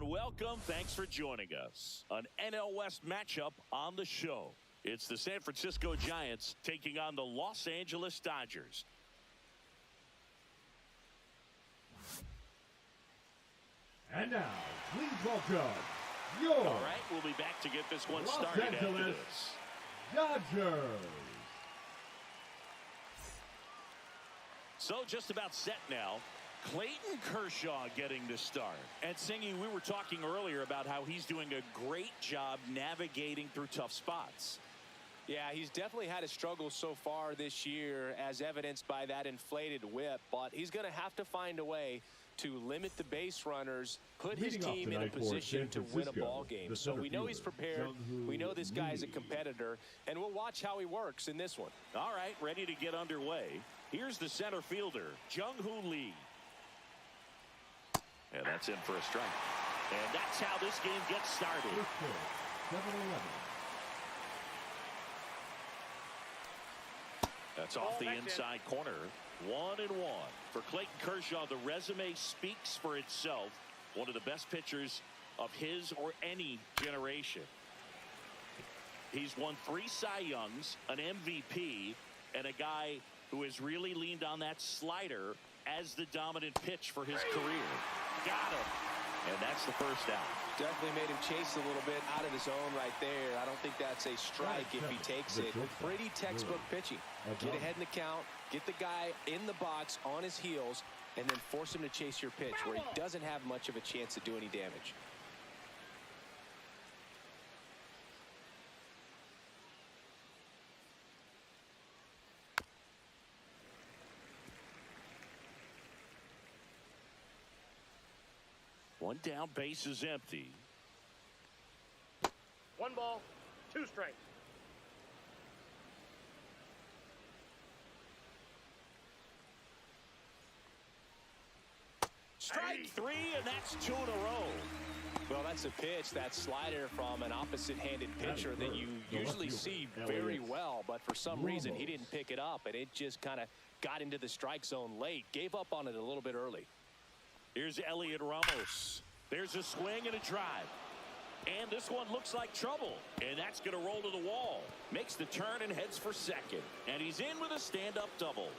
welcome. Thanks for joining us. An NL West matchup on the show. It's the San Francisco Giants taking on the Los Angeles Dodgers. And now, please welcome your All right, we'll be back to get this one Los started Angeles after this. Dodgers. So just about set now. Clayton Kershaw getting the start. And Singy, we were talking earlier about how he's doing a great job navigating through tough spots. Yeah, he's definitely had his struggles so far this year, as evidenced by that inflated whip, but he's going to have to find a way to limit the base runners, put his team in a position to win a ball game. So we know he's prepared. We know this guy's a competitor, and we'll watch how he works in this one. All right, ready to get underway. Here's the center fielder, Jung-Hoo Lee. And that's in for a strike. And that's how this game gets started. 7-11. That's off the inside corner. 1-1 for Clayton Kershaw. The resume speaks for itself. One of the best pitchers of his or any generation. He's won 3 Cy Youngs, an MVP, and a guy who has really leaned on that slider as the dominant pitch for his career. Got him. And that's the first out. Definitely made him chase a little bit out of his zone right there. I don't think that's a strike if he takes it. Pretty textbook pitching. Get ahead in the count, get the guy in the box on his heels, and then force him to chase your pitch where he doesn't have much of a chance to do any damage. One down, base is empty. 1 ball, 2 strikes. Strike 3, and that's 2 in a row. Well, that's a pitch, that slider from an opposite-handed pitcher that you usually see very well, but for some reason he didn't pick it up, and it just kind of got into the strike zone late. Gave up on it a little bit early. Here's Elliot Ramos. There's a swing and a drive. And this one looks like trouble. And that's going to roll to the wall. Makes the turn and heads for second. And he's in with a stand-up double.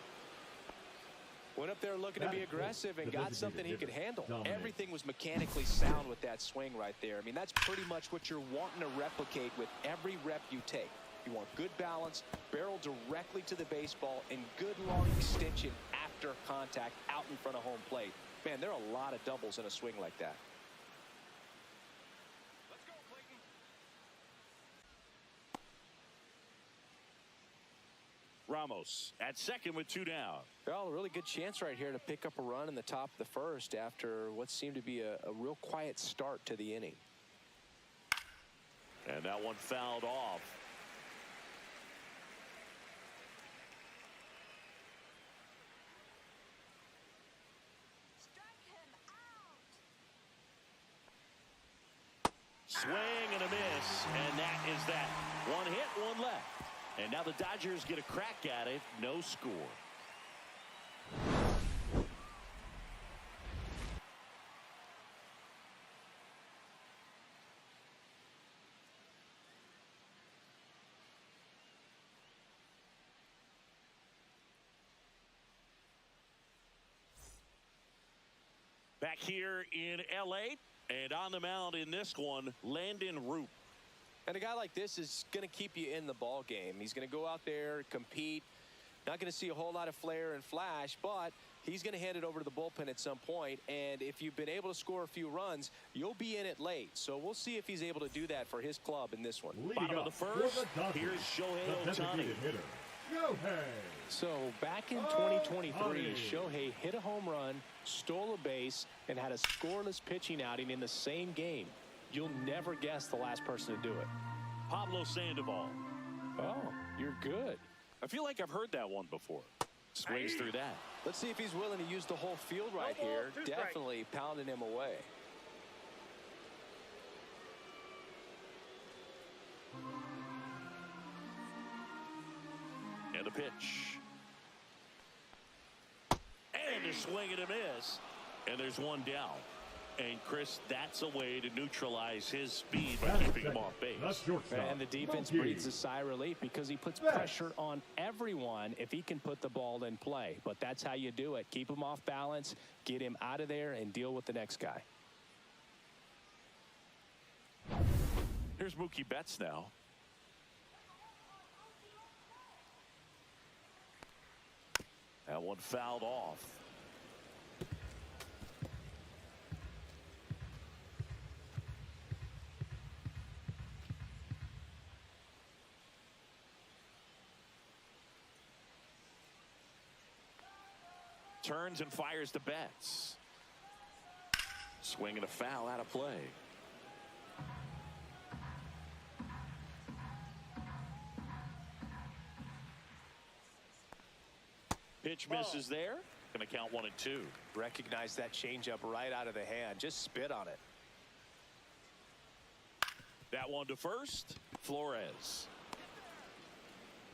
Went up there looking to be aggressive and got something he could handle. Everything was mechanically sound with that swing right there. I mean, that's pretty much what you're wanting to replicate with every rep you take. You want good balance, barrel directly to the baseball, and good long extension after contact out in front of home plate. Man, there are a lot of doubles in a swing like that. Let's go, Clayton. Ramos at second with 2 down. Well, a really good chance right here to pick up a run in the top of the first after what seemed to be a real quiet start to the inning. And that one fouled off. Swing and a miss, and that is that. 1 hit, 1 left. And now the Dodgers get a crack at it. No score. Back here in L.A., and on the mound in this one, Landon Root. And a guy like this is going to keep you in the ball game. He's going to go out there, compete. Not going to see a whole lot of flair and flash, but he's going to hand it over to the bullpen at some point. And if you've been able to score a few runs, you'll be in it late. So we'll see if he's able to do that for his club in this one. Bottom of the first, here's Shohei Ohtani. So back in 2023, Shohei hit a home run, stole a base, and had a scoreless pitching outing in the same game. You'll never guess the last person to do it. Pablo Sandoval. Oh, you're good. I feel like I've heard that one before. Swings through that. Let's see if he's willing to use the whole field right here. Definitely pounding him away. And a pitch. And a swing and a miss. And there's 1 down. And Chris, that's a way to neutralize his speed by keeping him off base. And the defense breathes a sigh of relief because he puts pressure on everyone if he can put the ball in play. But that's how you do it. Keep him off balance, get him out of there, and deal with the next guy. Here's Mookie Betts now. That one fouled off. Turns and fires to Betts. Swing and a foul out of play. Pitch misses there. Going to count 1-2. Recognize that changeup right out of the hand. Just spit on it. That one to first. Flores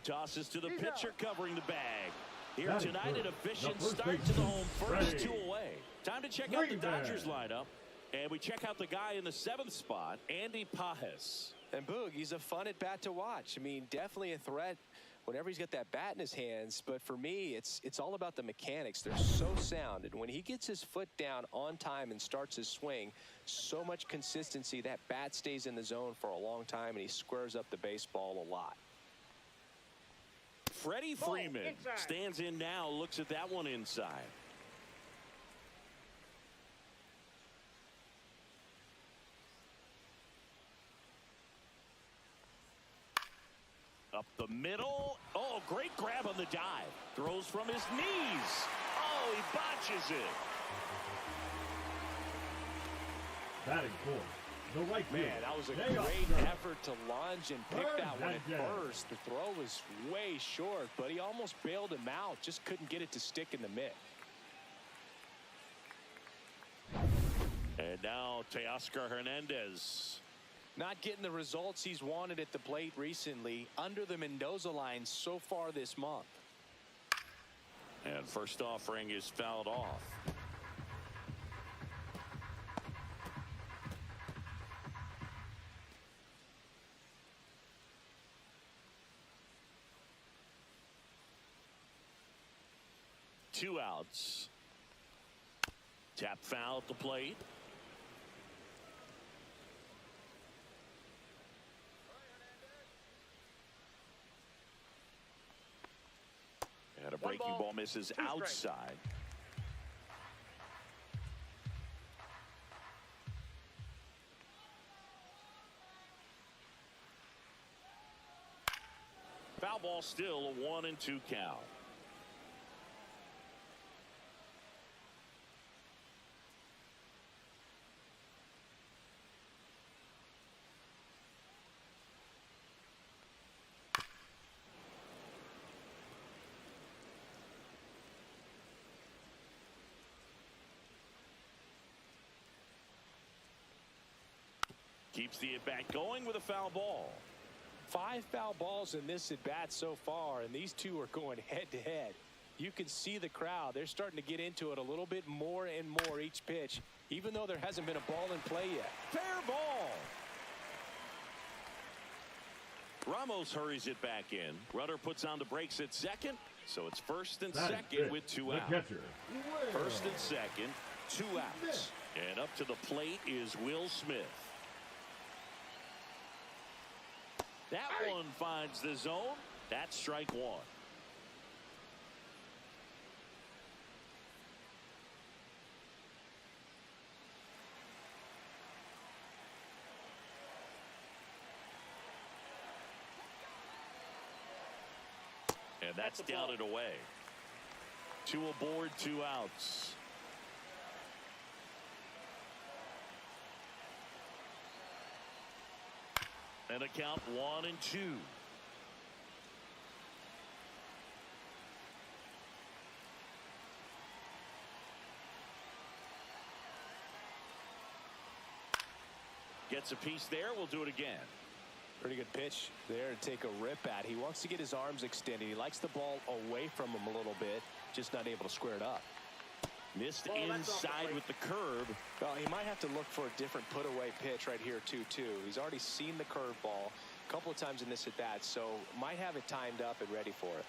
tosses to the pitcher covering the bag. Here tonight, an efficient start to the home first, 2 away. Time to check out the Dodgers lineup. And we check out the guy in the 7th spot, Andy Pajes. And Boog, he's a fun at bat to watch. I mean, definitely a threat whenever he's got that bat in his hands. But for me, it's all about the mechanics. They're so sound. And when he gets his foot down on time and starts his swing, so much consistency, that bat stays in the zone for a long time, and he squares up the baseball a lot. Freddie Freeman stands in now, looks at that one inside. Up the middle. Oh, great grab on the dive. Throws from his knees. Oh, he botches it. Batting fourth. The right Man, field. that was a great effort to lunge and pick that one at first. The throw was way short, but he almost bailed him out. Just couldn't get it to stick in the mitt. And now Teoscar Hernandez. Not getting the results he's wanted at the plate recently. Under the Mendoza line so far this month. And first offering is fouled off. Two outs. Tap foul at the plate. And a breaking ball misses outside. Foul ball still, a 1-2 count. Keeps the at-bat going with a foul ball. 5 foul balls in this at-bat so far, and these two are going head-to-head. You can see the crowd. They're starting to get into it a little bit more and more each pitch, even though there hasn't been a ball in play yet. Fair ball. Ramos hurries it back in. Runner puts on the brakes at second, so it's first and second with 2 outs. First and second, 2 outs. And up to the plate is Will Smith. That one finds the zone. That's strike 1. And that's down and away. 2 aboard, 2 outs. And a count 1-2. Gets a piece there. We'll do it again. Pretty good pitch there to take a rip at. He wants to get his arms extended. He likes the ball away from him a little bit, just not able to square it up. Missed inside with the curve. Well, he might have to look for a different put-away pitch right here, too. He's already seen the curveball a couple of times in this at-bat, so might have it timed up and ready for it.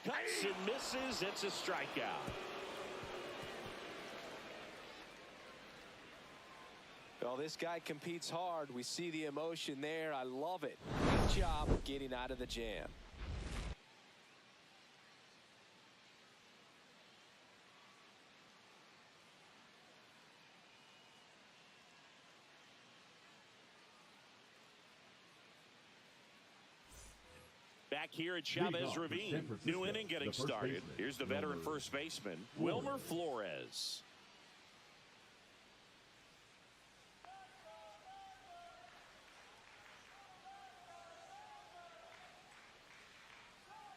Cuts and misses. It's a strikeout. Well, this guy competes hard. We see the emotion there. I love it. Good job of getting out of the jam. Back here at Chavez Ravine. New inning getting started. Here's the veteran first baseman, Wilmer Flores.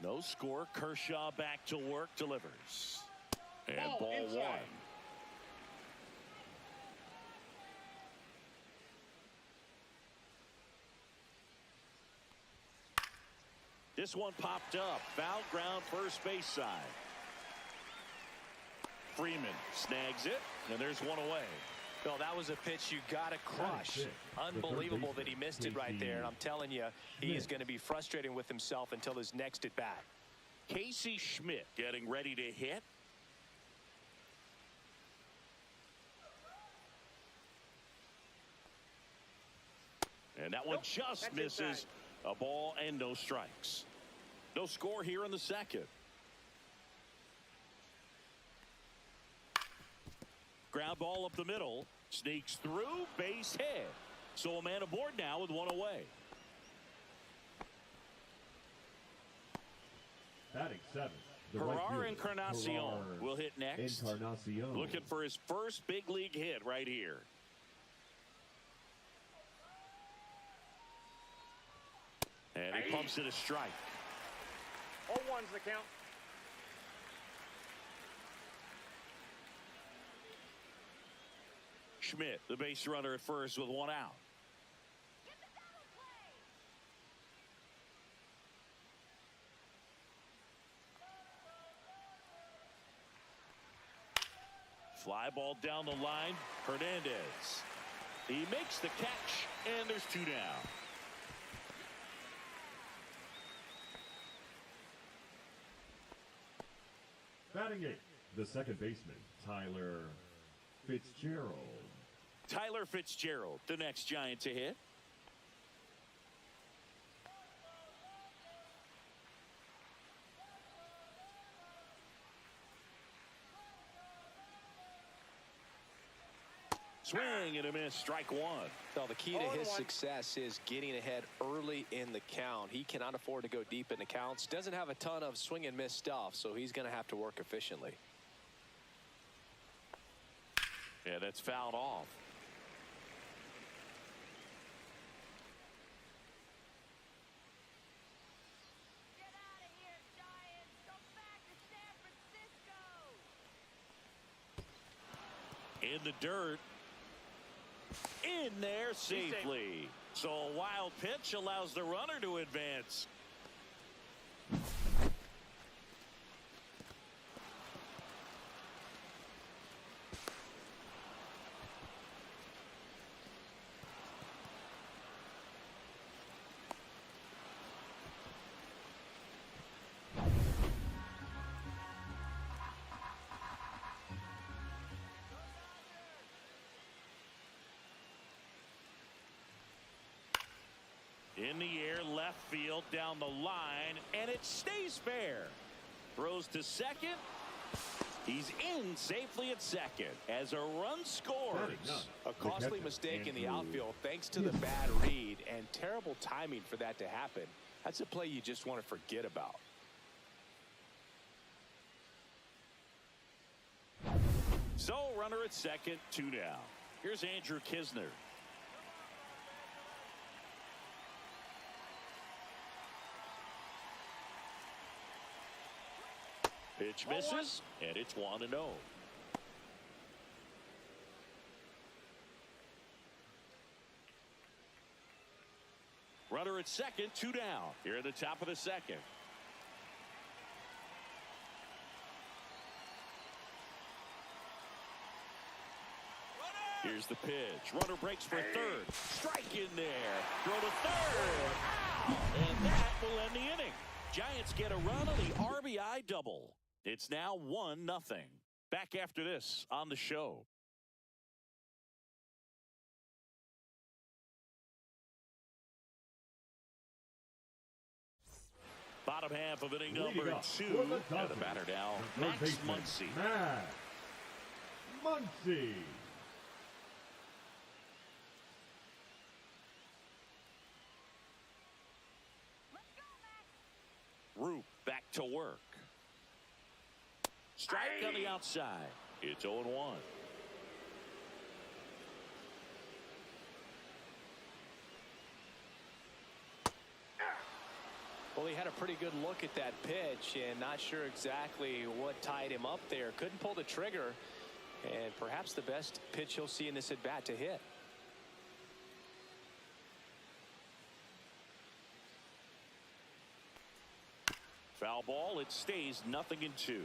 No score. Kershaw back to work, delivers. And ball one. This one popped up. Foul ground, first base side. Freeman snags it, and there's one away. Well, that was a pitch you got to crush. Unbelievable that he missed it right there. And I'm telling you, he is going to be frustrating with himself until his next at bat. Casey Schmidt getting ready to hit. And that one just misses. A ball and no strikes. No score here in the second. Ground ball up the middle. Sneaks through, base hit. So a man aboard now with one away. Batting seventh. Gerard Encarnacion will hit next. Looking for his first big league hit right here. And he pumps it a strike. 0-1's the count. Schmidt, the base runner at first with one out. Fly ball down the line. Hernandez. He makes the catch, and there's two down. Batting eighth, the second baseman, Tyler Fitzgerald. Tyler Fitzgerald, the next Giant to hit. Swing and a miss, strike one. Well, the key to his success is getting ahead early in the count. He cannot afford to go deep in the counts. Doesn't have a ton of swing and miss stuff, so he's going to have to work efficiently. Yeah, that's fouled off. Get out of here, Giants. Go back to San Francisco. In the dirt. In there safely. So a wild pitch allows the runner to advance. In the air, left field, down the line, and it stays fair. Throws to second. He's in safely at second as a run scores. A costly mistake in the outfield thanks to the bad read and terrible timing for that to happen. That's a play you just want to forget about. So runner at second, two down. Here's Andrew Kisner. Pitch misses, and it's 1-0. Runner at second, two down. Here at the top of the second. Here's the pitch. Runner breaks for third. Strike in there. Throw to third. Ow! And that will end the inning. Giants get a run on the RBI double. It's now 1-0. Back after this on the show. Bottom half of inning number 2. And the batter now, Max Muncy. Max Muncy. Roop back to work. Strike on the outside. It's 0-1. Well, he had a pretty good look at that pitch and not sure exactly what tied him up there. Couldn't pull the trigger, and perhaps the best pitch he'll see in this at bat to hit. Foul ball. It stays 0-2.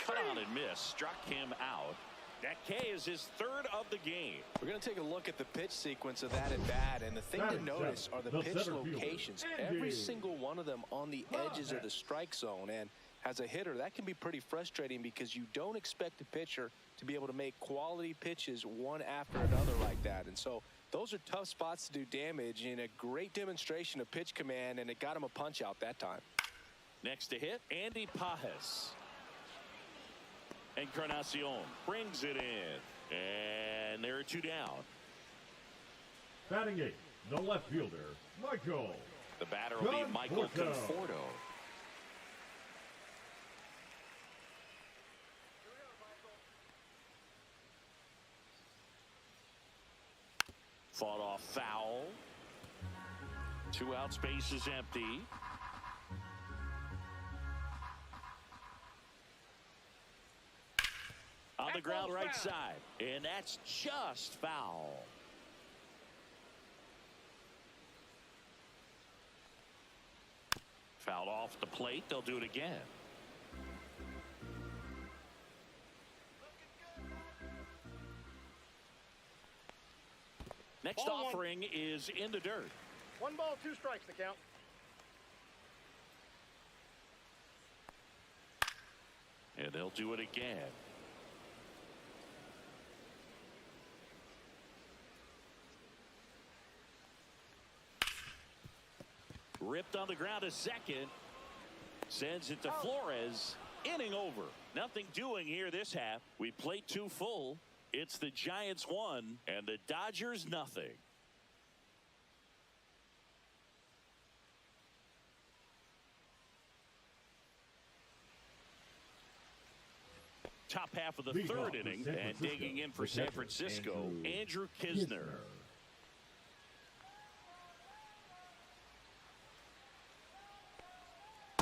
Cut on and miss. Struck him out. That K is his third of the game. We're going to take a look at the pitch sequence of that at bat, and the thing to notice are the pitch locations. Every single one of them on the edges of the strike zone. And as a hitter, that can be pretty frustrating because you don't expect the pitcher to be able to make quality pitches one after another like that. And so those are tough spots to do damage, and a great demonstration of pitch command, and it got him a punch out that time. Next to hit, Andy Pajes. Encarnacion brings it in, and there are 2 down. Batting 8, the left fielder, Michael. The batter will be Michael Conforto. Fought off foul. 2 outs, base is empty. On the ground right side, and that's just foul. Fouled off the plate. They'll do it again. Next offering is in the dirt. 1 ball, 2 strikes to count. And they'll do it again. Ripped on the ground a second. Sends it to Flores. Inning over. Nothing doing here this half. We played 2 full. It's the Giants 1 and the Dodgers nothing. Top half of the third inning, and digging in for San Francisco, Andrew Knizner.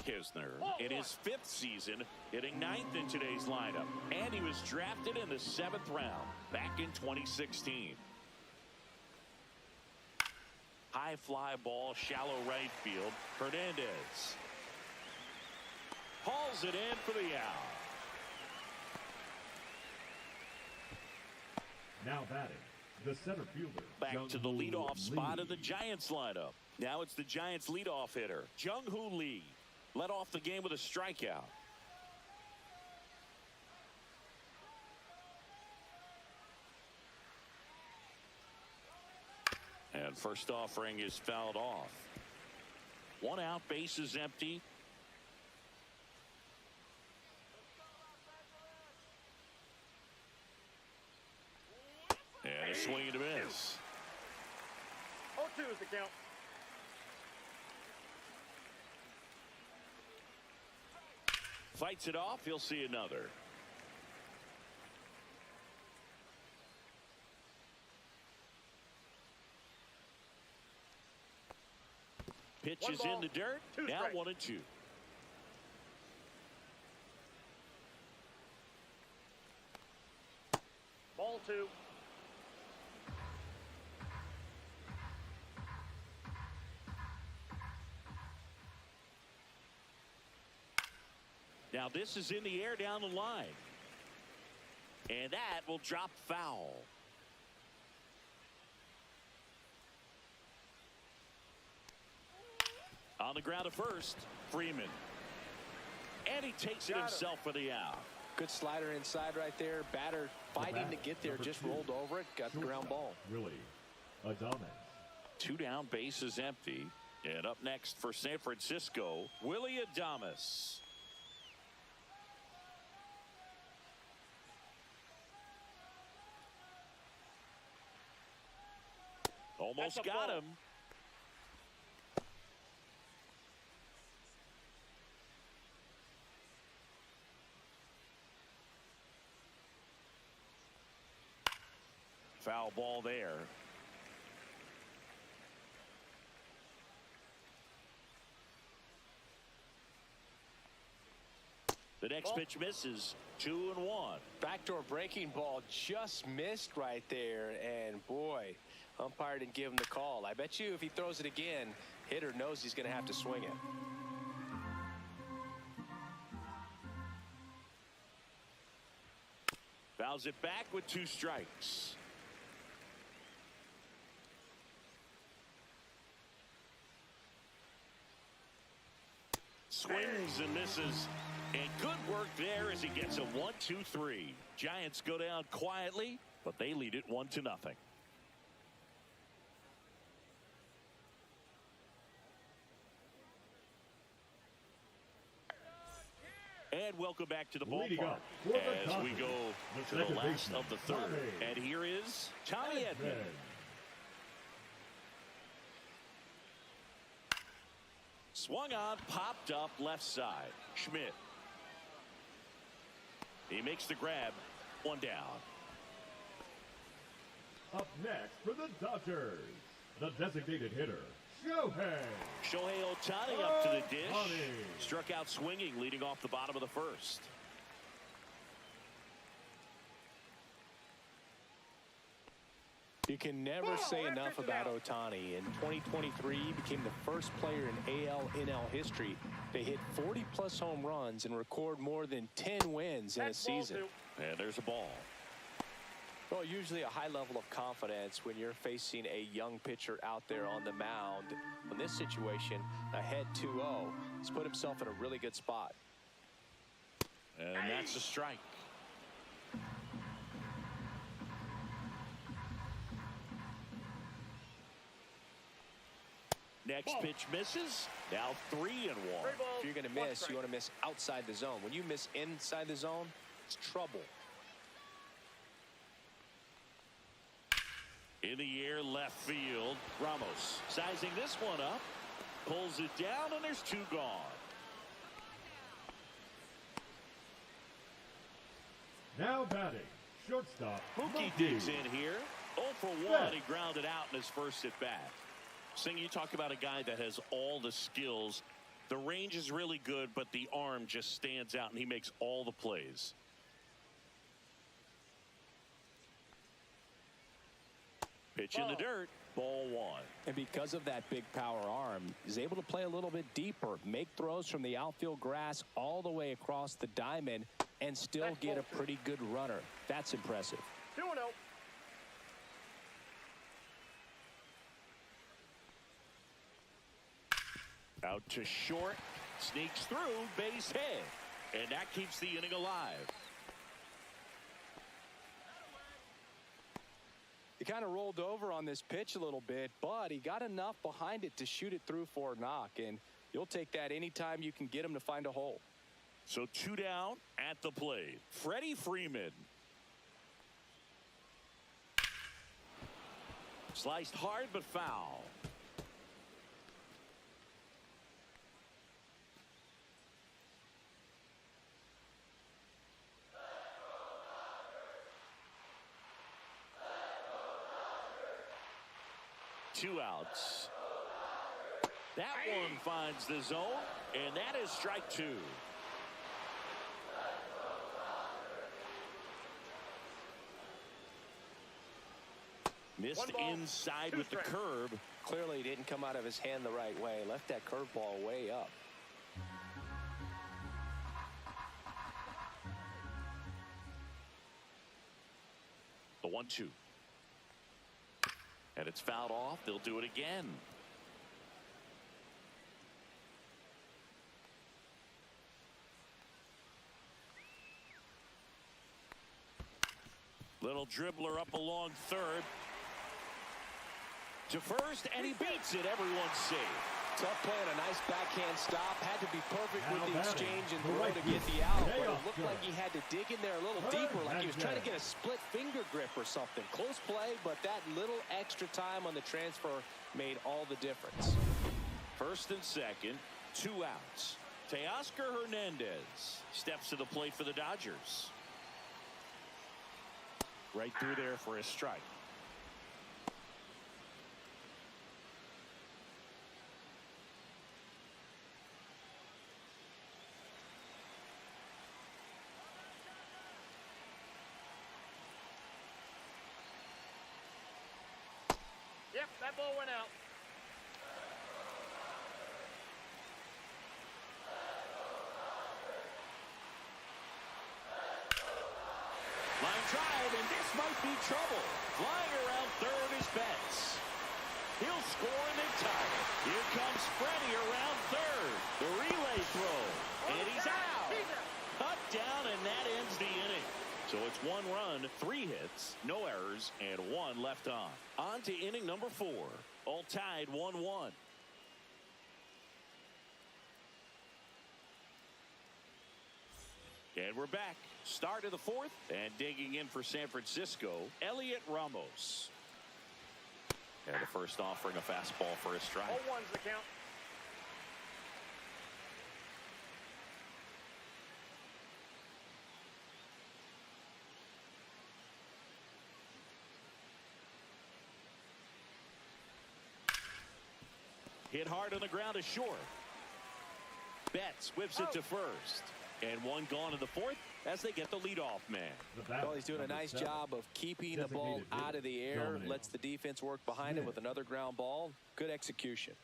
Knizner in his 5th season, hitting 9th in today's lineup, and he was drafted in the 7th round back in 2016. High fly ball, shallow right field. Hernandez hauls it in for the out. Now batting, the center fielder. Back to the leadoff spot of the Giants lineup. Now it's the Giants leadoff hitter, Jung-Hoo Lee. Led off the game with a strikeout. And first offering is fouled off. 1 out, base is empty. And a swing and a miss. 0-2 is the count. Fights it off. He'll see another. Pitch is in the dirt. Now 1-2. Ball 2. Now this is in the air down the line. And that will drop foul. On the ground at first, Freeman. And he takes it himself for the out. Good slider inside right there. Batter fighting to get there, just rolled over it, got the ground ball. Really, Adames. 2 down, bases empty. And up next for San Francisco, Willie Adames. Almost got him. Foul ball there. The next pitch misses. 2-1. Backdoor breaking ball just missed right there. And boy, umpire didn't give him the call. I bet you if he throws it again, hitter knows he's going to have to swing it. Fouls it back with 2 strikes. Swings and misses. And good work there as he gets a 1-2-3. Giants go down quietly, but they lead it 1-0. And welcome back to the ballpark as we go to the last of the third. And here is Tommy Edman. Swung on, popped up left side. Schmidt. He makes the grab. 1 down. Up next for the Dodgers, the designated hitter, Shohei Ohtani up to the dish. Struck out swinging, leading off the bottom of the first. You can never say enough about Ohtani. In 2023, he became the first player in AL/NL history to hit 40-plus home runs and record more than 10 wins in a season. And there's a ball. Well, usually a high level of confidence when you're facing a young pitcher out there on the mound. In this situation, ahead 2-0, he's put himself in a really good spot. And that's a strike. Next pitch misses. Now 3-1. If you're going to miss, you want to miss outside the zone. When you miss inside the zone, it's trouble. In the air, left field. Ramos sizing this one up. Pulls it down, and there's 2 gone. Now batting, shortstop. Mookie digs in here. 0 for 1. He grounded out in his first at bat. Sing, you talk about a guy that has all the skills. The range is really good, but the arm just stands out, and he makes all the plays. Pitch in the dirt. Ball 1. And because of that big power arm, he's able to play a little bit deeper, make throws from the outfield grass all the way across the diamond, and still get a pretty good runner. That's impressive. 2-0. Out to short, sneaks through, base hit, and that keeps the inning alive. He kind of rolled over on this pitch a little bit, but he got enough behind it to shoot it through for a knock, and you'll take that anytime you can get him to find a hole. So 2 down at the plate. Freddie Freeman. Sliced hard but foul. Two outs. That one finds the zone, and that is strike 2. Missed inside with the curve. Clearly didn't come out of his hand the right way. Left that curveball way up. 1-2. And it's fouled off. They'll do it again. Little dribbler up along third. To first, and he beats it. Everyone's safe. Tough play and a nice backhand stop. Had to be perfect with the exchange and throw to get the out. But it looked like he had to dig in there a little deeper, like he was trying to get a split finger grip or something. Close play, but that little extra time on the transfer made all the difference. First and second, 2 outs. Teoscar Hernandez steps to the plate for the Dodgers. Right through there for a strike. Yep, that ball went out. Line drive, and this might be trouble. Flying around third is Betts. He'll score and then tie it. Here comes Freddie around third. The relay throw, and he's out. Cut down, and that ends the inning. So it's 1 run, 3 hits, no errors, and 1 left on. On to inning number 4. All tied 1-1. And we're back. Start of the 4th, and digging in for San Francisco, Elliot Ramos. And the first offering a fastball for a strike. 0-1's the count. Hit hard on the ground to short. Betts whips it to first. And 1 gone in the 4th as they get the leadoff man. Well, he's doing a nice job of keeping the ball out of the air. Lets the defense work behind it with another ground ball. Good execution.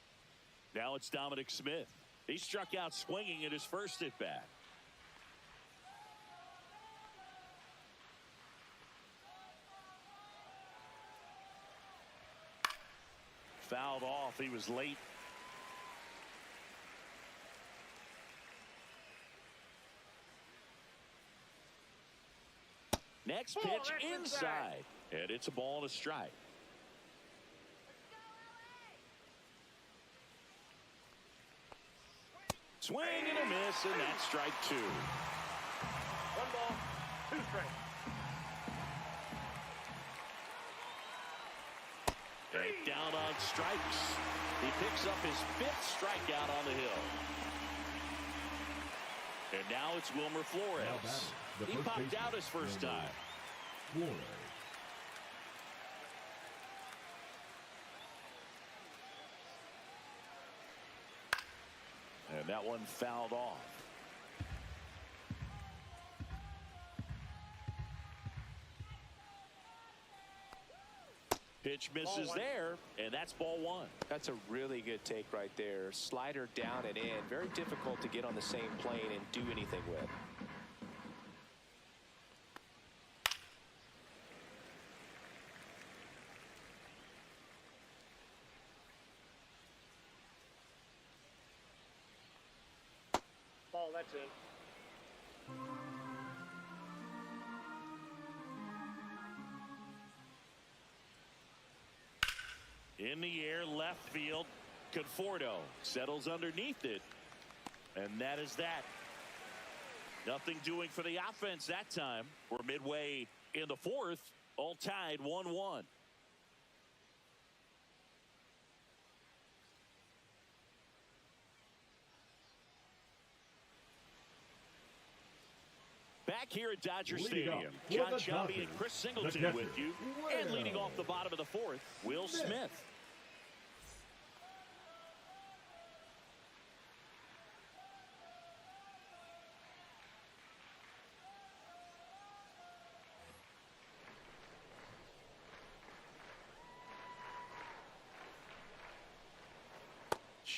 Now it's Dominic Smith. He struck out swinging in his first at bat. Fouled off. He was late. Next pitch inside. And it's a ball and a strike. Swing and a miss, and that's strike 2. 1 ball, 2 strikes. And down on strikes. He picks up his 5th strikeout on the hill. And now it's Wilmer Flores. He popped out his first time. And that one fouled off. Pitch misses there, and that's ball 1. That's a really good take right there. Slider down and in. Very difficult to get on the same plane and do anything with. Ball, that's it. In the air, left field. Conforto settles underneath it. And that is that. Nothing doing for the offense that time. We're midway in the 4th. All tied 1-1. Back here at Dodger Stadium, John Shelby and Chris Singleton with you. And leading off the bottom of the 4th, Will Smith.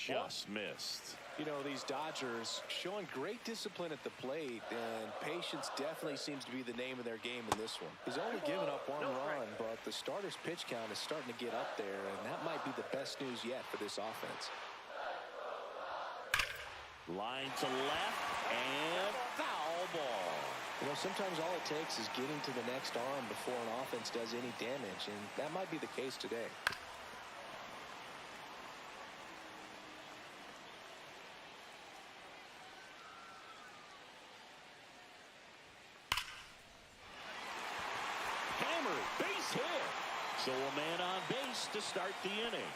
just missed. You know, these Dodgers showing great discipline at the plate, and patience definitely seems to be the name of their game in this one. He's only given up one run, but the starter's pitch count is starting to get up there, and that might be the best news yet for this offense. Line to left, and foul ball. You know, sometimes all it takes is getting to the next arm before an offense does any damage, and that might be the case today. Base hit. So a man on base to start the inning.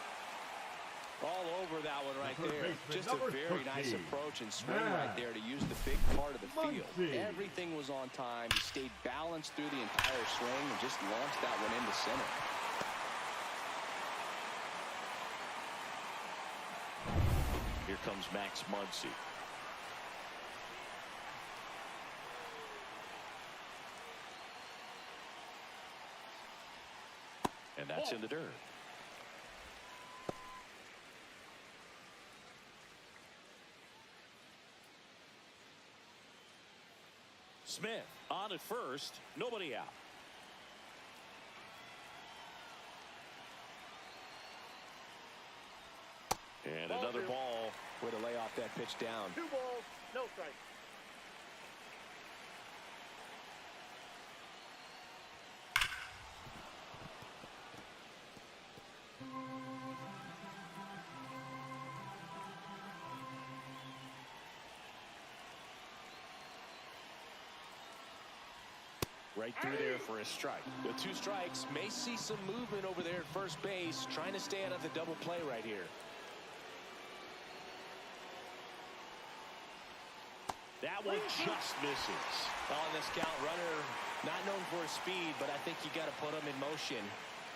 All over that one right there. Just a very nice approach and swing right there to use the big part of the field. Everything was on time. He stayed balanced through the entire swing and just launched that one into center. Here comes Max Muncy. And that's in the dirt. Smith on at first, nobody out. And another ball. Way to lay off that pitch down. 2 balls, no strikes. Right through there for a strike. The 2 strikes may see some movement over there at first base, trying to stay out of the double play right here. That one just misses. On this count, runner not known for his speed, but I think you got to put him in motion.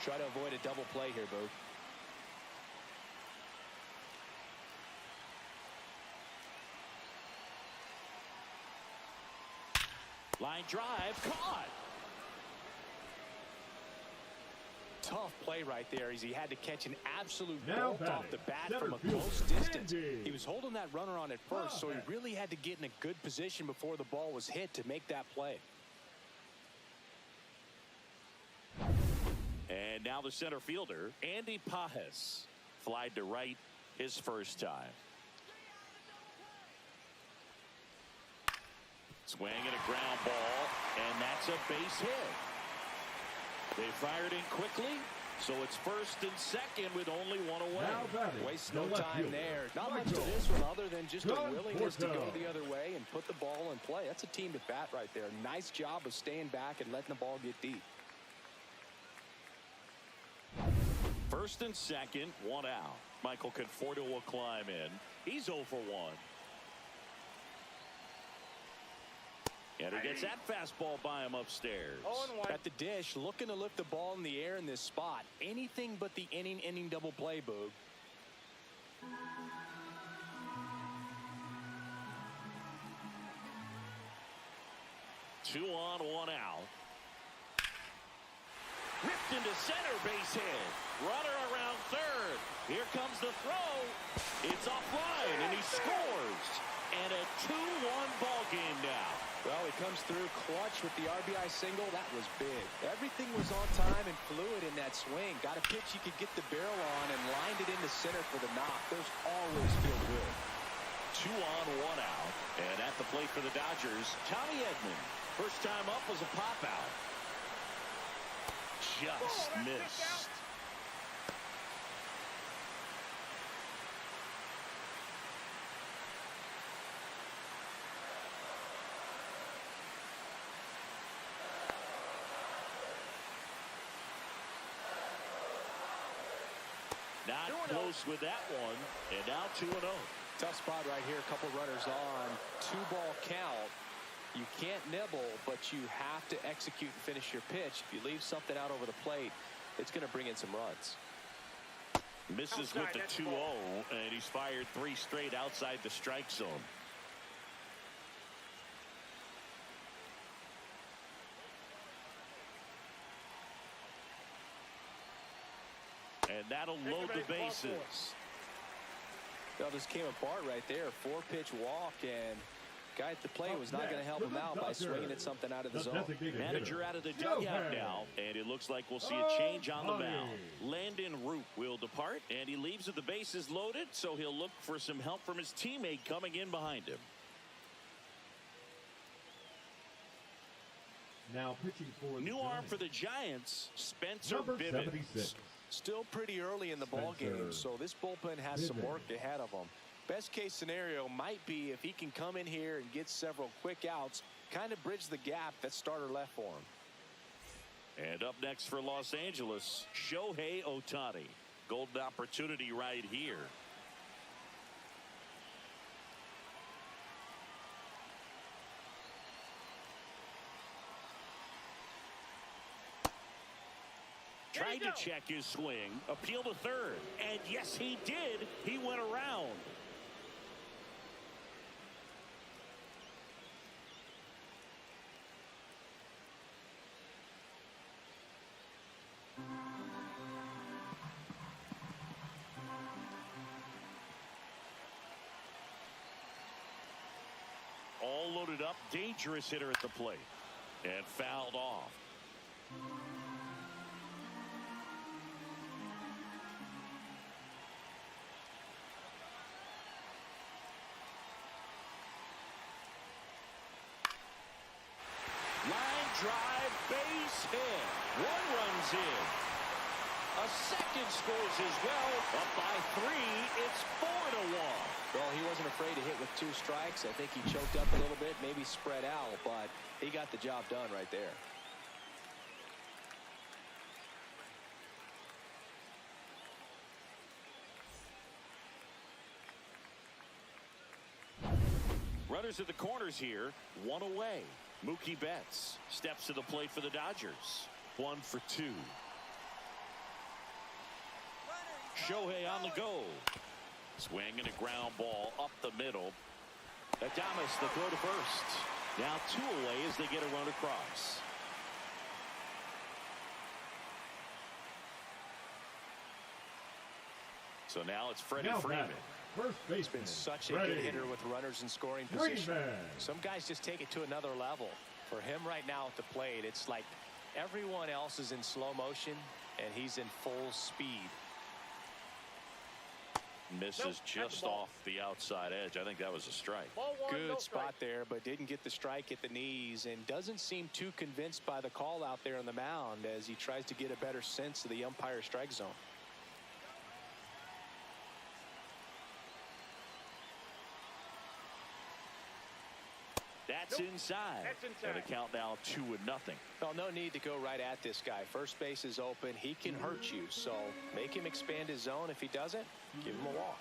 Try to avoid a double play here, Boo. Line drive, caught. Tough play right there as he had to catch an absolute Now bolt off the bat center from a fielder, close distance. Andy. He was holding that runner on at first, so he really had to get in a good position before the ball was hit to make that play. And now the center fielder, Andy Pajes, flied to right his first time. Swinging a ground ball, and that's a base hit. They fired in quickly, so it's first and second with only one away. Waste no time there. Not much to this one other than just a willingness to go the other way and put the ball in play. That's a team at bat right there. Nice job of staying back and letting the ball get deep. First and second, one out. Michael Conforto will climb in. He's 0 for 1. And he gets that fastball by him upstairs. 0-1. At the dish, looking to lift the ball in the air in this spot. Anything but the inning double play, Boog. 2 on, 1 out. Ripped into center, base hit. Runner around third. Here comes the throw. It's offline, and he scores. And a 2-1 ball game now. Well, he comes through clutch with the RBI single. That was big. Everything was on time and fluid in that swing. Got a pitch you could get the barrel on and lined it into center for the knock. Those always feel good. 2 on, 1 out. And at the plate for the Dodgers, Tommy Edman. First time up was a pop out. Just missed. Not close with that one, and now 2-0. Tough spot right here. A couple runners on. 2-ball count. You can't nibble, but you have to execute and finish your pitch. If you leave something out over the plate, it's going to bring in some runs. Misses with the 2-0, and he's fired 3 straight outside the strike zone. And that'll load the bases. Well, this came apart right there. 4-pitch walk, and guy at the plate was not going to help him out by swinging at something out of the zone. Manager out of the dugout now, and it looks like we'll see a change on the mound. Landon Root will depart, and he leaves with the bases loaded, so he'll look for some help from his teammate coming in behind him. Now pitching for the New arm Giants. for the Giants, Spencer Number Bivens. 76. Still pretty early in the ball game, so this bullpen has some work ahead of him. Best case scenario might be if he can come in here and get several quick outs, kind of bridge the gap that starter left for him. And up next for Los Angeles, Shohei Ohtani. Golden opportunity right here. Tried to check his swing, appeal to third, and yes, he did. He went around. All loaded up, dangerous hitter at the plate, and fouled off. Line drive, base hit. One runs in. A second scores as well. Up by 3. It's 4-1. Well, he wasn't afraid to hit with 2 strikes. I think he choked up a little bit, maybe spread out, but he got the job done right there. Runners at the corners here, 1 away. Mookie Betts steps to the plate for the Dodgers. 1 for 2. Shohei on the go. Swing and a ground ball up the middle. Adames the throw to first. Now 2 away as they get a run across. So now it's Freddie Freeman. First baseman. He's been such a good hitter with runners in scoring position. Some guys just take it to another level. For him right now at the plate, it's like everyone else is in slow motion and he's in full speed. Misses just off the outside edge. I think that was a strike. Ball 1, Good no spot strike. there, but didn't get the strike at the knees and doesn't seem too convinced by the call out there on the mound as he tries to get a better sense of the umpire strike zone. That's inside. That's inside. And a count now 2-0. Well, no need to go right at this guy. First base is open. He can hurt you, so make him expand his zone. If he doesn't, give him a walk.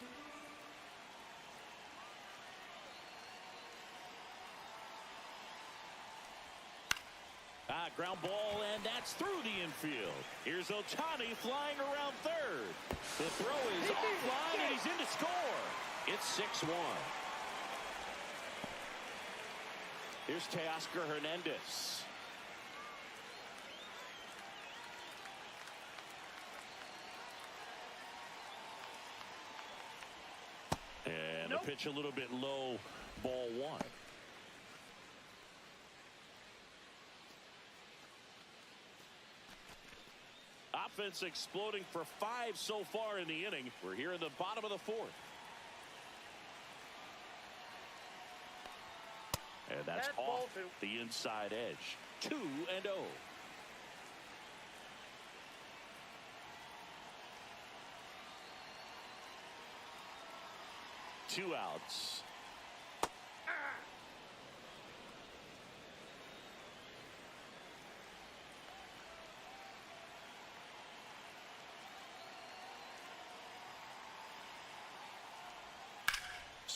Ground ball, and that's through the infield. Here's Ohtani flying around third. The throw is offline, and he's in to score. It's 6-1. Here's Teoscar Hernandez. And a pitch a little bit low, ball 1. Offense exploding for 5 so far in the inning. We're here in the bottom of the 4th. And that's off the inside edge. 2-0. Two outs.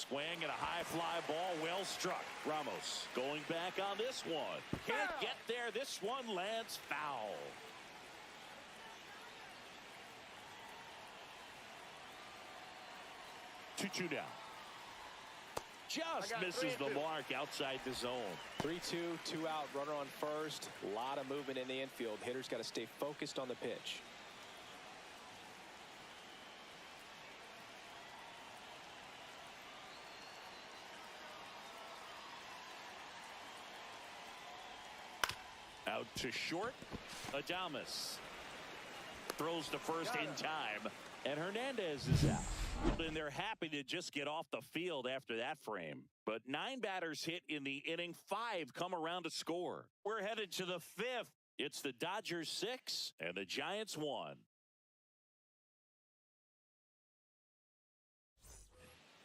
Swing and a high fly ball, well struck. Ramos going back on this one. Can't get there. This one lands foul. Two down. Just misses the mark outside the zone. 3-2, 2 out, runner on first. A lot of movement in the infield. Hitters got to stay focused on the pitch. Out to short. Adames throws to first in time, and Hernandez is out. And they're happy to just get off the field after that frame. But 9 batters hit in the inning, 5 come around to score. We're headed to the 5th. It's the Dodgers 6 and the Giants 1.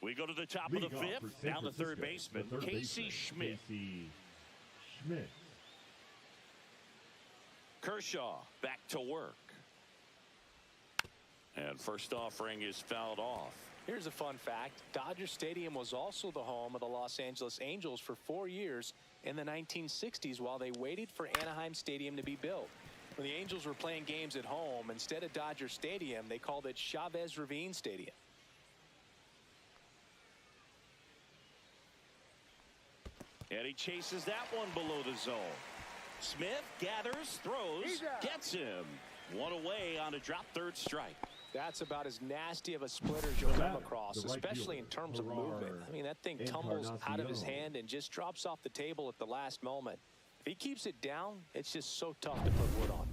We go to the top of the 5th. Down the third baseman, Casey Schmidt. Kershaw back to work. And first offering is fouled off. Here's a fun fact. Dodger Stadium was also the home of the Los Angeles Angels for 4 years in the 1960s while they waited for Anaheim Stadium to be built. When the Angels were playing games at home, instead of Dodger Stadium, they called it Chavez Ravine Stadium. And he chases that one below the zone. Smith gathers, throws, gets him. One away on a drop third strike. That's about as nasty of a split as you'll come across, especially in terms of movement. I mean, that thing tumbles out of his hand and just drops off the table at the last moment. If he keeps it down, it's just so tough to put wood on.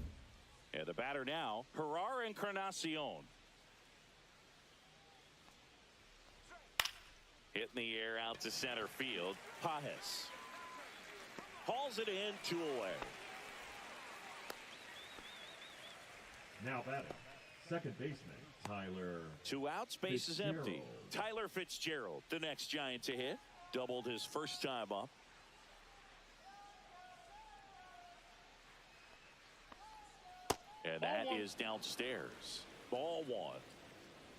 And the batter now, Encarnacion. Hit in the air out to center field. Pajes hauls it in, 2 away. Now batting, second baseman, Tyler. 2 outs, base is empty. Tyler Fitzgerald, the next Giant to hit. Doubled his first time up. And that is downstairs. Ball 1.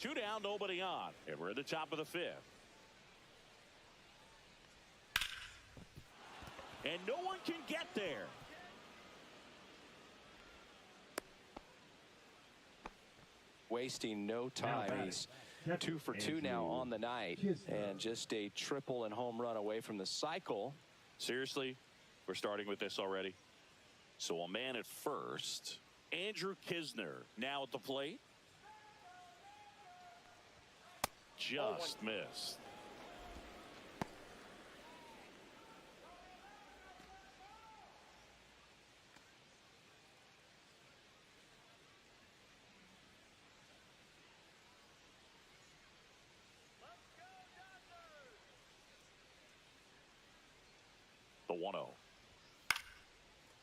2 down, nobody on. And we're at the top of the 5th. And no one can get there. Wasting no time. He's 2 for 2 now on the night, and just a triple and home run away from the cycle. Seriously, we're starting with this already. So a man at first. Andrew Kisner now at the plate. Just missed. The 1-0.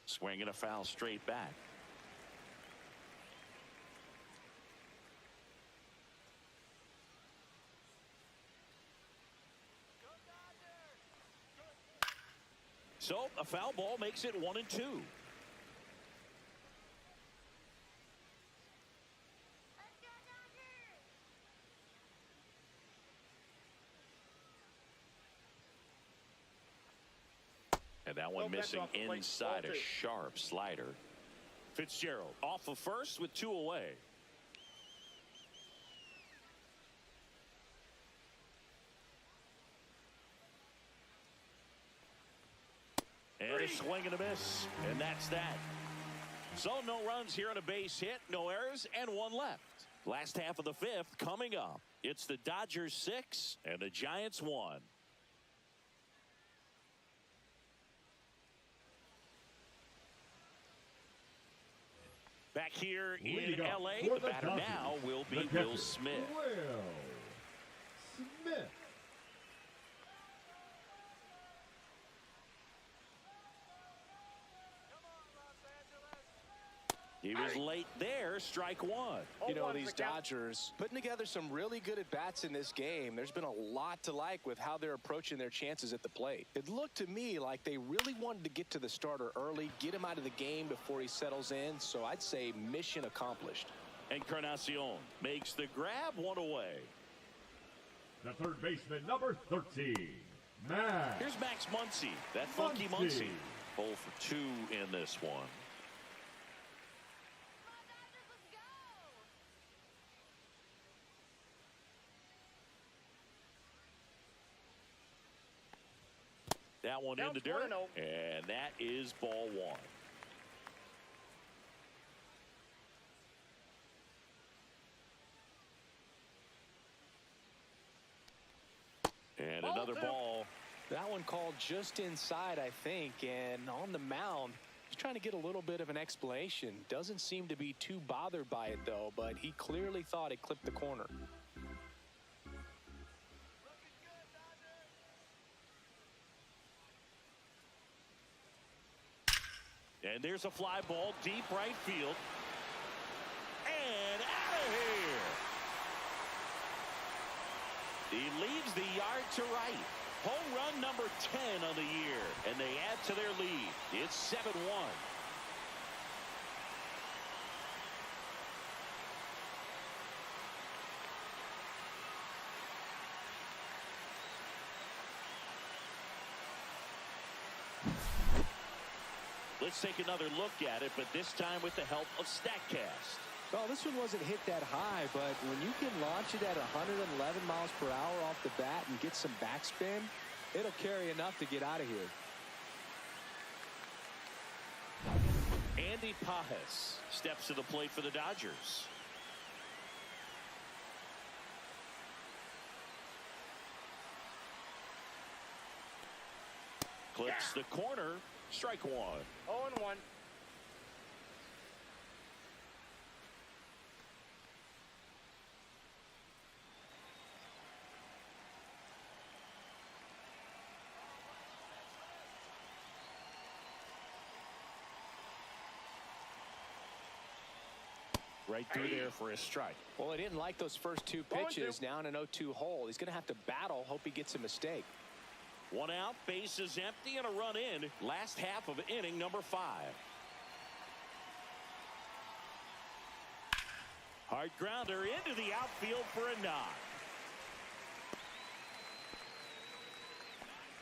Swinging a foul straight back. So a foul ball makes it 1-2. And that one missing inside, a sharp slider. Fitzgerald off of first with 2 away. And a swing and a miss, and that's that. So no runs here on a base hit, no errors, and 1 left. Last half of the 5th coming up. It's the Dodgers 6 and the Giants 1. Back here in L.A., the batter now will be Will Smith. He was late there, strike 1. You know, these Dodgers putting together some really good at-bats in this game. There's been a lot to like with how they're approaching their chances at the plate. It looked to me like they really wanted to get to the starter early, get him out of the game before he settles in. So I'd say mission accomplished. Encarnacion makes the grab, 1 away. The third baseman, number 13, Max. Here's Max Muncy, that funky Muncy. 0 for 2 in this one. That one in the dirt, and that is ball 1. And another ball. That one called just inside, I think, and on the mound, He's trying to get a little bit of an explanation. Doesn't seem to be too bothered by it, though, but he clearly thought it clipped the corner. And there's a fly ball deep right field. And out of here. He leaves the yard to right. Home run number 10 on the year. And they add to their lead. It's 7-1. Let's take another look at it, but this time with the help of StatCast. Well, this one wasn't hit that high, but when you can launch it at 111 miles per hour off the bat and get some backspin, it'll carry enough to get out of here. Andy Pajes steps to the plate for the Dodgers. Clips the corner. Strike one. 0-1. Right through there for a strike. Well, he didn't like those first two pitches. Now in an 0-2 hole. He's going to have to battle. Hope he gets a mistake. One out, bases empty, and a run in. Last half of inning number 5. Hard grounder into the outfield for a knock.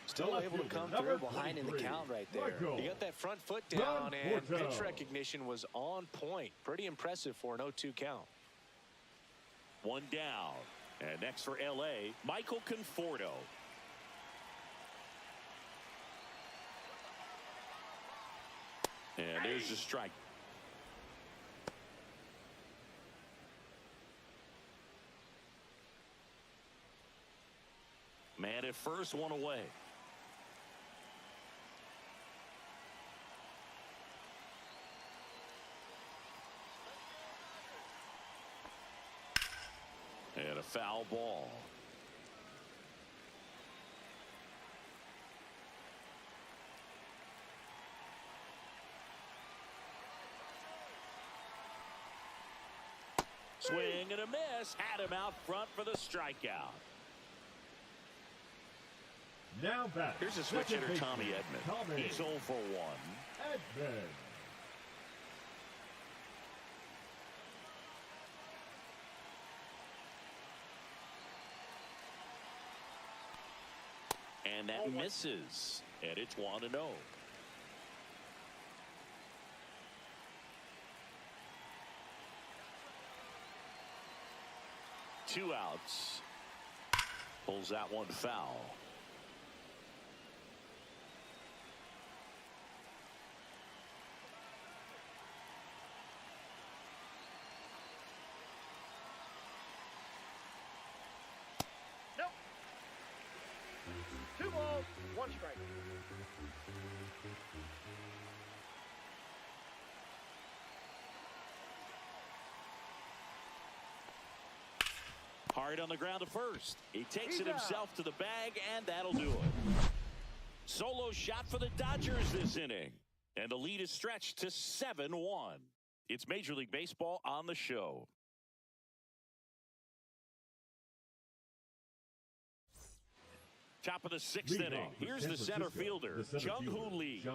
Still able to come through behind in the count right there. He got that front foot down, and pitch recognition was on point. Pretty impressive for an 0-2 count. One down. And next for L.A., Michael Conforto. And there's the strike. Man at first, one away. And a foul ball. Swing and a miss. Had him out front for the strikeout. Now back. Here's a switch hitter, Tommy Edman. He's 0 for 1. Edman. And that misses. And it's 1-0. Two outs. Pulls that one foul. Nope. 2 balls, 1 strike. Hard on the ground to first. He takes it himself to the bag, and that'll do it. Solo shot for the Dodgers this inning. And the lead is stretched to 7-1. It's Major League Baseball on the show. Top of the 6th inning. Here's the center fielder, Jung-Hoo Lee.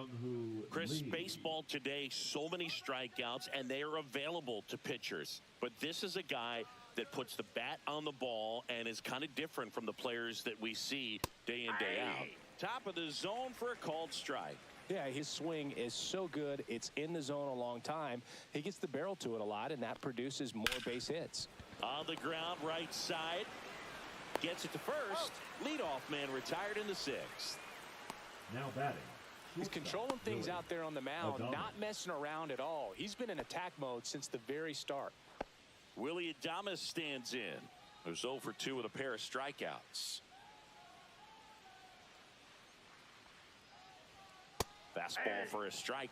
Chris, baseball today, so many strikeouts, and they are available to pitchers. But this is a guy that puts the bat on the ball and is kind of different from the players that we see day in, day out. Top of the zone for a called strike. Yeah, his swing is so good. It's in the zone a long time. He gets the barrel to it a lot, and that produces more base hits. On the ground, right side. Gets it to first. Leadoff man retired in the 6th. Now batting. He's controlling things out there on the mound, not messing around at all. He's been in attack mode since the very start. Willie Adames stands in. Who's 0 for 2 with a pair of strikeouts. Fastball for a strike.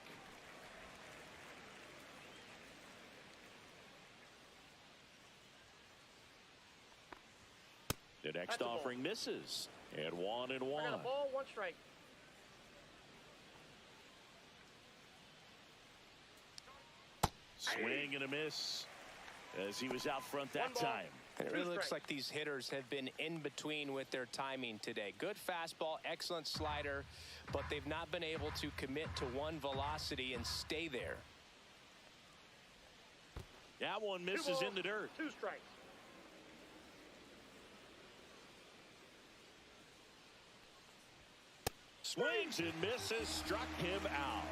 The next That's a ball. offering misses. And 1-1. I got a ball, 1 strike. Swing and a miss as he was out front that 1 ball. time. And it 2 really looks strikes. like these hitters have been in between with their timing today. Good fastball, excellent slider, but they've not been able to commit to one velocity and stay there. That one 2 misses balls, in the dirt. 2 strikes. Swings and misses, struck him out.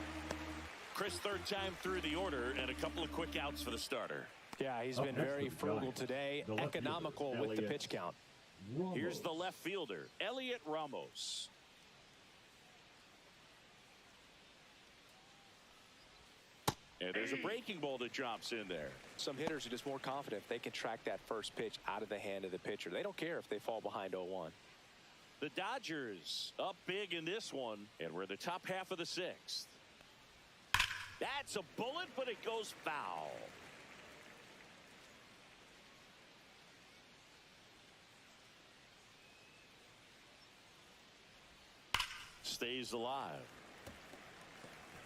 Chris, third time through the order, and a couple of quick outs for the starter. Yeah, he's Up been next very for the frugal Giants, today, the left economical fielder, with the Elliott pitch count. Ramos. Here's the left fielder, Elliott Ramos. And there's a breaking ball that drops in there. Some hitters are just more confident if they can track that first pitch out of the hand of the pitcher. They don't care if they fall behind 0-1. The Dodgers up big in this one, and we're in the top half of the 6th. That's a bullet, but it goes foul. Stays alive.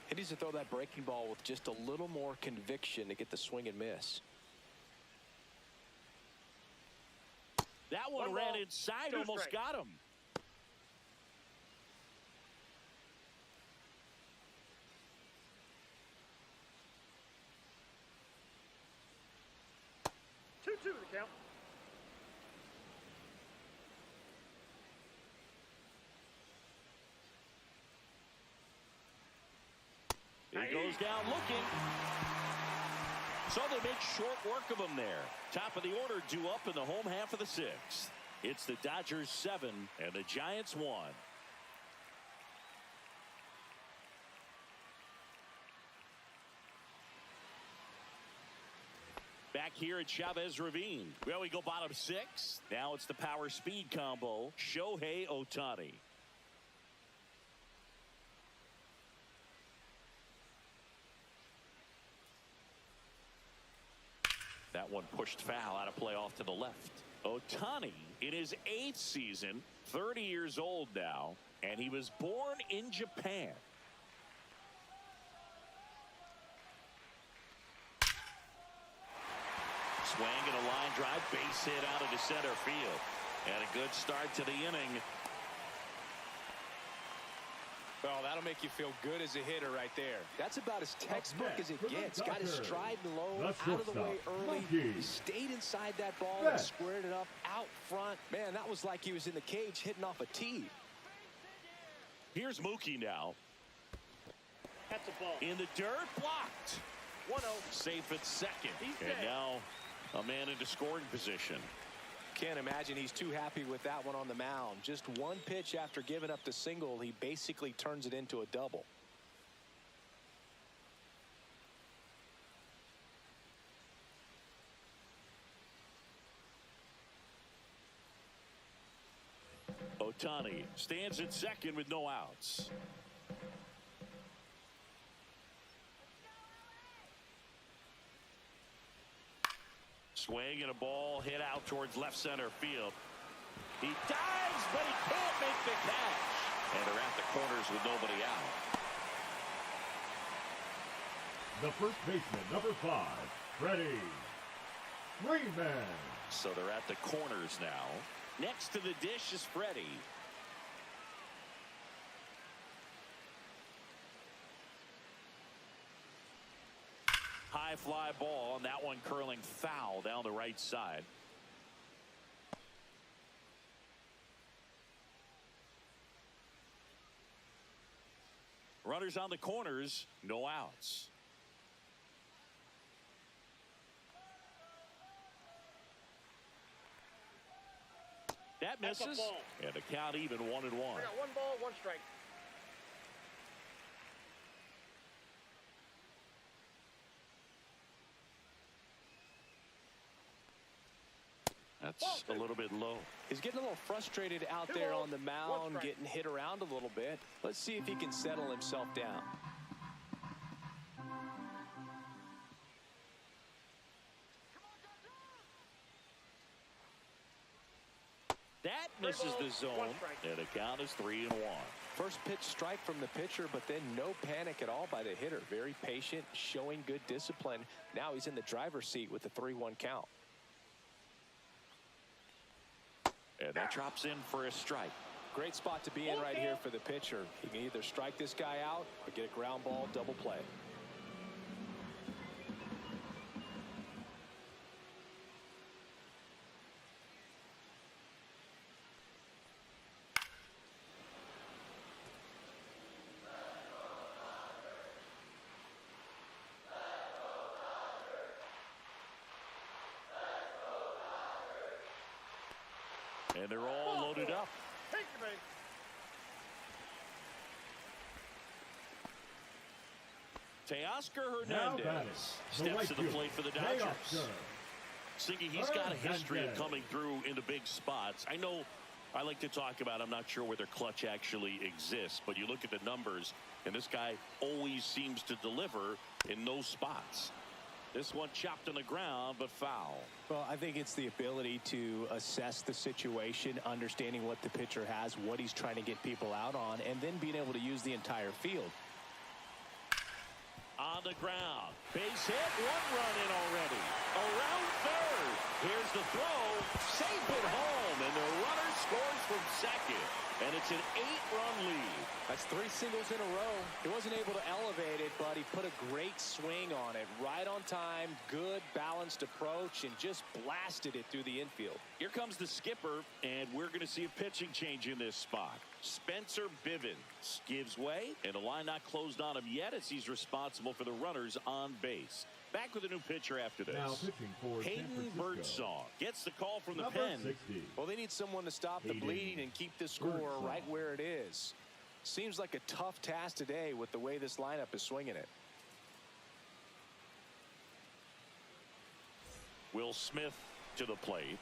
He needs to throw that breaking ball with just a little more conviction to get the swing and miss. That one 1 ran ball, inside, 2 almost strikes. got him. Two the count. He goes down looking. So they make short work of him there. Top of the order due up in the home half of the 6th. It's the Dodgers 7 and the Giants 1. Back here at Chavez Ravine. Well, we go bottom 6. Now it's the power speed combo. Shohei Ohtani. That one pushed foul out of play off to the left. Ohtani in his 8th season, 30 years old now, and he was born in Japan. Swing and a line drive, base hit out into center field. And a good start to the inning. Well, that'll make you feel good as a hitter right there. That's about as textbook as it for the gets. Got his Dodgers, stride low, the out of the way shortstop, early. Monkey. He stayed inside that ball Yes. and squared it up out front. Man, that was like he was in the cage hitting off a tee. Here's Mookie now. That's a ball. In the dirt, blocked. 1-0. Safe at second. He's And dead. now a man into scoring position. Can't imagine he's too happy with that one on the mound. Just one pitch after giving up the single, he basically turns it into a double. Ohtani stands at second with no outs. Swing and a ball hit out towards left center field. He dives, but he can't make the catch. And they're at the corners with nobody out. The first baseman, number 5, Freddie Freeman. So they're at the corners now. Next to the dish is Freddie. High fly ball, and that one curling foul down the right side. Runners on the corners, no outs. That That's a misses, ball. and the count even 1-1. I got 1 ball, 1 strike. That's a little bit low. He's getting a little frustrated out Two there balls, on the 1 mound, strike. getting hit around a little bit. Let's see if he can settle himself down. That misses the zone, and the count is 3-1. First pitch strike from the pitcher, but then no panic at all by the hitter. Very patient, showing good discipline. Now he's in the driver's seat with the 3-1 count. And that drops in for a strike. Great spot to be in right here for the pitcher. He can either strike this guy out or get a ground ball double play. And they're all loaded up. Teoscar Hernandez steps to the plate for the Dodgers. Singy, he's got a history of coming through into big spots. I know I like to talk about, I'm not sure where their clutch actually exists, but you look at the numbers, and this guy always seems to deliver in those spots. This one chopped on the ground, but foul. Well, I think it's the ability to assess the situation, understanding what the pitcher has, what he's trying to get people out on, and then being able to use the entire field. On the ground. Base hit. One run in already. Around third. Here's the throw. Safe at home. And the runner scores from second. And it's an 8-run lead. That's 3 singles in a row. He wasn't able to elevate it, but he put a great swing on it. Right on time, good balanced approach, and just blasted it through the infield. Here comes the skipper, and we're going to see a pitching change in this spot. Spencer Bivens gives way, and the line not closed on him yet as he's responsible for the runners on base. Back with a new pitcher after this. Now pitching for Hayden Birdsong gets the call from the pen. 60. Well, they need someone to stop the bleeding and keep the score right where it is. Seems like a tough task today with the way this lineup is swinging it. Will Smith to the plate.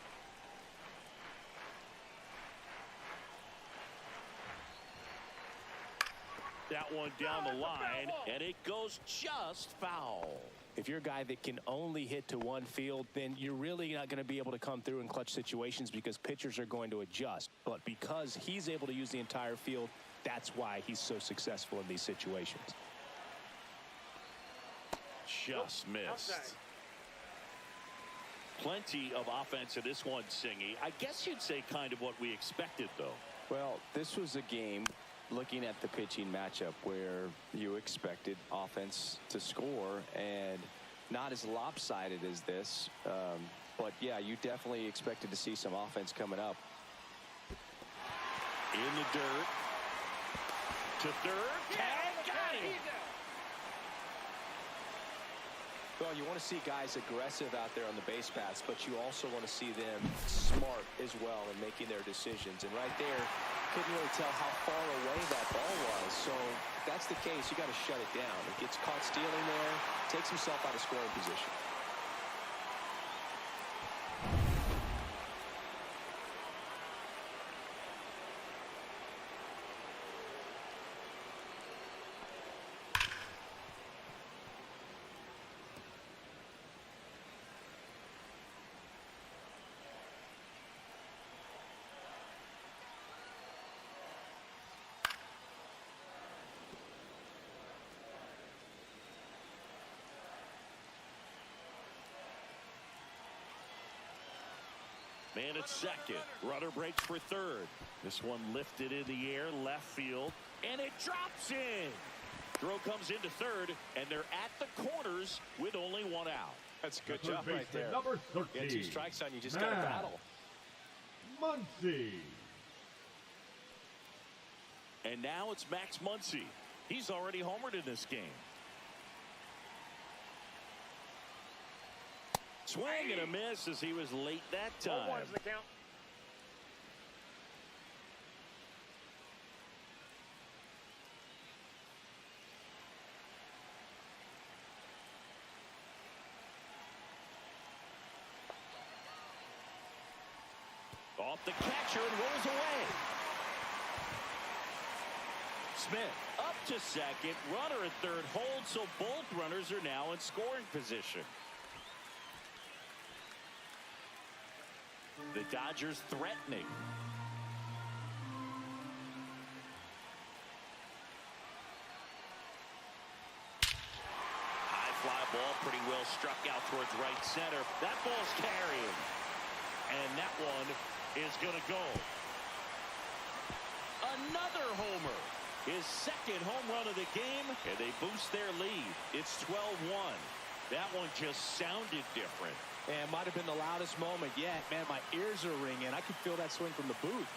That one down the line, and it goes just foul. If you're a guy that can only hit to one field, then you're really not going to be able to come through in clutch situations because pitchers are going to adjust. But because he's able to use the entire field, that's why he's so successful in these situations. Just missed. Plenty of offense in this one, Singy. I guess you'd say kind of what we expected, though. Well, this was a game, looking at the pitching matchup, where you expected offense to score, and not as lopsided as this. But, yeah, you definitely expected to see some offense coming up. In the dirt. To third. And got him. Well, you want to see guys aggressive out there on the base paths, but you also want to see them smart as well in making their decisions. And right there, couldn't really tell how far away that ball was. So if that's the case, you got to shut it down. He gets caught stealing there, takes himself out of scoring position. Man at second. Runner breaks for third. This one lifted in the air, left field, and it drops in. Throw comes into third, and they're at the corners with only one out. That's a good job right there. Number 13. Get 2 strikes on you, just got to battle. Muncy. And now it's Max Muncy. He's already homered in this game. Swing and a miss as he was late that time. 1-1's the count. Off the catcher and rolls away. Smith up to second. Runner at third holds, so both runners are now in scoring position. The Dodgers threatening. pretty well struck out towards right center. That ball's carrying. And that one is going to go. Another homer. His second home run of the game, and they boost their lead. It's 12-1. That one just sounded different. And might have been the loudest moment yet. Man, my ears are ringing. I could feel that swing from the booth.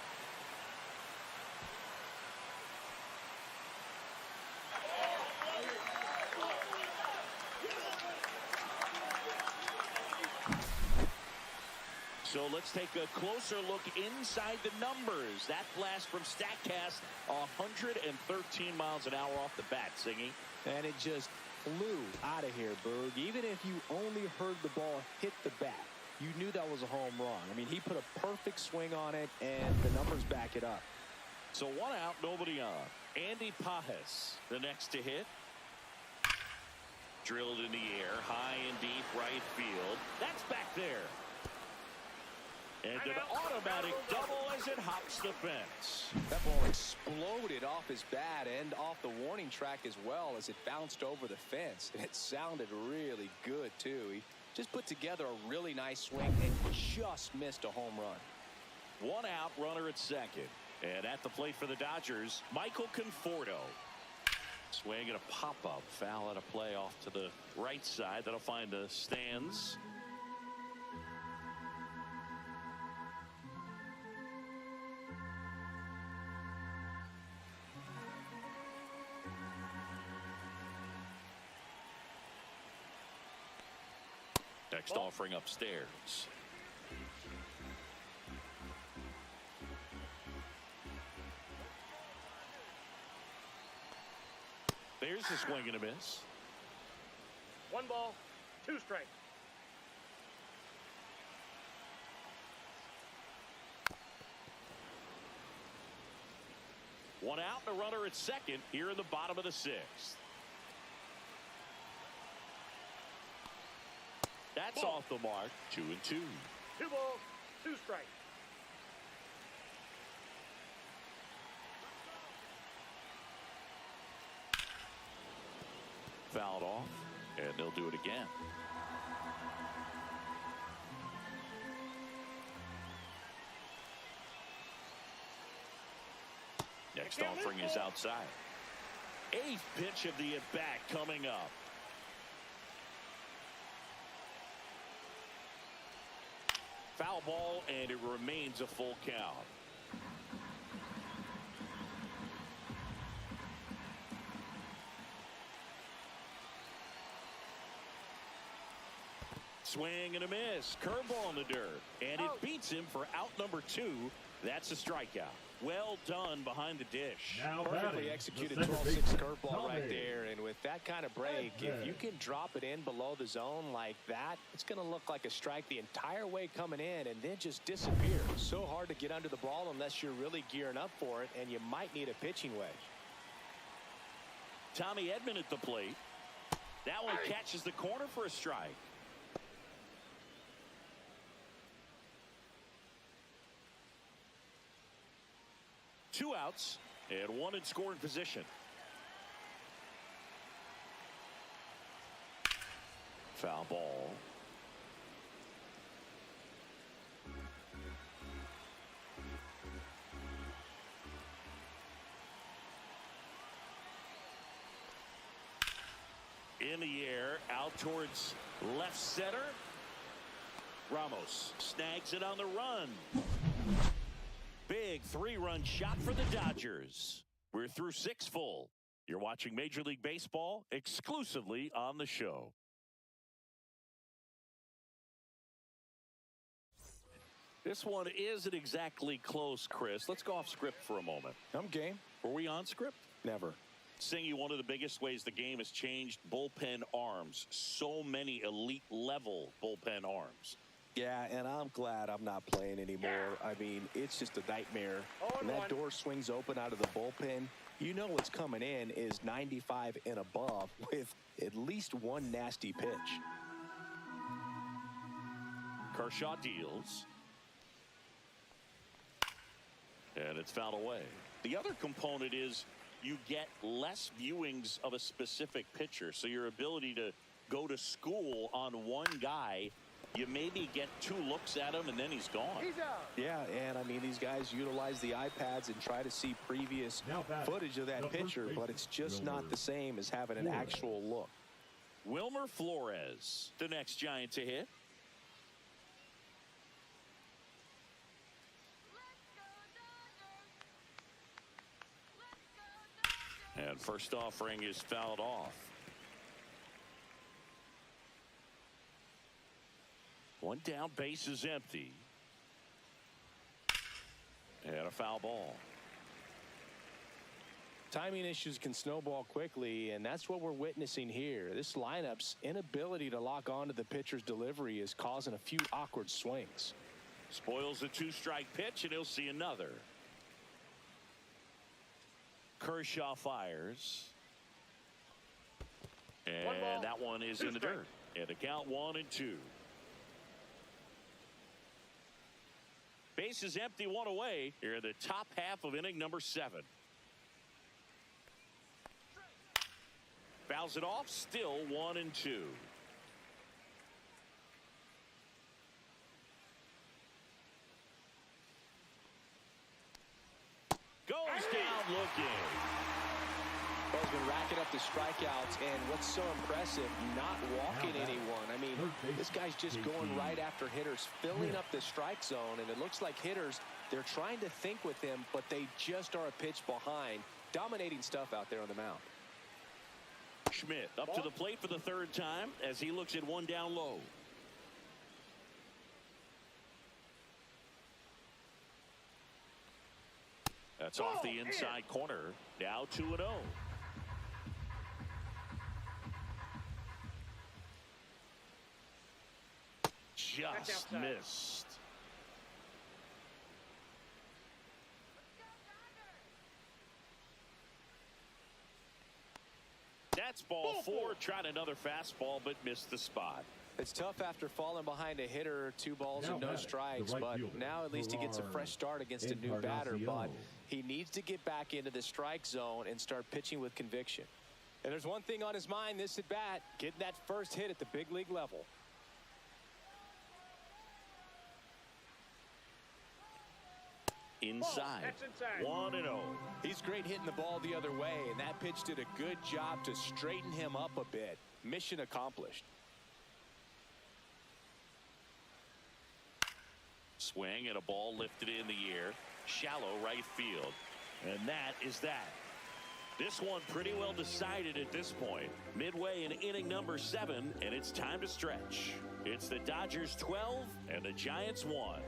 So let's take a closer look inside the numbers. That blast from StatCast, 113 miles an hour off the bat, Singy. And it just flew out of here, Boog. Even if you only heard the ball hit the bat, you knew that was a home run. I mean, he put a perfect swing on it, and the numbers back it up. So one out, nobody on. Andy Pajes, the next to hit. Drilled in the air, high and deep right field. That's back there. And an automatic double as it hops the fence. That ball exploded off his bat and off the warning track as well as it bounced over the fence. And it sounded really good, too. He just put together a really nice swing and just missed a home run. One out, runner at second. And at the plate for the Dodgers, Michael Conforto. Swing and a pop-up. Foul at a play off to the right side. That'll find the stands. Next offering upstairs. There's the swing and a miss. 1 ball, 2 strikes. One out and a runner at second here in the bottom of the 6th. That's off the mark. 2-2. 2 balls, 2 strikes. Fouled off, and they'll do it again. Next offering is outside. 8th pitch of the at-bat coming up. Foul ball, and it remains a full count. Swing and a miss. Curveball in the dirt. And it beats him for out number 2. That's a strikeout. Well done behind the dish. Now Perfectly executed 12-6 curveball right there. And with that kind of break, if you can drop it in below the zone like that, it's going to look like a strike the entire way coming in and then just disappear. So hard to get under the ball unless you're really gearing up for it, and you might need a pitching wedge. Tommy Edman at the plate. That one catches the corner for a strike. Two outs and one in scoring position. Foul ball. In the air, out towards left center. Ramos snags it on the run. Big 3-run shot for the Dodgers. We're through 6 full. You're watching Major League Baseball exclusively on the show. This one isn't exactly close, Chris. Let's go off script for a moment. I'm game. Were we on script? Never. Singy, one of the biggest ways the game has changed, bullpen arms. So many elite level bullpen arms. Yeah, and I'm glad I'm not playing anymore. I mean, it's just a nightmare. When that door swings open out of the bullpen, you know what's coming in is 95 and above with at least one nasty pitch. Kershaw deals. And it's fouled away. The other component is you get less viewings of a specific pitcher, so your ability to go to school on one guy, you maybe get 2 looks at him and then he's gone. He's out. Yeah, and I mean, these guys utilize the iPads and try to see previous footage of that pitcher, but it's just not the same as having an actual look. Wilmer Flores, the next Giant to hit. And first offering is fouled off. 1 down, base is empty. And a foul ball. Timing issues can snowball quickly, and that's what we're witnessing here. This lineup's inability to lock onto the pitcher's delivery is causing a few awkward swings. Spoils the 2-strike pitch, and he'll see another. Kershaw fires. And that one is in the dirt. And the count 1-2. Base is empty, 1 away. Here in the top half of inning number 7. Fouls it off, still 1-2. Goes down looking. Well, he's been racking up the strikeouts, and what's so impressive, not walking anyone. I mean, this guy's just going right after hitters, filling up the strike zone, and it looks like hitters, they're trying to think with him, but they just are a pitch behind. Dominating stuff out there on the mound. Schmidt up to the plate for the 3rd time as he looks at 1 down low. That's off the inside corner. Now 2-0. Just missed. That's ball 4. Tried another fastball, but missed the spot. It's tough after falling behind a hitter, 2 balls and no strikes, but now at least he gets a fresh start against a new batter. But he needs to get back into the strike zone and start pitching with conviction. And there's one thing on his mind this at bat, getting that first hit at the big league level. Inside. 1-0. He's great hitting the ball the other way, and that pitch did a good job to straighten him up a bit. Mission accomplished. Swing and a ball lifted in the air. Shallow right field. And that is that. This one pretty well decided at this point. Midway in inning number 7, and it's time to stretch. It's the Dodgers 12 and the Giants 1.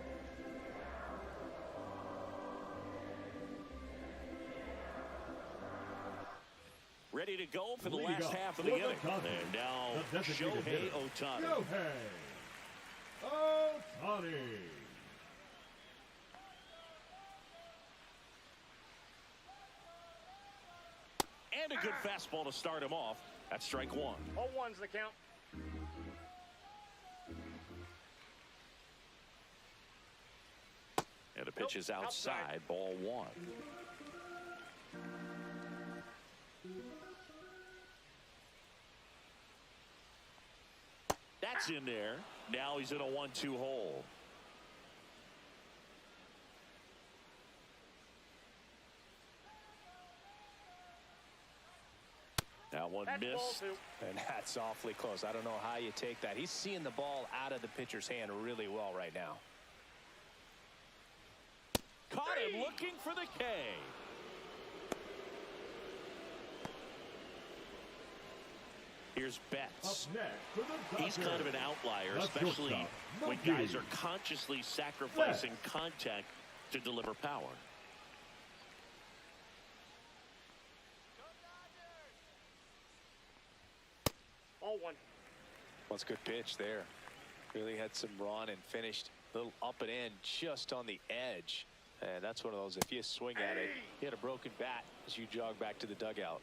Ready to go for the last half of the inning. And now Shohei Ohtani. Ohtani. And a good fastball to start him off. That's strike 1. 0-1's the count. And the pitch is outside. Ball 1. That's in there. Now he's in a 1-2 hole. That one missed. And that's awfully close. I don't know how you take that. He's seeing the ball out of the pitcher's hand really well right now. Caught him looking for the K. Here's Betts. He's kind of an outlier, especially when guys are consciously sacrificing contact to deliver power. All 1. That's a good pitch there. Really had some run and finished a little up and in just on the edge. And that's one of those, if you swing at it, you had a broken bat as you jog back to the dugout.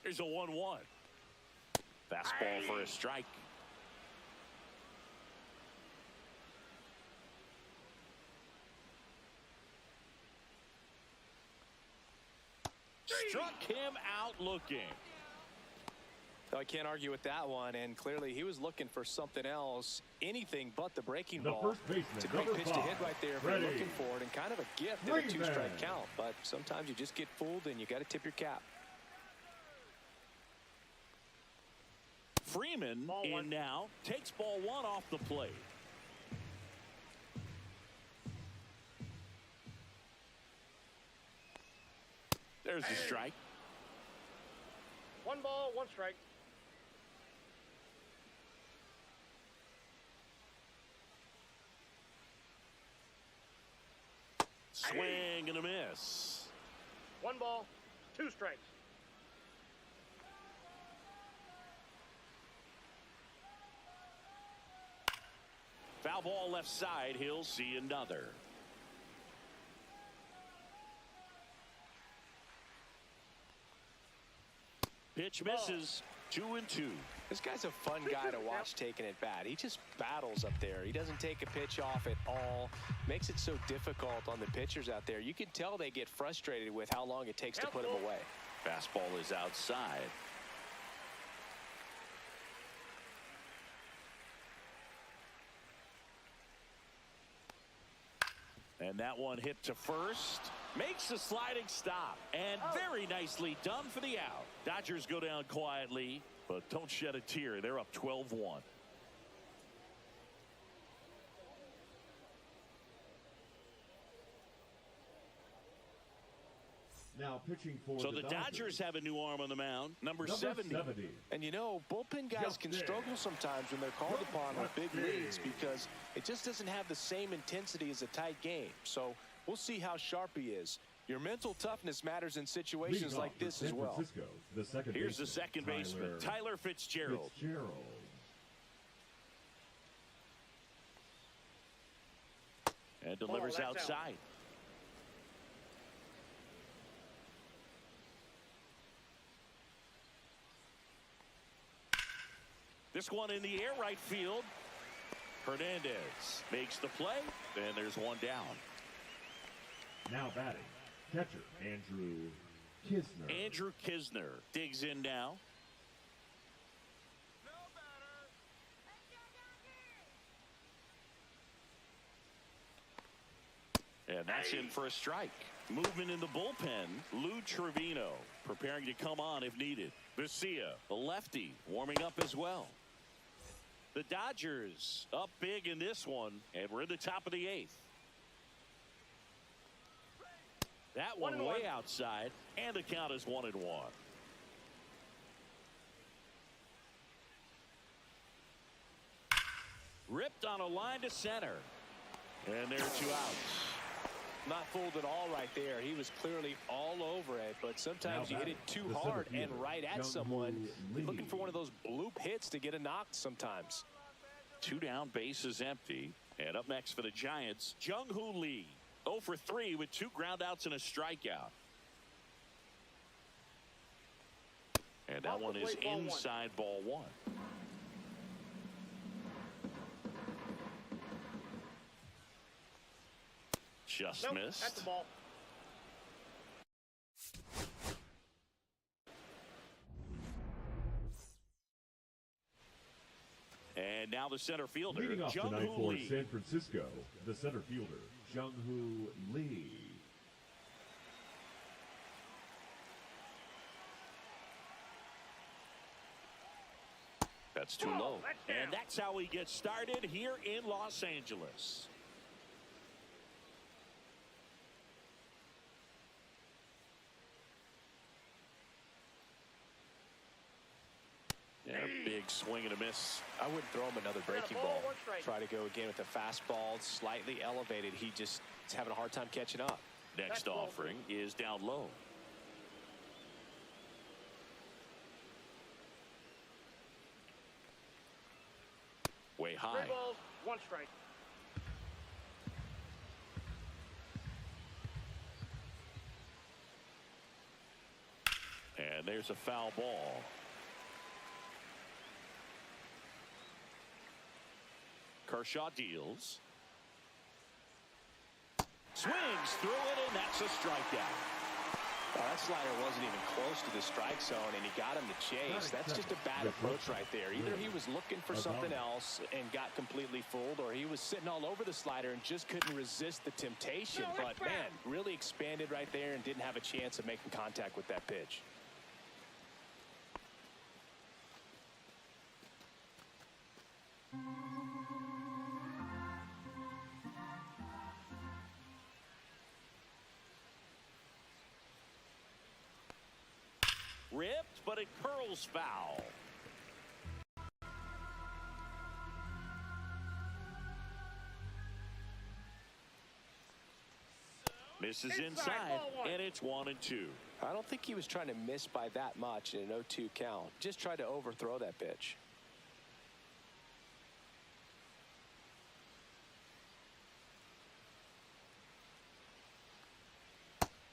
Here's a 1-1. Fastball for a strike. Struck him out looking. I can't argue with that one, and clearly he was looking for something else, anything but the breaking The ball. first baseman, It's a great number pitch to 5. hit right there if Ready. you're looking for it, and kind of a gift in a Freeman. 2-strike count. But sometimes you just get fooled, and you got to tip your cap. Freeman Ball in 1. now, takes ball 1 off the plate. There's the strike. 1 ball, 1 strike. Swing and a miss. 1 ball, 2 strikes. Foul ball left side. He'll see another. Pitch misses. 2-2. This guy's a fun guy to watch taking it bat. He just battles up there. He doesn't take a pitch off at all. Makes it so difficult on the pitchers out there. You can tell they get frustrated with how long it takes to put him away. Fastball is outside. And that one hit to first. Makes a sliding stop. And very nicely done for the out. Dodgers go down quietly, but don't shed a tear. They're up 12-1. Now pitching for So the Dodgers have a new arm on the mound, number 70. And you know, bullpen guys can struggle sometimes when they're called upon with big leads because it just doesn't have the same intensity as a tight game. So we'll see how sharp he is. Your mental toughness matters in situations like this as well. Here's the second baseman, Tyler Fitzgerald. And delivers outside. This one in the air, right field. Hernandez makes the play. And there's one down. Now batting, catcher Andrew Kisner. Andrew Kisner digs in now. And that's in for a strike. Movement in the bullpen. Lou Trevino preparing to come on if needed. Garcia, the lefty, warming up as well. The Dodgers up big in this one, and we're in the top of the 8th. That one way outside, and the count is 1-1. Ripped on a line to center. And there are 2 outs. Not fooled at all right there. He was clearly all over it, but sometimes you hit it too hard and right at someone. You're looking for one of those bloop hits to get a knock sometimes. 2 down, bases empty. And up next for the Giants, Jung-Hoo Lee. 0 for 3 with 2 groundouts and a strikeout. And that one is inside ball 1. Just missed. That's the ball. And now the center fielder, Leading off tonight Jung-Hoo for Lee. San Francisco, the center fielder, Jung-Hoo Lee. That's too low. And that's how we get started here in Los Angeles. Yeah, big swing and a miss. I wouldn't throw him another breaking ball. 1 strike. Try to go again with a fastball, slightly elevated. He just is having a hard time catching up. Next offering is down low. Way 3 high. balls, 1 strike. And there's a foul ball. Kershaw deals. Swings through it, and that's a strikeout. Well, that slider wasn't even close to the strike zone, and he got him to chase. That's just a bad approach right there. Either he was looking for something else and got completely fooled, or he was sitting all over the slider and just couldn't resist the temptation. But, man, really expanded right there and didn't have a chance of making contact with that pitch. Ripped, but it curls foul. Misses inside, and it's 1-2. I don't think he was trying to miss by that much in an 0-2 count. Just tried to overthrow that pitch.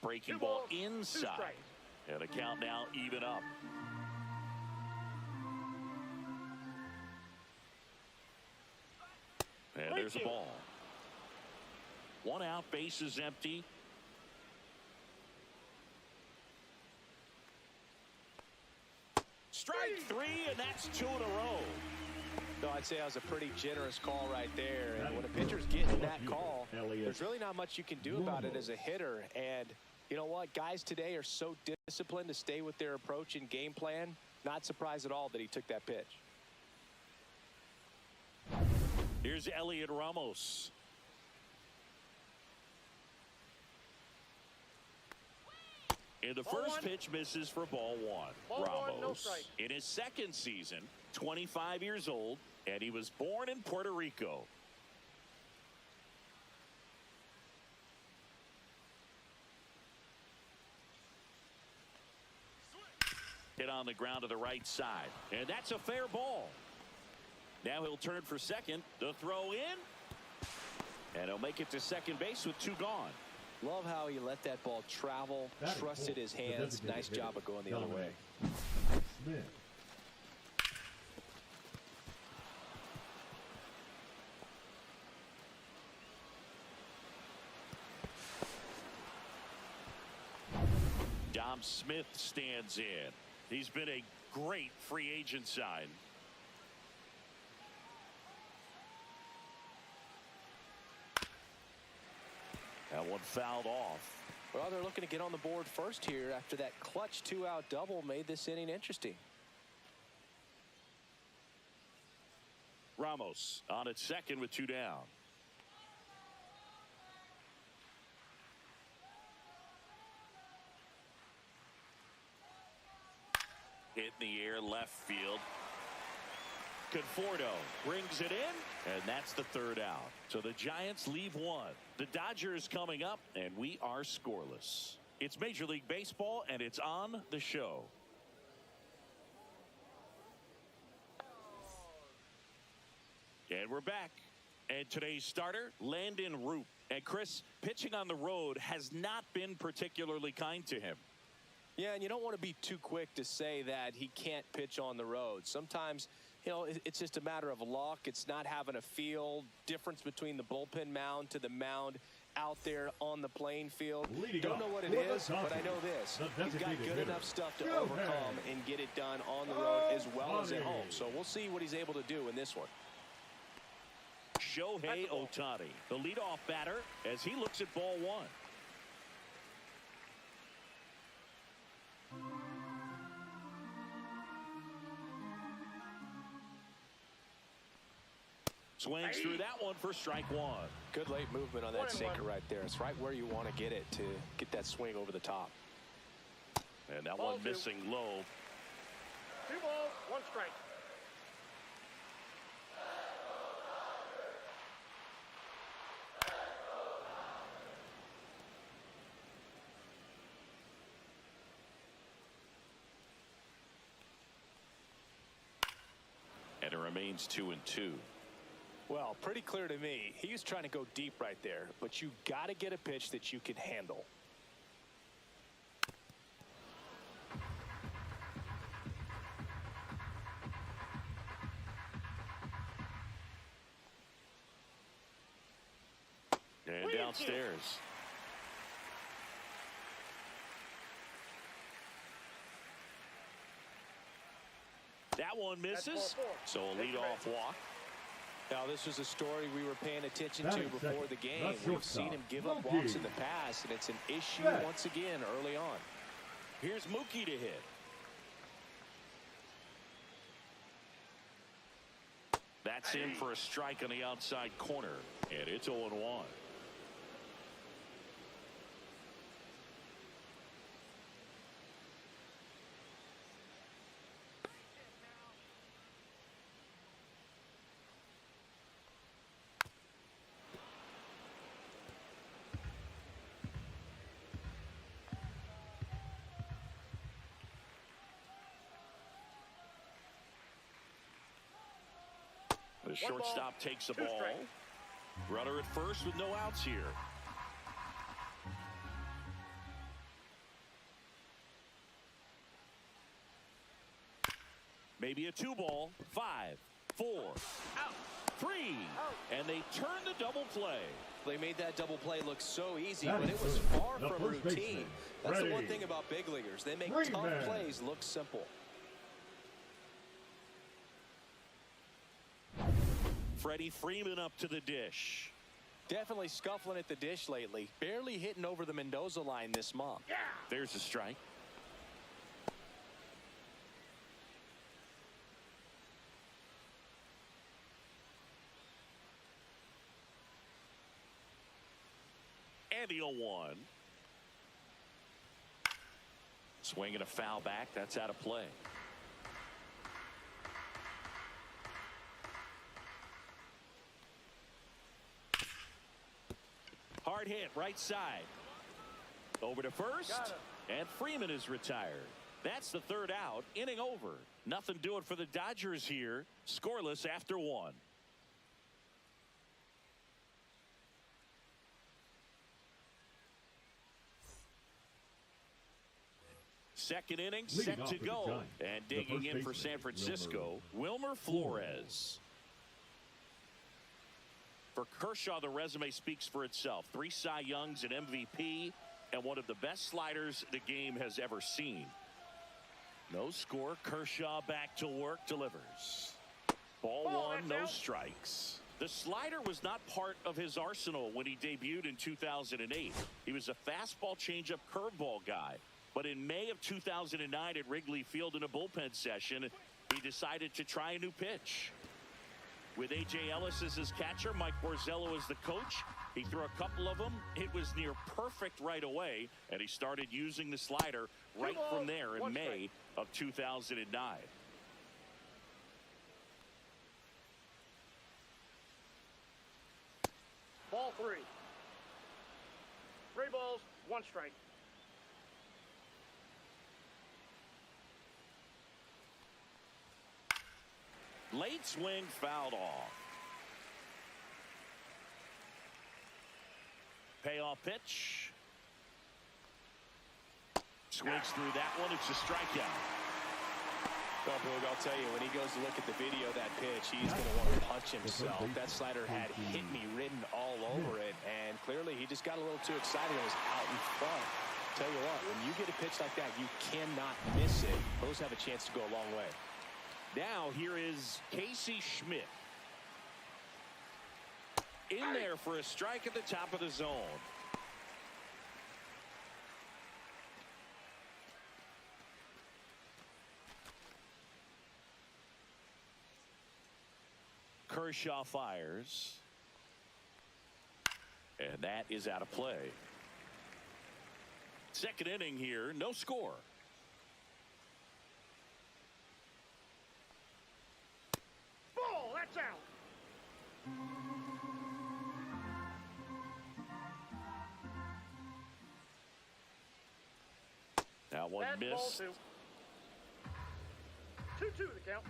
Breaking ball inside. And the count now even up. And there's a ball. 1 out, base is empty. Strike 3, and that's 2 in a row. No, I'd say that was a pretty generous call right there. And when a pitcher's getting that call, there's really not much you can do about it as a hitter. And you know what? Guys today are so disciplined to stay with their approach and game plan. Not surprised at all that he took that pitch. Here's Elliot Ramos. And the first pitch misses for ball 1. Ramos, in his second season, 25 years old, and he was born in Puerto Rico. Hit on the ground to the right side, and that's a fair ball. Now he'll turn for second. The throw in, and he'll make it to second base with 2 gone. Love how he let that ball travel, trusted his hands. Nice job of going the other way. Smith. Dom Smith stands in. He's been a great free agent sign. That one fouled off. Well, they're looking to get on the board first here after that clutch 2-out double made this inning interesting. Ramos on at second with 2 down. Hit in the air left field. Conforto brings it in, and that's the 3rd out. So the Giants leave 1. The Dodgers coming up, and we are scoreless. It's Major League Baseball, and it's on the show. And we're back. And today's starter, Landon Roop. And Chris, pitching on the road has not been particularly kind to him. Yeah, and you don't want to be too quick to say that he can't pitch on the road. Sometimes, you know, it's just a matter of luck. It's not having a feel. Difference between the bullpen mound to the mound out there on the playing field. Don't know what it is, but I know this. He's got good enough stuff to overcome and get it done on the road as well as at home. So we'll see what he's able to do in this one. Shohei Ohtani, the leadoff batter, as he looks at ball 1. Swings through that one for strike 1. Good late movement on that sinker right there. It's right where you want to get it to get that swing over the top. And that one missing low. 2 balls, 1 strike. And it remains 2-2. Well, pretty clear to me. He was trying to go deep right there, but you got to get a pitch that you can handle. And downstairs. That one misses. So a leadoff walk. Now, this was a story we were paying attention to before the game. We've seen him give up walks in the past, and it's an issue once again early on. Here's Mookie to hit. That's in for a strike on the outside corner, and it's 0-1. The shortstop takes the ball. Runner at first with no outs here. Maybe a 2-ball. 5, 4, out, 3, and they turn the double play. They made that double play look so easy, but it was far from routine. That's the one thing about big leaguers. They make tough plays look simple. Freddie Freeman up to the dish. Definitely scuffling at the dish lately. Barely hitting over the Mendoza line this month. There's a strike. And the 0-1. Swinging a foul back. That's out of play. Hard hit, right side. Over to first, and Freeman is retired. That's the third out, inning over. Nothing doing for the Dodgers here. Scoreless after 1. Second inning set to go. And digging in for San Francisco, Wilmer Flores. For Kershaw, the resume speaks for itself. 3 Cy Youngs, an MVP, and one of the best sliders the game has ever seen. No score. Kershaw back to work, delivers. Ball 1, no strikes. The slider was not part of his arsenal when he debuted in 2008. He was a fastball, changeup, curveball guy. But in May of 2009 at Wrigley Field in a bullpen session, he decided to try a new pitch. With A.J. Ellis as his catcher, Mike Borzello as the coach, he threw a couple of them. It was near perfect right away, and he started using the slider right from there in May of 2009. Ball 3. 3 balls, 1 strike. Late swing fouled off. Payoff pitch. Swings through that one. It's a strikeout. Well, Boog, I'll tell you, when he goes to look at the video of that pitch, he's going to want to punch himself. That slider had hit me written all over it, and clearly he just got a little too excited and was out in front. Tell you what, when you get a pitch like that, you cannot miss it. Those have a chance to go a long way. Now here is Casey Schmidt. In there for a strike at the top of the zone. Kershaw fires. And that is out of play. Second inning here, no score. Ball, that's out. That one missed. 2-2 the count.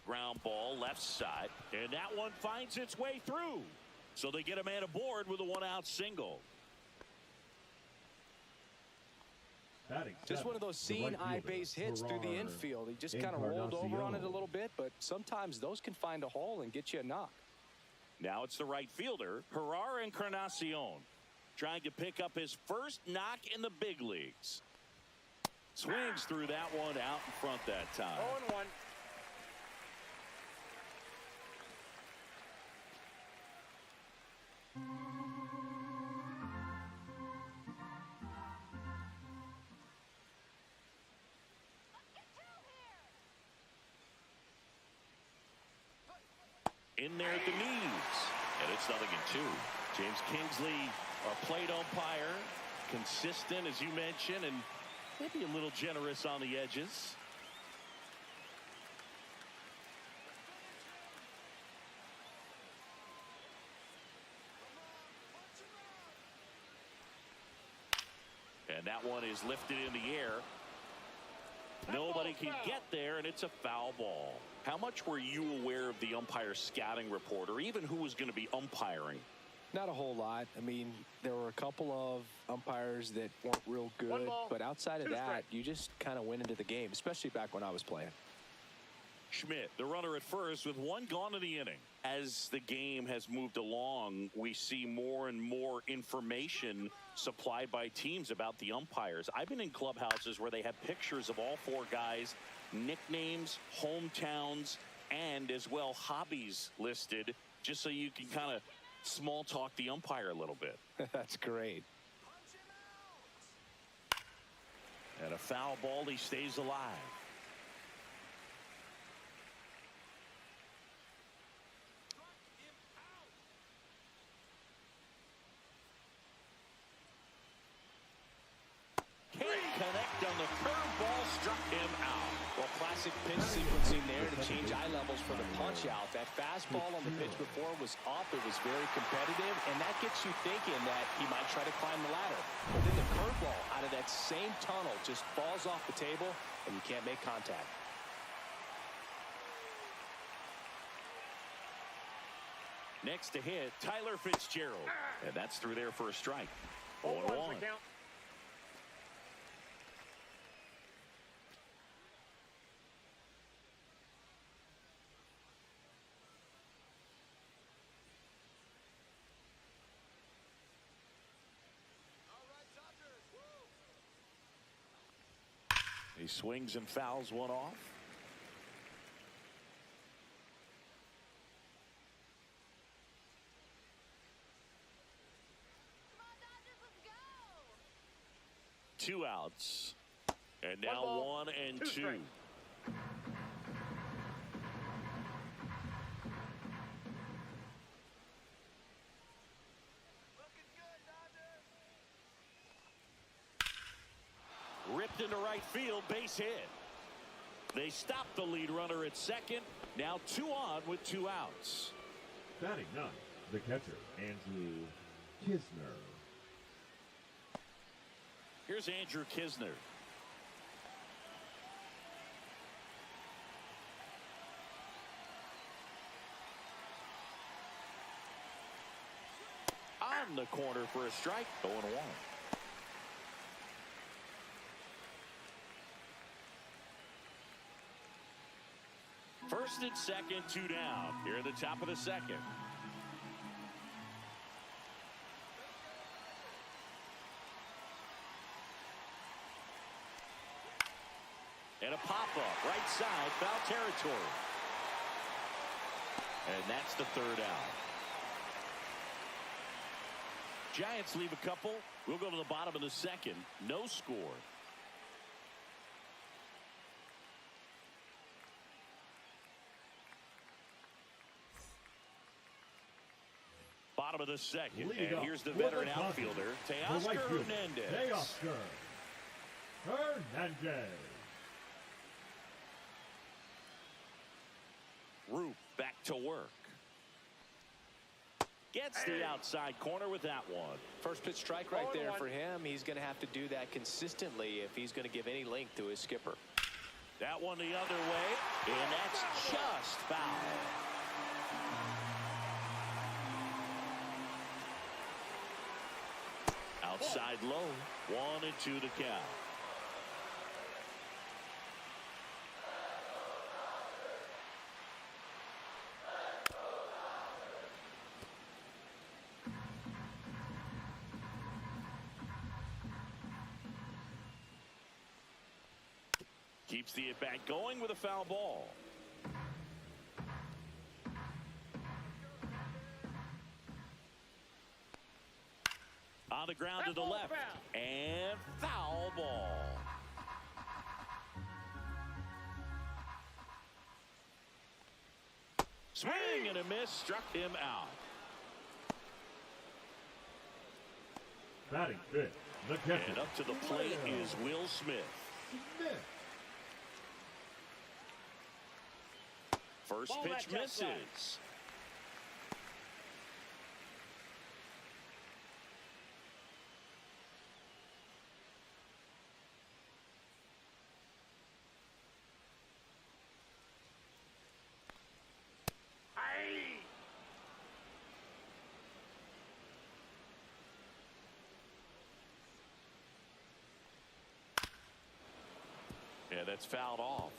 Ground ball left side, and that one finds its way through. So they get a man aboard with a 1-out single. Just one of those seeing eye base hits through the infield. He just kind of rolled over on it a little bit, but sometimes those can find a hole and get you a knock. Now it's the right fielder, Encarnacion, trying to pick up his first knock in the big leagues. Swings through that one out in front that time. 0-1. In there at the knees. And it's 0-2. James Kingsley, our plate umpire, consistent, as you mentioned, and maybe a little generous on the edges. And that one is lifted in the air. Nobody can get there, and it's a foul ball. How much were you aware of the umpire's scouting report, or even who was going to be umpiring? Not a whole lot. I mean, there were a couple of umpires that weren't real good, but outside of that, you just kind of went into the game, especially back when I was playing. Schmidt, the runner at first, with one gone in the inning. As the game has moved along, we see more and more information supplied by teams about the umpires. I've been in clubhouses where they have pictures of all four guys, nicknames, hometowns, and as well hobbies listed, just so you can kind of small talk the umpire a little bit. That's great. And a foul ball, he stays alive. Connect on the curveball, struck him out. Well, classic pitch sequencing there to change eye levels for the punch out. That fastball on the pitch before was up. It was very competitive, and that gets you thinking that he might try to climb the ladder. But then the curveball out of that same tunnel just falls off the table, and you can't make contact. Next to hit, Tyler Fitzgerald. And that's through there for a strike. 0-1. 0-1. He swings and fouls one off. Come on, Dodgers, let's go. 2 outs. And now 1 and 2. Strikes. Ripped into right field, base hit. They stop the lead runner at second. Now 2 on with 2 outs. Batting 9, the catcher, Andrew Kisner. Here's Andrew Kisner. On the corner for a strike. 0-1. First and second, 2 down. Here at the top of the second. And a pop-up, right side, foul territory. And that's the 3rd out. Giants leave a couple. We'll go to the bottom of the second. No score. Bottom of the second. Leading and up here's the with veteran the outfielder, the Teoscar right fielder, Hernandez. Teoscar Hernandez. Roop back to work. Gets the outside corner with that one. First pitch strike right there for him. He's going to have to do that consistently if he's going to give any length to his skipper. That one the other way, and that's just foul. Outside low, 1 and 2 to count. Keeps the at-bat going with a foul ball. On the ground to the left. And foul ball. Swing and a miss, struck him out. Batting fifth, the catcher. And up to the plate is Will Smith. First pitch misses. Yeah, that's fouled off.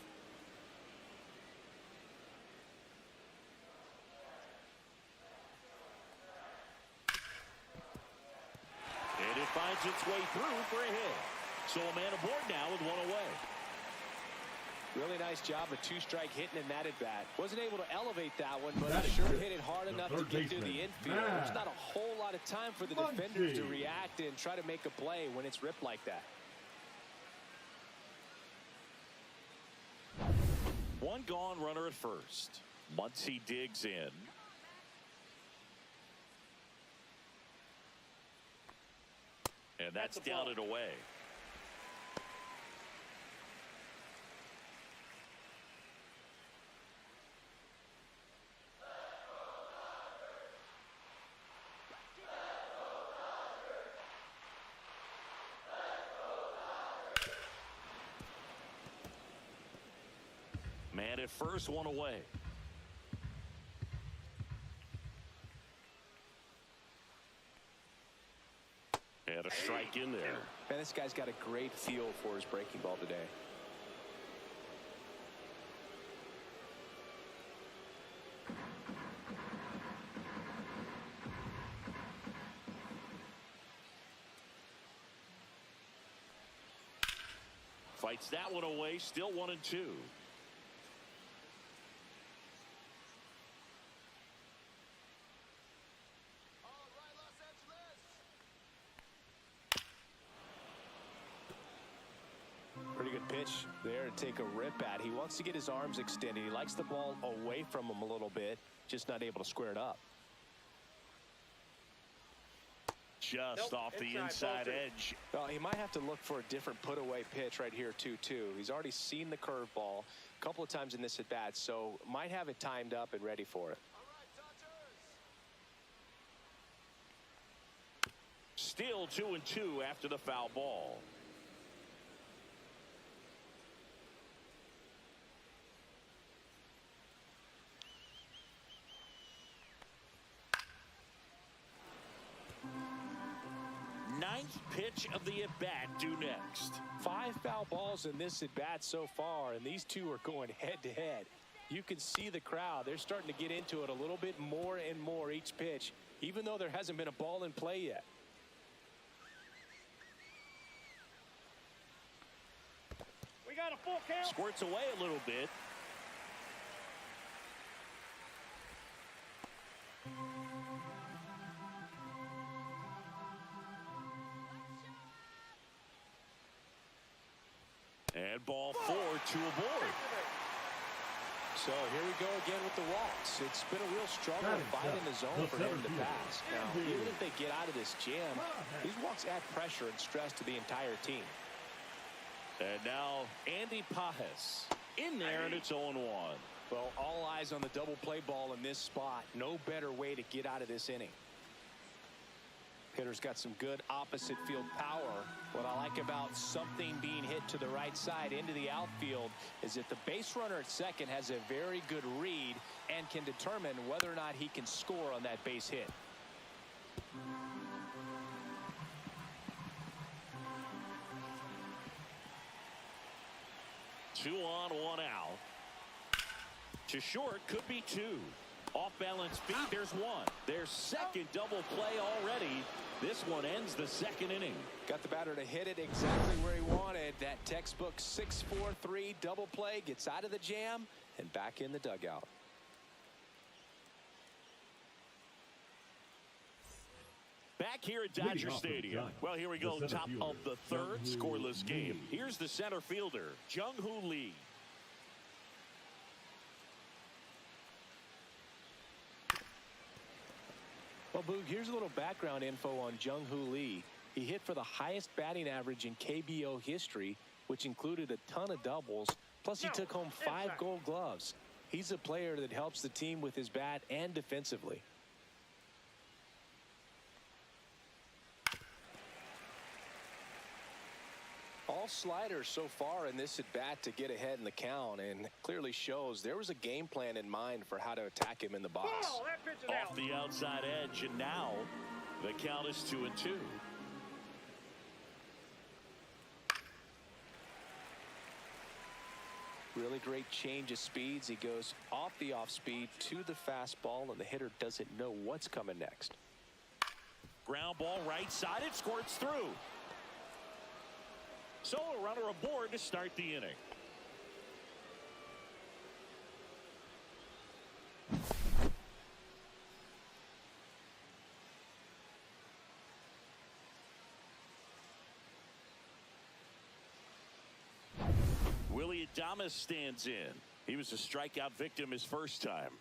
And it finds its way through for a hit. So a man aboard now with one away. Really nice job of two-strike hitting in that at-bat. Wasn't able to elevate that one, but he sure hit it hard enough to get through the infield. There's not a whole lot of time for the defenders to react and try to make a play when it's ripped like that. One gone, runner at first. Muncy digs in. And that's down and away. Man at first, one away. And a strike in there. Man, this guy's got a great feel for his breaking ball today. Fights that one away, still 1-2. Pretty good pitch there to take a rip at. He wants to get his arms extended. He likes the ball away from him a little bit, just not able to square it up. Just off the inside edge. Well, he might have to look for a different put-away pitch right here, too. He's already seen the curveball a couple of times in this at-bat, so might have it timed up and ready for it. Still 2-2 after the foul ball. Ninth pitch of the at-bat due next. 5 foul balls in this at-bat so far, and these two are going head-to-head. You can see the crowd. They're starting to get into it a little bit more and more each pitch, even though there hasn't been a ball in play yet. We got a full count. Squirts away a little bit. And ball 4, 2 aboard. So here we go again with the walks. It's been a real struggle to fight in the zone for him in the past. Now, even if they get out of this jam, these walks add pressure and stress to the entire team. And now Andy Pajes in there, and it's 0-1. Well, all eyes on the double play ball in this spot. No better way to get out of this inning. Hitter's got some good opposite field power. What I like about something being hit to the right side into the outfield is that the base runner at second has a very good read and can determine whether or not he can score on that base hit. Two on, one out. To short, could be 2. Off balance feet, there's one. Their second double play already. This one ends the second inning. Got the batter to hit it exactly where he wanted. That textbook 6-4-3 double play, gets out of the jam and back in the dugout. Back here at Dodger Stadium. Well, here we go, top of the third, scoreless game. Here's the center fielder, Jung-Hoo Lee. Well, Boog, here's a little background info on Jung-Hoo Lee. He hit for the highest batting average in KBO history, which included a ton of doubles. Plus, he took home 5 Gold Gloves. He's a player that helps the team with his bat and defensively. All sliders so far in this at-bat to get ahead in the count, and clearly shows there was a game plan in mind for how to attack him in the box. Oh, that pitch is Off out. the outside edge, and now the count is 2-2. Really great change of speeds. He goes off the off-speed to the fastball, and the hitter doesn't know what's coming next. Ground ball right side, it squirts through. So a runner aboard to start the inning. Willie Adames stands in. He was a strikeout victim his first time.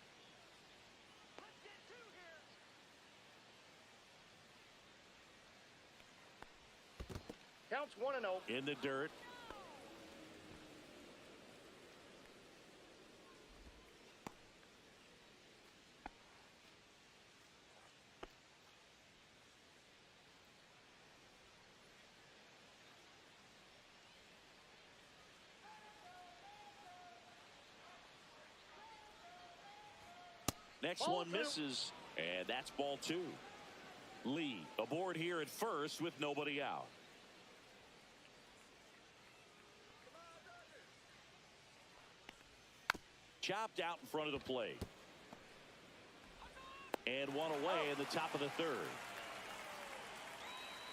Counts 1-0. In the dirt. Next one misses, and that's ball 2. Lee aboard here at first with nobody out. Chopped out in front of the plate. And one away in the top of the third.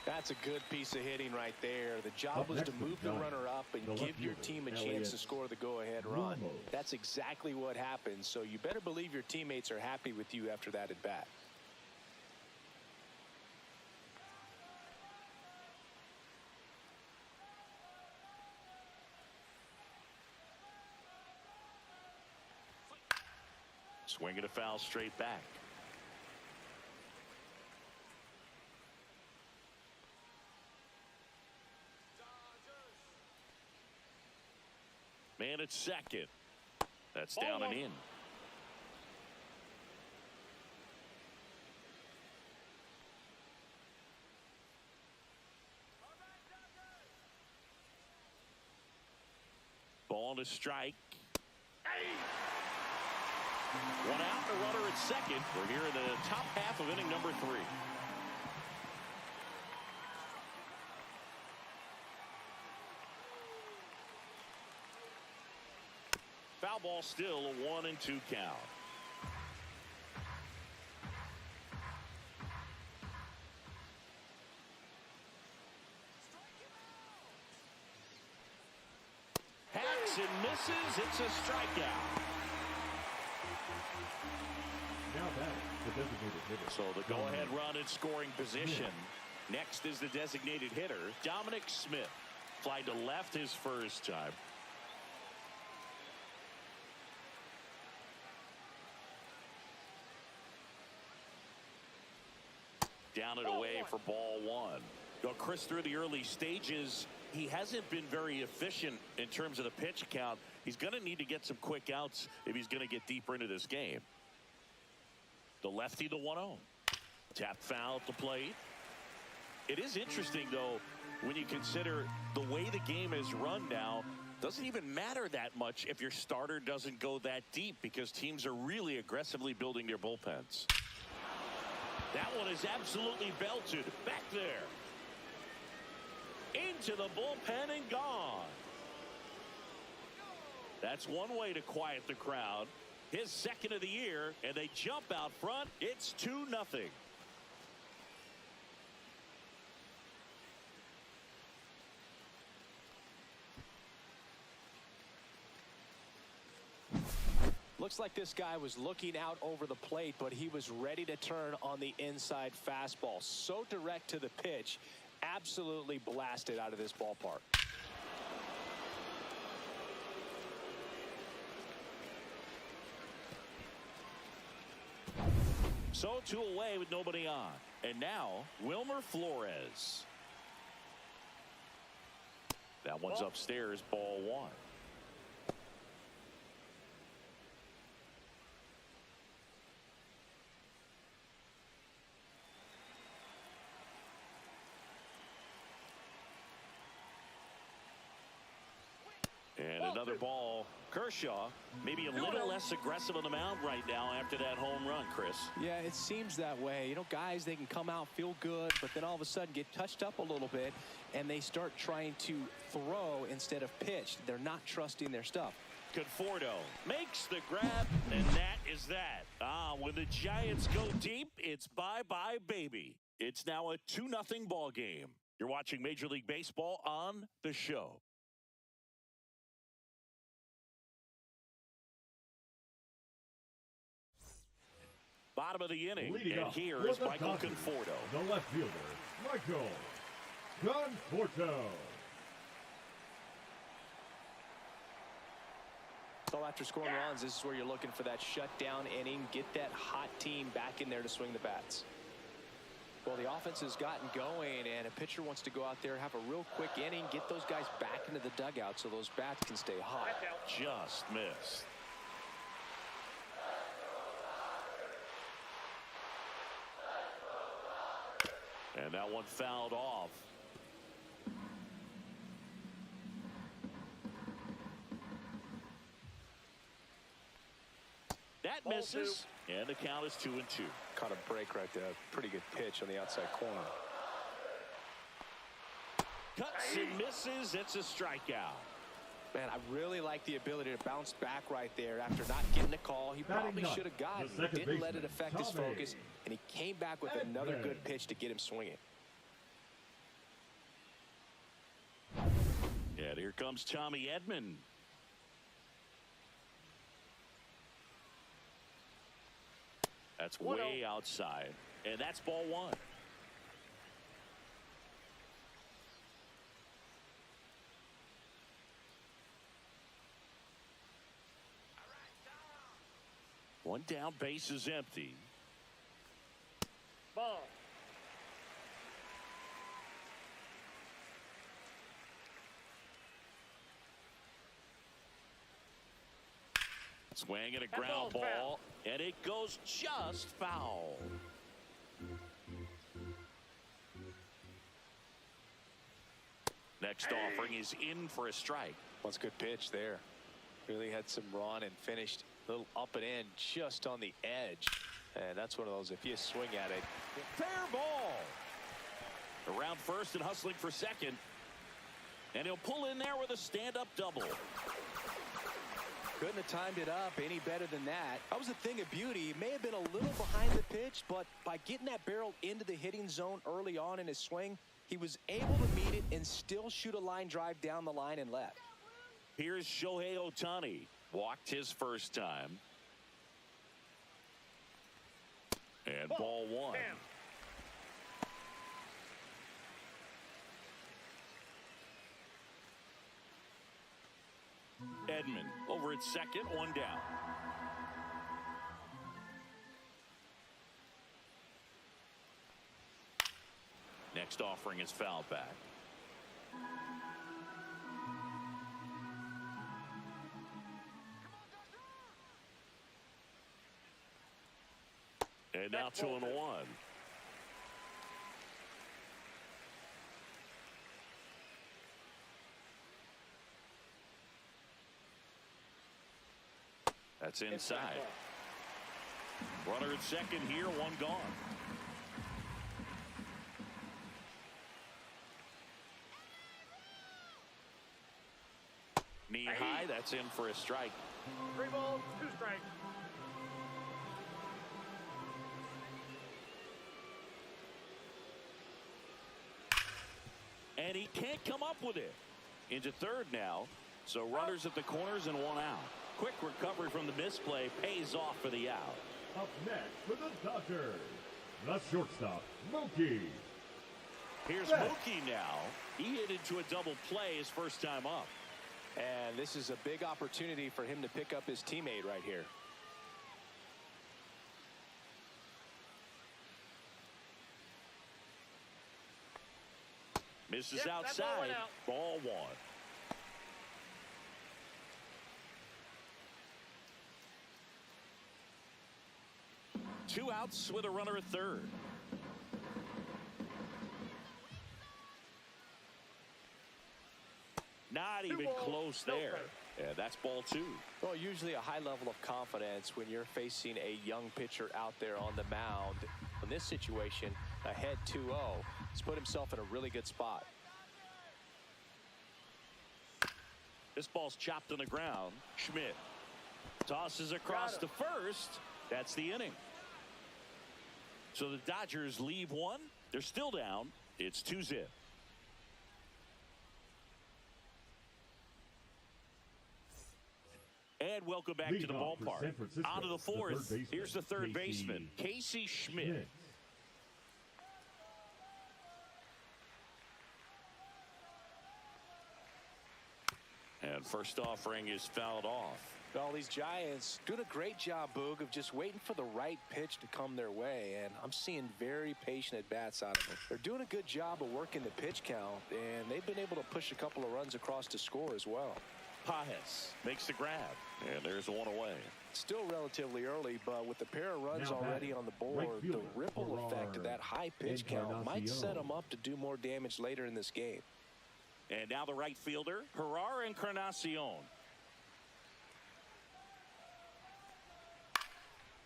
That's a good piece of hitting right there. The job was to move the runner up and give your team a chance to score the go-ahead run. That's exactly what happened, so you better believe your teammates are happy with you after that at bat. Swinging a foul straight back. Man at second. That's down and in. Ball to strike. One out, the runner at second. We're here in the top half of inning number 3. Foul ball, still a 1-2 count. Hacks and misses. It's a strikeout. Now batting, the designated hitter. So the go-ahead run in scoring position. Next is the designated hitter, Dominic Smith. Fly to left his first time. Down and away for ball 1. Now, Chris, through the early stages, he hasn't been very efficient in terms of the pitch count. He's going to need to get some quick outs if he's going to get deeper into this game. The lefty, the 1-0. Tap foul at the plate. It is interesting, though, when you consider the way the game is run now, doesn't even matter that much if your starter doesn't go that deep because teams are really aggressively building their bullpens. That one is absolutely belted. Back there. Into the bullpen and gone. That's one way to quiet the crowd. his second of the year, and they jump out front. It's 2-0. Looks like this guy was looking out over the plate, but he was ready to turn on the inside fastball. So direct to the pitch, absolutely blasted out of this ballpark. So 2 away with nobody on. And now, Wilmer Flores. That one's upstairs, ball 1. And another ball. Kershaw, maybe a little less aggressive on the mound right now after that home run, Chris. Yeah, it seems that way. You know, guys, they can come out, feel good, but then all of a sudden get touched up a little bit, and they start trying to throw instead of pitch. They're not trusting their stuff. Conforto makes the grab, and that is that. When the Giants go deep, it's bye-bye, baby. It's now a 2-0 ball game. You're watching Major League Baseball on The Show. Bottom of the inning, Leading and here is Michael Conforto. The left fielder, Michael Conforto. So after scoring runs, this is where you're looking for that shutdown inning, get that hot team back in there to swing the bats. Well, the offense has gotten going, and a pitcher wants to go out there, have a real quick inning, get those guys back into the dugout so those bats can stay hot. Just missed. And that one fouled off. That misses, and the count is 2-2. Caught a break right there. Pretty good pitch on the outside corner. Cuts and misses. It's a strikeout. Man, I really like the ability to bounce back right there after not getting a call. He probably should have gotten. Didn't let it affect his focus, and he came back with another good pitch to get him swinging. And here comes Tommy Edman. That's way outside, and that's ball 1. One down, base is empty. Ball. Swing and a ground ball, and it goes just foul. Next offering is in for a strike. That's a good pitch there. Really had some run and finished a little up and in just on the edge. And that's one of those, if you swing at it. Fair ball. Around first and hustling for second. And he'll pull in there with a stand-up double. Couldn't have timed it up any better than that. That was a thing of beauty. He may have been a little behind the pitch, but by getting that barrel into the hitting zone early on in his swing, he was able to meet it and still shoot a line drive down the line and left. Here's Shohei Ohtani. Walked his first time. And ball 1. Edman over at second, 1 down. Next offering is foul back. And now 2-1. That's inside. Runner at second here, 1 gone. Knee high, that's in for a strike. 3 balls, 2 strikes. and he can't come up with it. Into third now, so runners at the corners and one out. Quick recovery from the misplay pays off for the out. Up next for the Dodgers, the shortstop, Mookie. Here's Mookie now. He hit into a double play his first time up. And this is a big opportunity for him to pick up his teammate right here. Misses outside. Ball one. Two outs with a runner at third. Not even close there. Yeah, that's ball two. Well, usually a high level of confidence when you're facing a young pitcher out there on the mound. In this situation, ahead 2-0. He's put himself in a really good spot. This ball's chopped on the ground. Schmidt tosses across to first. That's the inning. So the Dodgers leave one. They're still down. It's 2-0. And welcome back to the ballpark. On to the fourth. Here's the third baseman, Casey Schmidt. And first offering is fouled off. Well, these Giants doing a great job, Boog, of just waiting for the right pitch to come their way, and I'm seeing very patient at-bats out of them. They're doing a good job of working the pitch count, and they've been able to push a couple of runs across to score as well. Pajes makes the grab, and there's one away. Still relatively early, but with the pair of runs already on the board, the ripple effect of that high pitch count might set them up to do more damage later in this game. And now the right fielder, Herrera Encarnacion.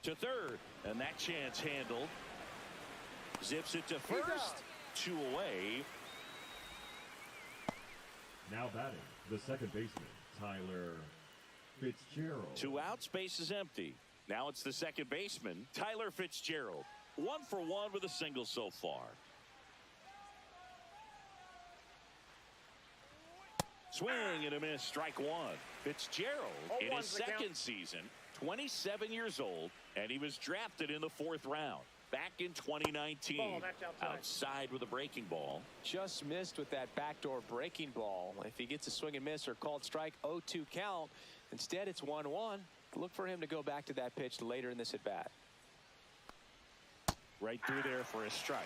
To third, and that chance handled. Zips it to first. Two away. Now batting, the second baseman, Tyler Fitzgerald. Two outs, base is empty. Now it's the second baseman, Tyler Fitzgerald. 1 for 1 with a single so far. Swing and a miss, strike one. Fitzgerald in his second season, 27 years old, and he was drafted in the 4th round back in 2019. Outside with a breaking ball. Just missed with that backdoor breaking ball. If he gets a swing and miss or called strike, 0-2 count. Instead, it's 1-1. Look for him to go back to that pitch later in this at bat. Right through there for a strike.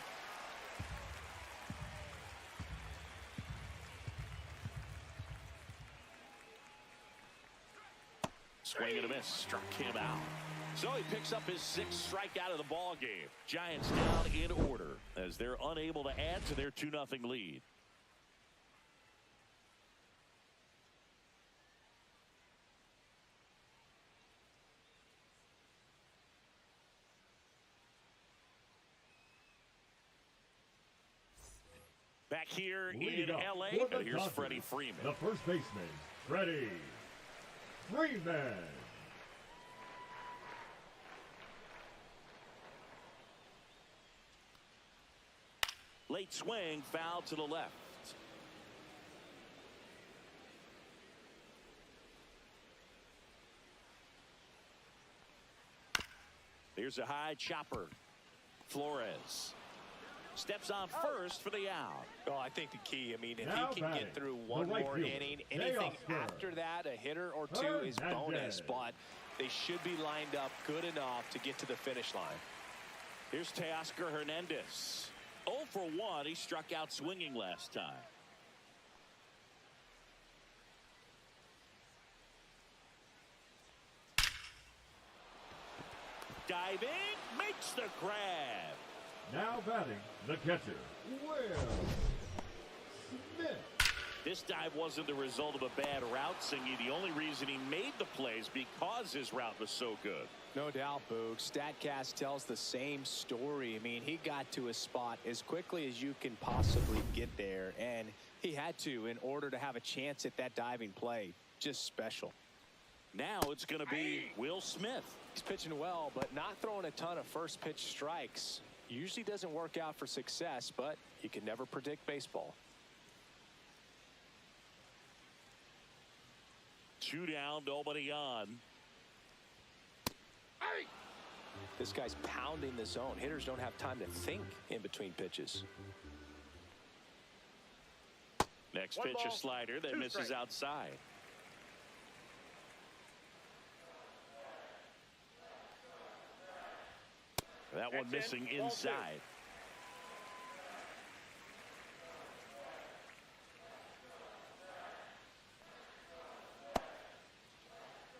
Swing and a miss, struck him out. So he picks up his 6th strikeout of the ball game. Giants down in order as they're unable to add to their 2-0 lead. Back here in L.A., here's Freddie Freeman. The first baseman, Freddie Freeman. Late swing, foul to the left. There's a high chopper. Flores steps on first for the out. Oh, I think the key, I mean, if he can get through one more inning, anything after that, a hitter or two is bonus, but they should be lined up good enough to get to the finish line. Here's Teoscar Hernandez. 0 for 1. He struck out swinging last time. Diving, makes the grab. Now batting, the catcher, Will Smith. This dive wasn't the result of a bad route, Singy. The only reason he made the play is because his route was so good. No doubt, Boog. StatCast tells the same story. I mean, he got to his spot as quickly as you can possibly get there, and he had to in order to have a chance at that diving play. Just special. Now it's going to be Will Smith. He's pitching well, but not throwing a ton of first pitch strikes. Usually doesn't work out for success, but you can never predict baseball. 2 down, nobody on. This guy's pounding the zone. Hitters don't have time to think in between pitches. Next pitch, a slider that misses outside. That one missing inside.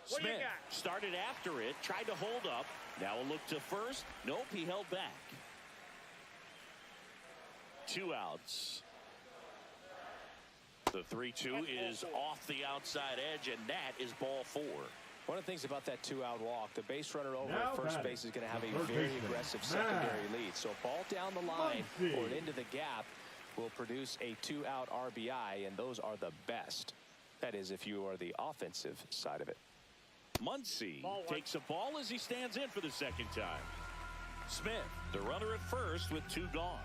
Smith started after it, tried to hold up. Now a look to first. Nope, he held back. 2 outs. The 3-2 is off the outside edge, and that is ball 4. One of the things about that 2-out walk, the base runner over at first base is going to have a very aggressive secondary lead. So ball down the line or into the gap will produce a 2-out RBI, and those are the best. That is, if you are the offensive side of it. Muncy takes a ball as he stands in for the second time. Smith, the runner at first with 2 gone.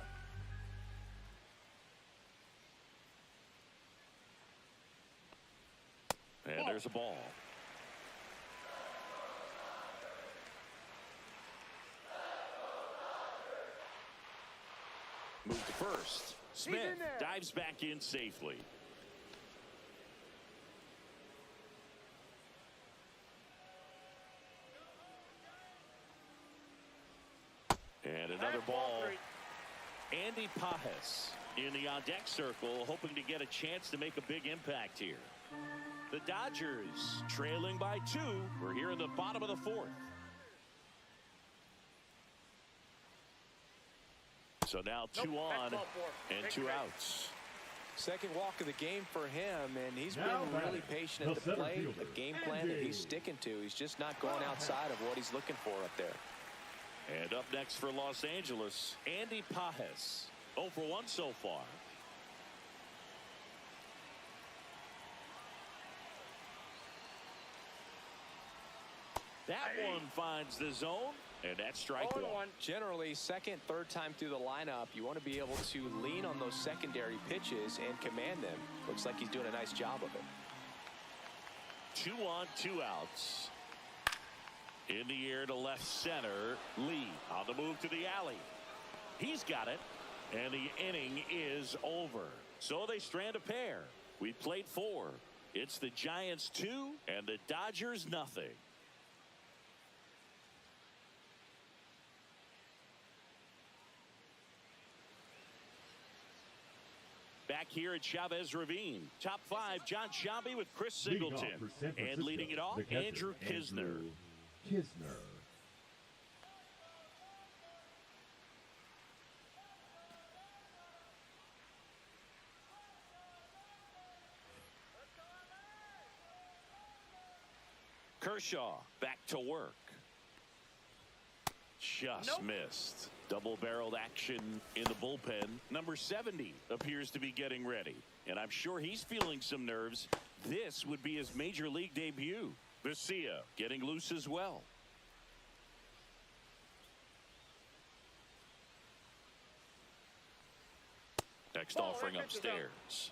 And there's a ball. Move to first. Smith dives back in safely. And another ball. Andy Pajes in the on-deck circle, hoping to get a chance to make a big impact here. The Dodgers trailing by 2. We're here in the bottom of the 4th. So now 2 on and 2 outs. Second walk of the game for him, and he's been really patient at the plate. A game plan that he's sticking to. He's just not going outside of what he's looking for up there. And up next for Los Angeles, Andy Pajes. 0 for 1 so far. That one finds the zone, and that's strike 1. Generally, second, third time through the lineup, you want to be able to lean on those secondary pitches and command them. Looks like he's doing a nice job of it. 2 on, 2 outs. In the air to left center. Lee on the move to the alley. He's got it, and the inning is over. So they strand a pair. We played 4. It's the Giants 2 and the Dodgers nothing. Back here at Chavez Ravine. Top 5, John Shambi with Chris Singleton. And leading it off, Andrew Kisner. Kershaw back to work. Just missed. Double-barreled action in the bullpen. Number 70 appears to be getting ready. And I'm sure he's feeling some nerves. This would be his major league debut. Vesia getting loose as well. Next offering upstairs.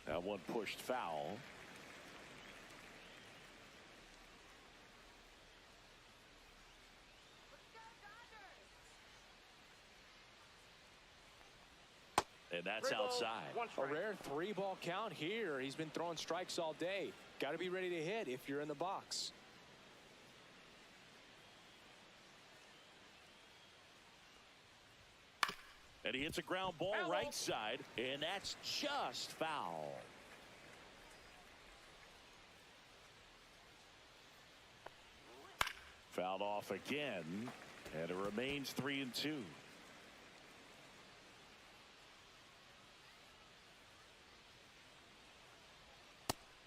That one pushed foul. And that's outside. A rare 3-ball count here. He's been throwing strikes all day. Got to be ready to hit if you're in the box. And he hits a ground ball right side, and that's just foul. Fouled off again, and it remains 3-2.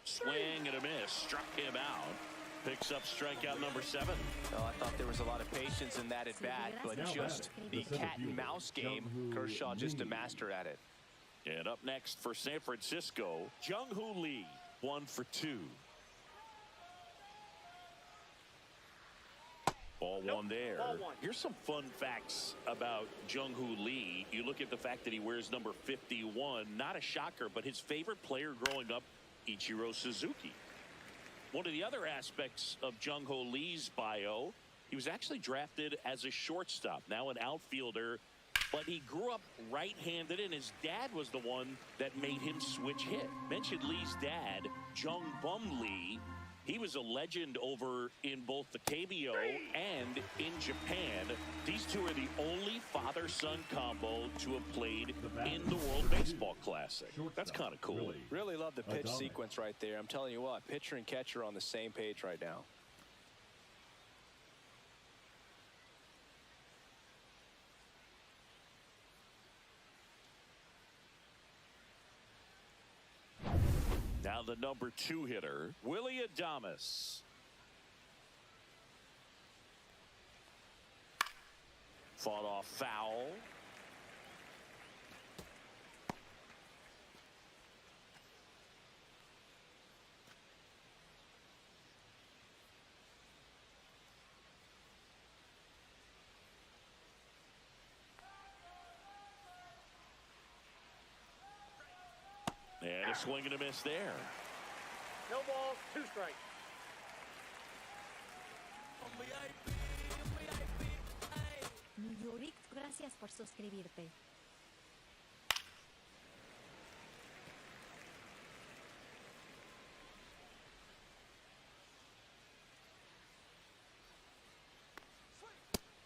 Swing and a miss, struck him out. Picks up strikeout number 7. Well, I thought there was a lot of patience in that at bat, but just the cat and mouse game. Kershaw just a master at it. And up next for San Francisco, Jung-Hoo Lee, 1 for 2. Ball Nope, one there. ball one. Here's some fun facts about Jung-Hoo Lee. You look at the fact that he wears number 51. Not a shocker, but his favorite player growing up, Ichiro Suzuki. One of the other aspects of Jung-Hoo Lee's bio, he was actually drafted as a shortstop, now an outfielder, but he grew up right-handed, and his dad was the one that made him switch hit. Mentioned Lee's dad, Jung Bum Lee. He was a legend over in both the KBO and in Japan. These two are the only father-son combo to have played in the World Baseball Classic. That's kind of cool. Really love the pitch sequence right there. I'm telling you what, pitcher and catcher are on the same page right now. Now the number 2 hitter, Willie Adames. Fought off foul. And a swing and a miss there. No balls, 2 strikes. Yorick, gracias por suscribirte.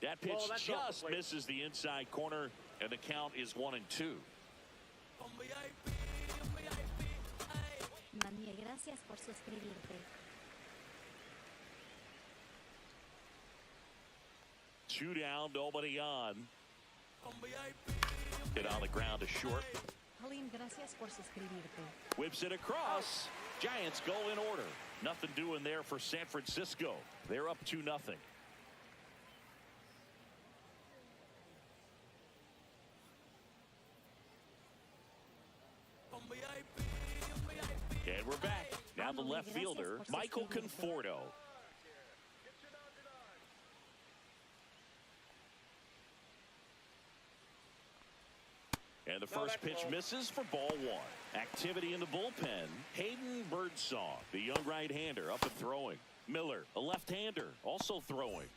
That pitch Oh, that's off the just plate. misses the inside corner, and the count is 1-2. Daniel, gracias por suscribirte. 2 down, nobody on. Hit on the ground to short. Colin, gracias por suscribirte. Whips it across. Giants go in order. Nothing doing there for San Francisco. They're up 2-0. And we're back. Now the left fielder, Michael Conforto. And the first pitch misses for ball 1. Activity in the bullpen. Hayden Birdsong, the young right-hander, up and throwing. Miller, a left-hander, also throwing.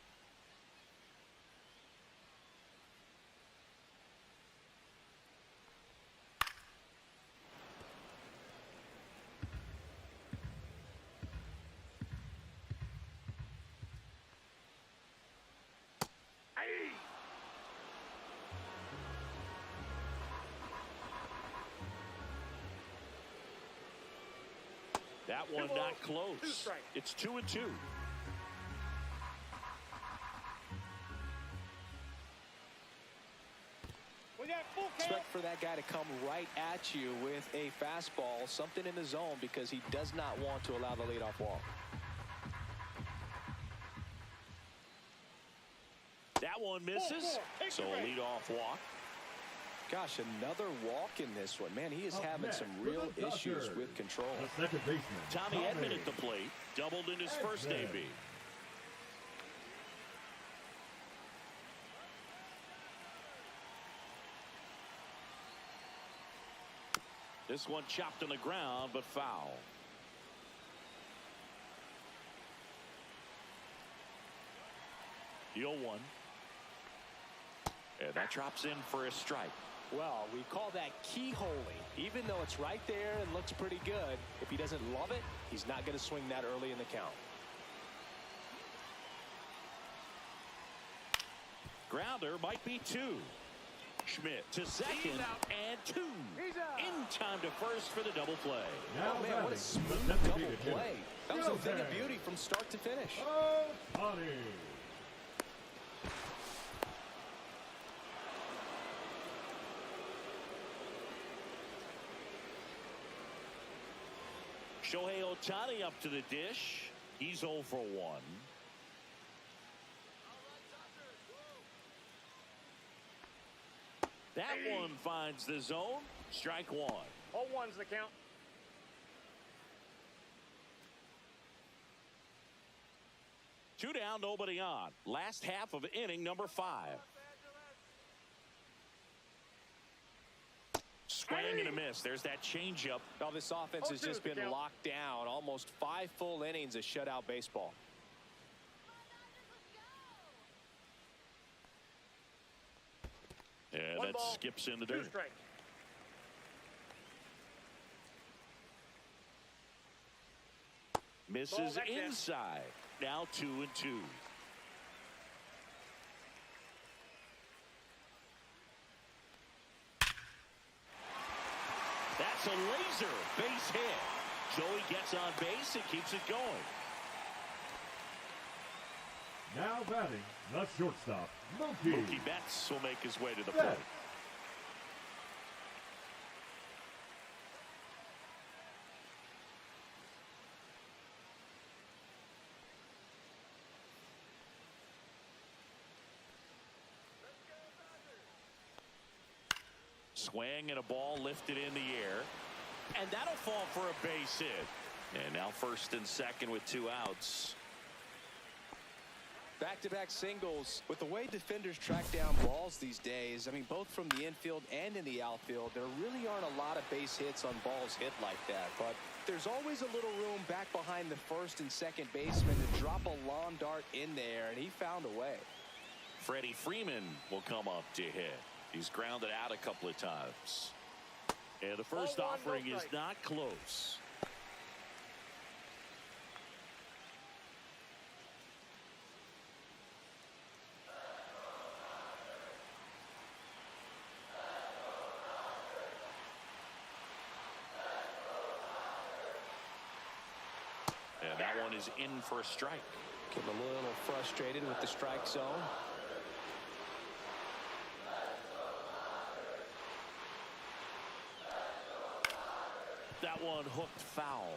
That one not close. It's 2-2. We got full count. Expect for that guy to come right at you with a fastball, something in the zone, because he does not want to allow the leadoff walk. That one misses. So a leadoff walk. Gosh, another walk in this one. Man, he is having some real issues with control. The second baseman, Tommy Edman at the plate. Doubled in his first AB. This one chopped on the ground, but foul. The 0-1. And that drops in for a strike. Well, we call that keyholing. Even though it's right there and looks pretty good, if he doesn't love it, he's not going to swing that early in the count. Grounder might be 2. Schmidt to second and 2. In time to first for the double play. Now Oh, man, what a smooth double play. That was a thing of beauty from start to finish. Ohtani. Shohei Ohtani up to the dish. He's 0 for 1. That one finds the zone. Strike 1. 0-1's the count. Two down, nobody on. Last half of inning number 5. Swing and a miss. There's that changeup. Now this offense has just been locked down. Almost 5 full innings of shutout baseball. Yeah, that skips in the dirt. Misses inside. Now 2-2. That's a laser base hit. Joey gets on base and keeps it going. Now batting, the shortstop, Mookie Betts will make his way to the plate. Swing and a ball lifted in the air. And that'll fall for a base hit. And now first and second with 2 outs. Back-to-back singles. With the way defenders track down balls these days, I mean, both from the infield and in the outfield, there really aren't a lot of base hits on balls hit like that. But there's always a little room back behind the first and second baseman to drop a long dart in there, and he found a way. Freddie Freeman will come up to hit. He's grounded out a couple of times. And the first offering is not close. And that one is in for a strike. Getting a little frustrated with the strike zone. That one hooked foul.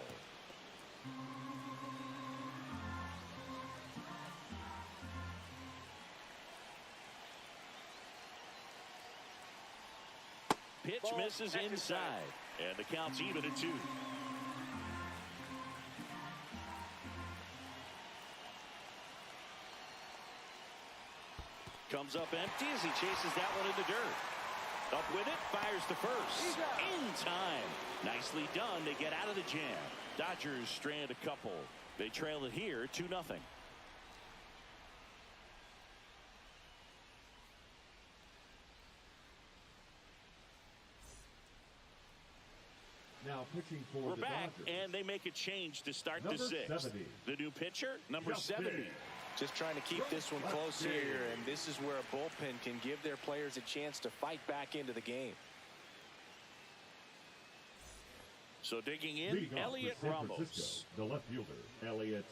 Pitch misses inside. And the count's even at 2. Comes up empty as he chases that one in the dirt. Up with it, fires to first. In time. Nicely done. They get out of the jam. Dodgers strand a couple. They trail it here 2-0. Now pitching for We're the back, Dodgers. and they make a change to start Number the 6th. 70. The new pitcher, number 70. Just trying to keep this one close here, and this is where a bullpen can give their players a chance to fight back into the game. So digging in, Leading off Elliot for San Ramos. Francisco, the left fielder, Elliot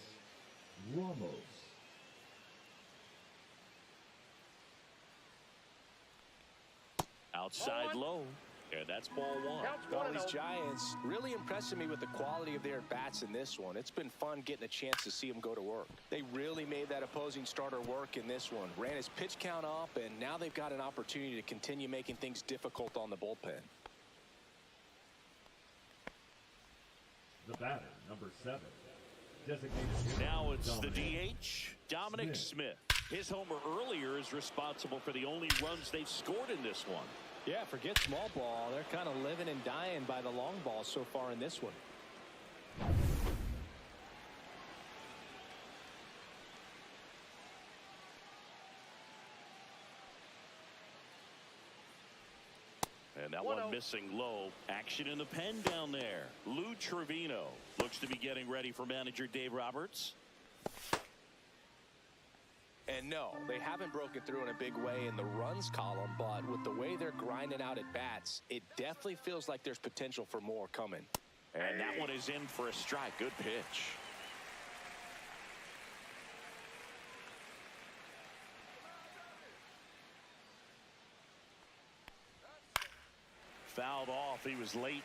Ramos. Outside low. And that's ball 1. Well, these Giants really impressing me with the quality of their at-bats in this one. It's been fun getting a chance to see them go to work. They really made that opposing starter work in this one. Ran his pitch count up, and now they've got an opportunity to continue making things difficult on the bullpen. The batter, number 7. Designated Now it's Dominic the DH, Dominic Smith. His homer earlier is responsible for the only runs they've scored in this one. Yeah, forget small ball. They're kind of living and dying by the long ball so far in this one. And that one missing low. Action in the pen down there. Lou Trevino looks to be getting ready for manager Dave Roberts. And no, they haven't broken through in a big way in the runs column, but with the way they're grinding out at bats, it definitely feels like there's potential for more coming. And that one is in for a strike. Good pitch. Fouled off. He was late.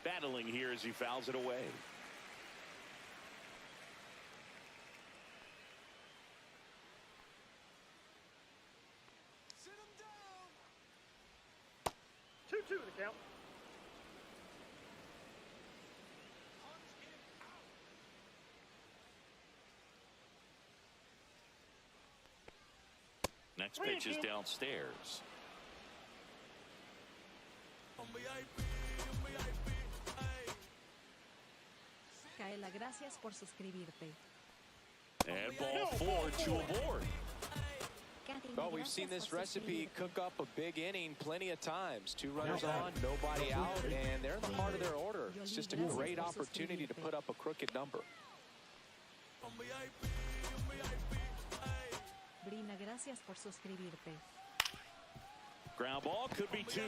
Battling here as he fouls it away. 2 the count. Next pitch is downstairs. Kaela, gracias por suscribirte. And ball 4 to a board. Well, we've seen this recipe cook up a big inning plenty of times. 2 runners on, nobody out, and they're in the heart of their order. It's just a great opportunity to put up a crooked number. Brina, gracias por suscribirte. Ground ball could be 2.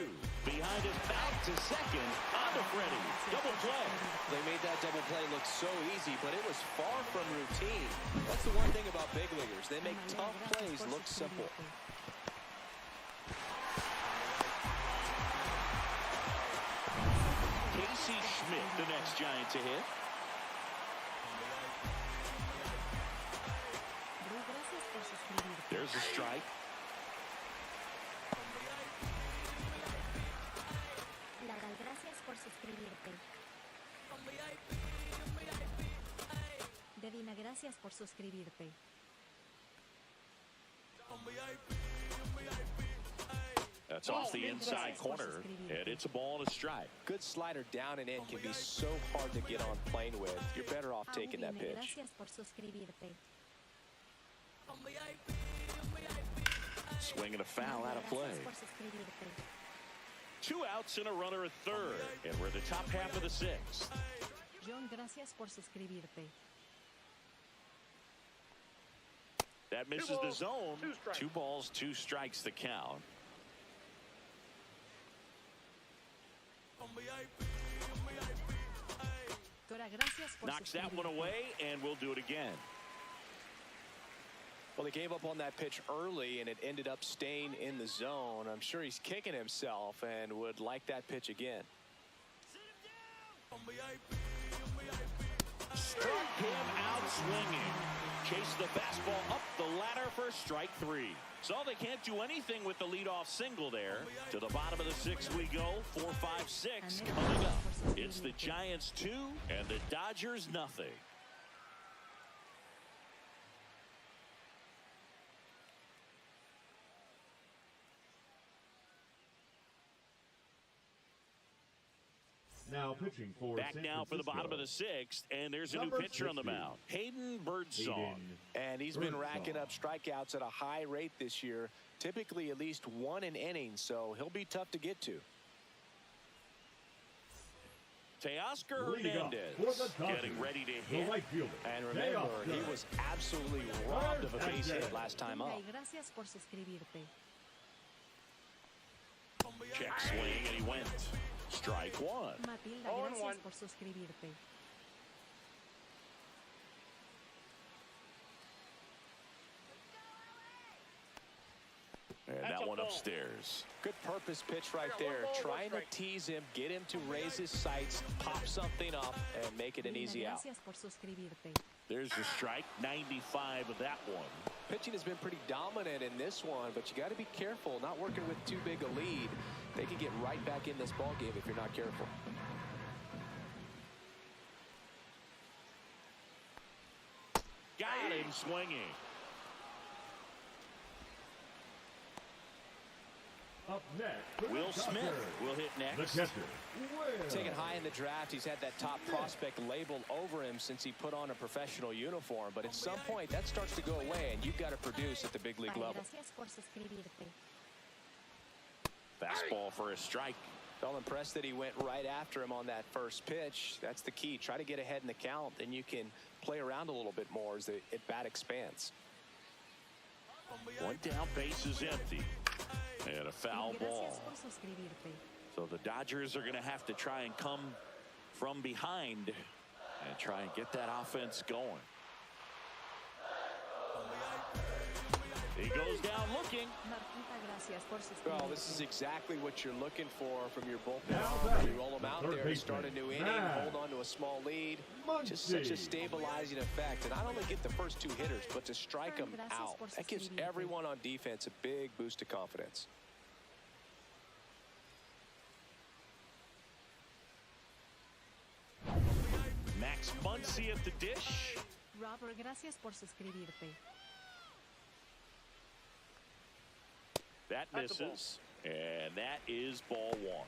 Behind his back to second. On to Freddie. Double play. They made that double play look so easy, but it was far from routine. That's the one thing about big leaguers. They make tough plays look simple. Casey Schmidt, the next Giant to hit. There's a strike. Gracias por suscribirte. Devina, gracias por suscribirte. That's off the inside corner, and it's a ball and a strike. Good slider down and in can be so hard to get on plane with. You're better off taking that pitch. Gracias por suscribirte. Swinging a foul out of play. 2 outs and a runner at third, and we're in the top half of the 6th. John, gracias por suscribirte. That misses the zone. 2 balls, 2 strikes the count. Knocks that one away, and we'll do it again. Well, he gave up on that pitch early, and it ended up staying in the zone. I'm sure he's kicking himself and would like that pitch again. Struck him out swinging. Chase the fastball up the ladder for strike 3. So they can't do anything with the leadoff single there. To the bottom of the 6th we go. 4, 5, 6 coming up. It's the Giants 2 and the Dodgers nothing. Now pitching for back San now for the bottom of the Francisco. 6th, and there's a new pitcher on the mound, Hayden Birdsong. And he's been racking up strikeouts at a high rate this year, typically at least 1 an inning, so he'll be tough to get to. Teoscar Hernandez getting ready to hit. Right fielder. And remember, he was absolutely robbed of a base hit last time up. Gracias por suscribirte. Check swing, and he went. Strike 1. Matilda, gracias por suscribirte. And that one upstairs. Good purpose pitch right there. Trying to tease him, get him to raise his sights, pop something up, and make it an easy out. Gracias por suscribirte. There's the strike, 95 of that one. Pitching has been pretty dominant in this one, but you got to be careful, not working with too big a lead. They can get right back in this ball game if you're not careful. Got him swinging. Up next, Will Smith will hit the next. catcher. Taken high in the draft, he's had that top prospect labeled over him since he put on a professional uniform. But at some point, that starts to go away, and you've got to produce at the big league level. Gracias por suscribirte. Fastball for a strike. Felt impressed that he went right after him on that first pitch. That's the key. Try to get ahead in the count, then you can play around a little bit more as the at-bat expands. One down, base is empty. And a foul ball. So the Dodgers are going to have to try and come from behind and try and get that offense going. He goes down looking. Well, this is exactly what you're looking for from your bullpen. You roll them out there to start a new inning, hold on to a small lead. Just such a stabilizing effect. And not only get the first 2 hitters, but to strike them out. That gives everyone on defense a big boost of confidence. Alex Muncy at the dish. Robert, gracias por suscribirte. That misses, and that is ball one.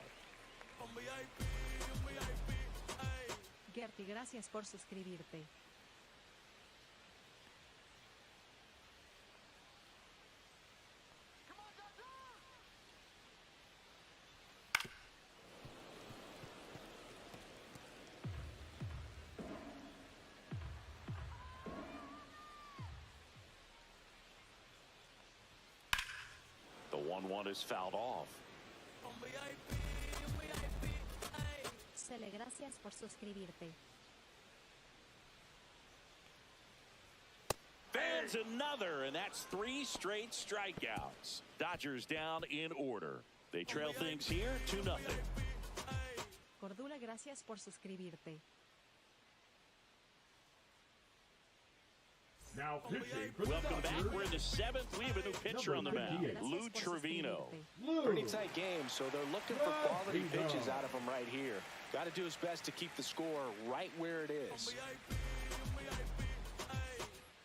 Gertie, gracias por suscribirte. The 1-1 is fouled off. Cele, gracias por suscribirte. Fans another, and that's 3 straight strikeouts. Dodgers down in order. They trail things here 2-0. Cordula, gracias por suscribirte. Now pitching for the Welcome back. Dodgers. We're in the 7th. We have a new pitcher on the mound, Lou Trevino. Pretty tight game, so they're looking for quality pitches out of him right here. Got to do his best to keep the score right where it is.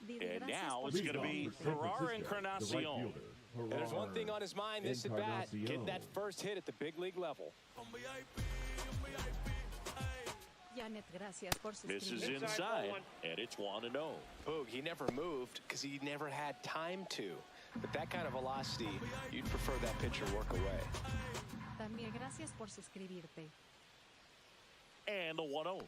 And now it's going to be Ferrar Encarnacion. And there's one thing on his mind this at bat, getting that first hit at the big league level. Janet, gracias por Misses suscribirte. inside, and it's 1-0. Boog, he never moved because he never had time to. But that kind of velocity, you'd prefer that pitcher work away. También gracias por suscribirte. And the 1-0.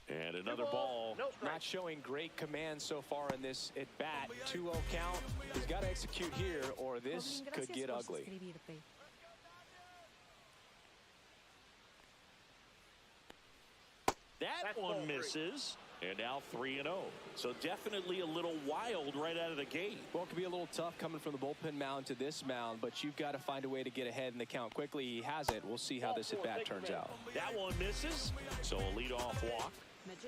And another ball. Not showing great command so far in this at bat. 2-0 count. He's got to execute here, or this Robin, could gracias get por ugly. suscribirte. That one misses, and now 3-0. So definitely a little wild right out of the gate. Well, it could be a little tough coming from the bullpen mound to this mound, but you've got to find a way to get ahead in the count quickly. He hasn't. We'll see how this at bat turns out. That one misses, so a leadoff walk.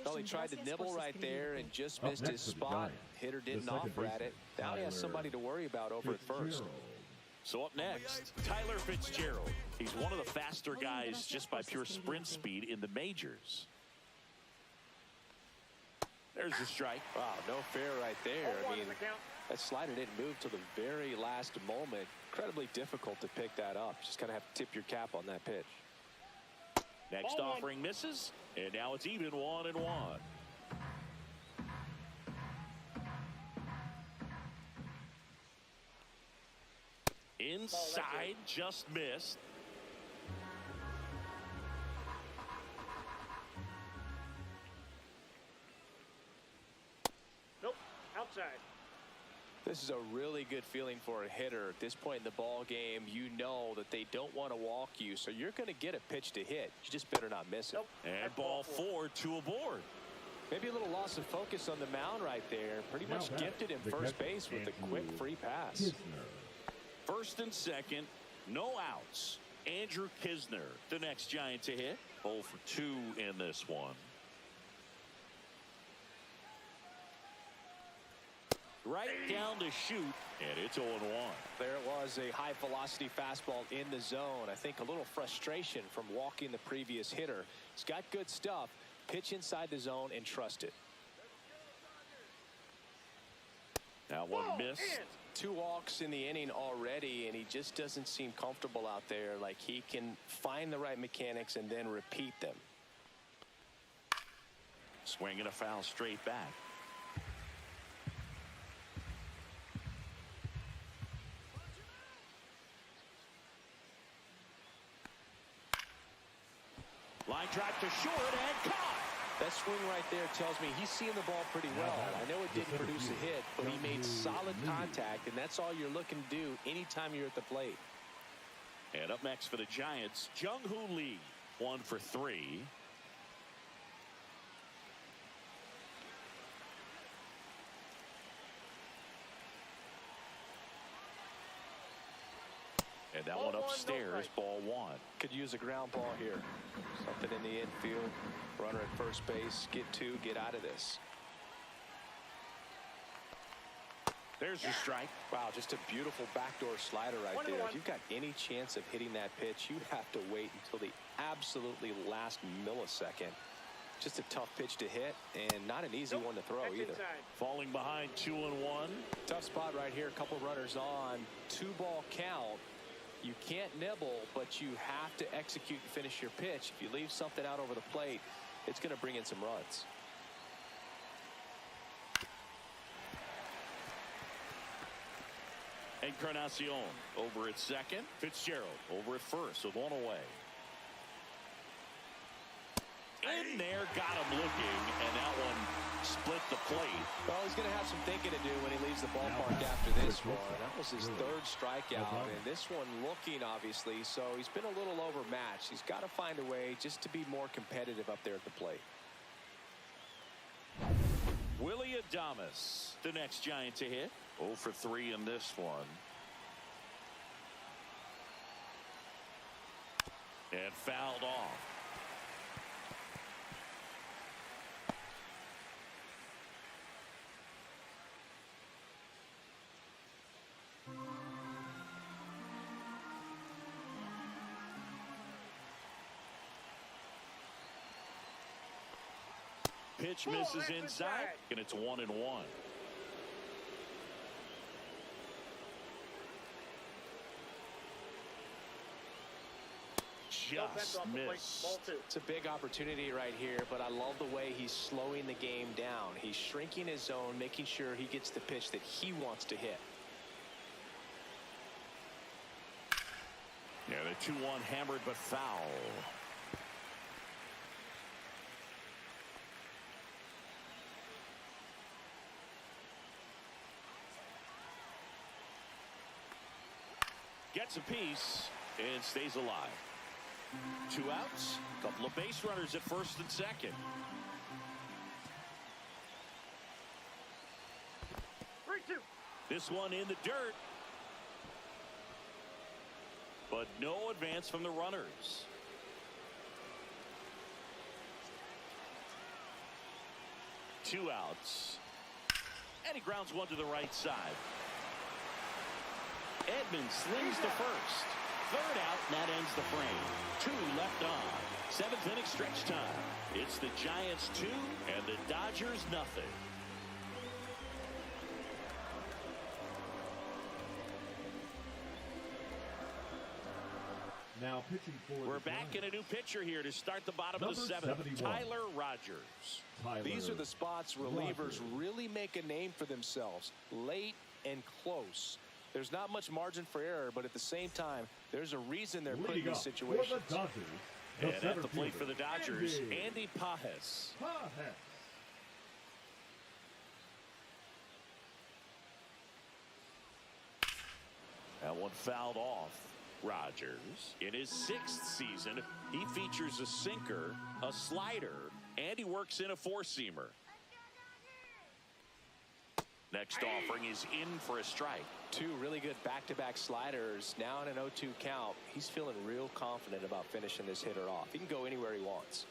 Well, he tried to nibble right there and just missed his spot. Hitter didn't offer at it. Now he has somebody to worry about over at first. So up next, Tyler Fitzgerald. He's one of the faster guys just by pure sprint speed in the majors. There's the strike. Wow, no fair right there. I mean, that slider didn't move till the very last moment. Incredibly difficult to pick that up. Just kind of have to tip your cap on that pitch. Next offering misses, and now it's even 1-1. Inside, just missed. Nope, outside. This is a really good feeling for a hitter. At this point in the ball game, you know that they don't want to walk you, so you're going to get a pitch to hit. You just better not miss it. Nope. And ball 4, 2 aboard. Maybe a little loss of focus on the mound right there. Pretty much gifted him first base with a quick free pass. First and second, no outs. Andrew Kisner, the next Giant to hit. 0 for 2 in this one. Right down to shoot, and it's 0-1. There it was, a high velocity fastball in the zone. I think a little frustration from walking the previous hitter. He's got good stuff. Pitch inside the zone and trust it. Now one miss. 2 walks in the inning already, and he just doesn't seem comfortable out there. Like he can find the right mechanics and then repeat them. Swing and a foul straight back. Line drive to short and caught. That swing right there tells me he's seeing the ball pretty well. I know it didn't produce a hit, but he made solid contact, and that's all you're looking to do anytime you're at the plate. And up next for the Giants, Jung-Hoo Lee, 1 for 3. And that one upstairs, ball 1. Could use a ground ball here. Something in the infield. Runner at first base. Get 2. Get out of this. There's your strike. Wow, just a beautiful backdoor slider right there. If you've got any chance of hitting that pitch, you have to wait until the absolutely last millisecond. Just a tough pitch to hit and not an easy one to throw either. Falling behind 2-1. Tough spot right here. A couple runners on. 2-ball count. You can't nibble, but you have to execute and finish your pitch. If you leave something out over the plate, it's going to bring in some runs. Encarnacion over at second. Fitzgerald over at first with one away. In there, got him looking, and that one split the plate. Well, he's going to have some thinking to do when he leaves the ballpark after this one. That was his third strikeout, and this one looking, obviously, so he's been a little overmatched. He's got to find a way just to be more competitive up there at the plate. Willie Adames, the next Giant to hit. 0 for 3 in this one. And fouled off. Pitch misses inside, and it's 1-1. Just missed. It's a big opportunity right here, but I love the way he's slowing the game down. He's shrinking his zone, making sure he gets the pitch that he wants to hit. Yeah, the 2-1 hammered but foul. Gets a piece and stays alive. 2 outs, a couple of base runners at first and second. 3-2. This one in the dirt. But no advance from the runners. Two outs. And he grounds one to the right side. Edmonds slings to first. Third out, and that ends the frame. 2 left on. 7th inning stretch time. It's the Giants 2 and the Dodgers nothing. Now pitching for We're back in a new pitcher here to start the bottom of the 7th. Tyler Rogers. These are the spots relievers really make a name for themselves. Late and close. There's not much margin for error, but at the same time, there's a reason they're put in these situations. And at the plate for the Dodgers, Andy Pajes. That one fouled off. Rogers, in his 6th season, he features a sinker, a slider, and he works in a 4-seamer. Next offering is in for a strike. 2 really good back-to-back sliders. Now in an 0-2 count, he's feeling real confident about finishing this hitter off. He can go anywhere he wants.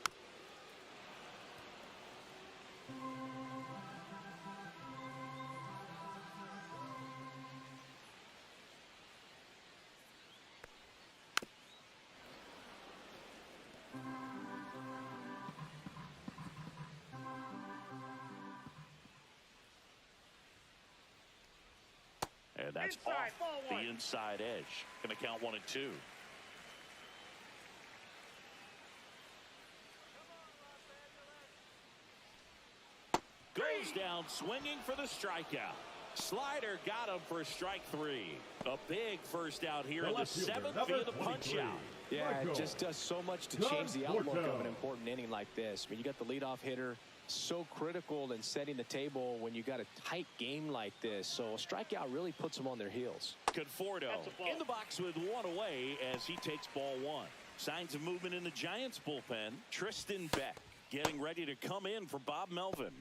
And that's Inside, off ball 1. the inside edge. Going to count 1 and 2. Goes down swinging for the strikeout. Slider got him for strike 3. A big first out here in the 7th via the punch out. Yeah, it just does so much to change the outlook of an important inning like this. I mean, you got the leadoff hitter, so critical in setting the table when you got a tight game like this. So a strikeout really puts them on their heels. Conforto in the box with 1 away as he takes ball 1. Signs of movement in the Giants bullpen. Tristan Beck getting ready to come in for Bob Melvin.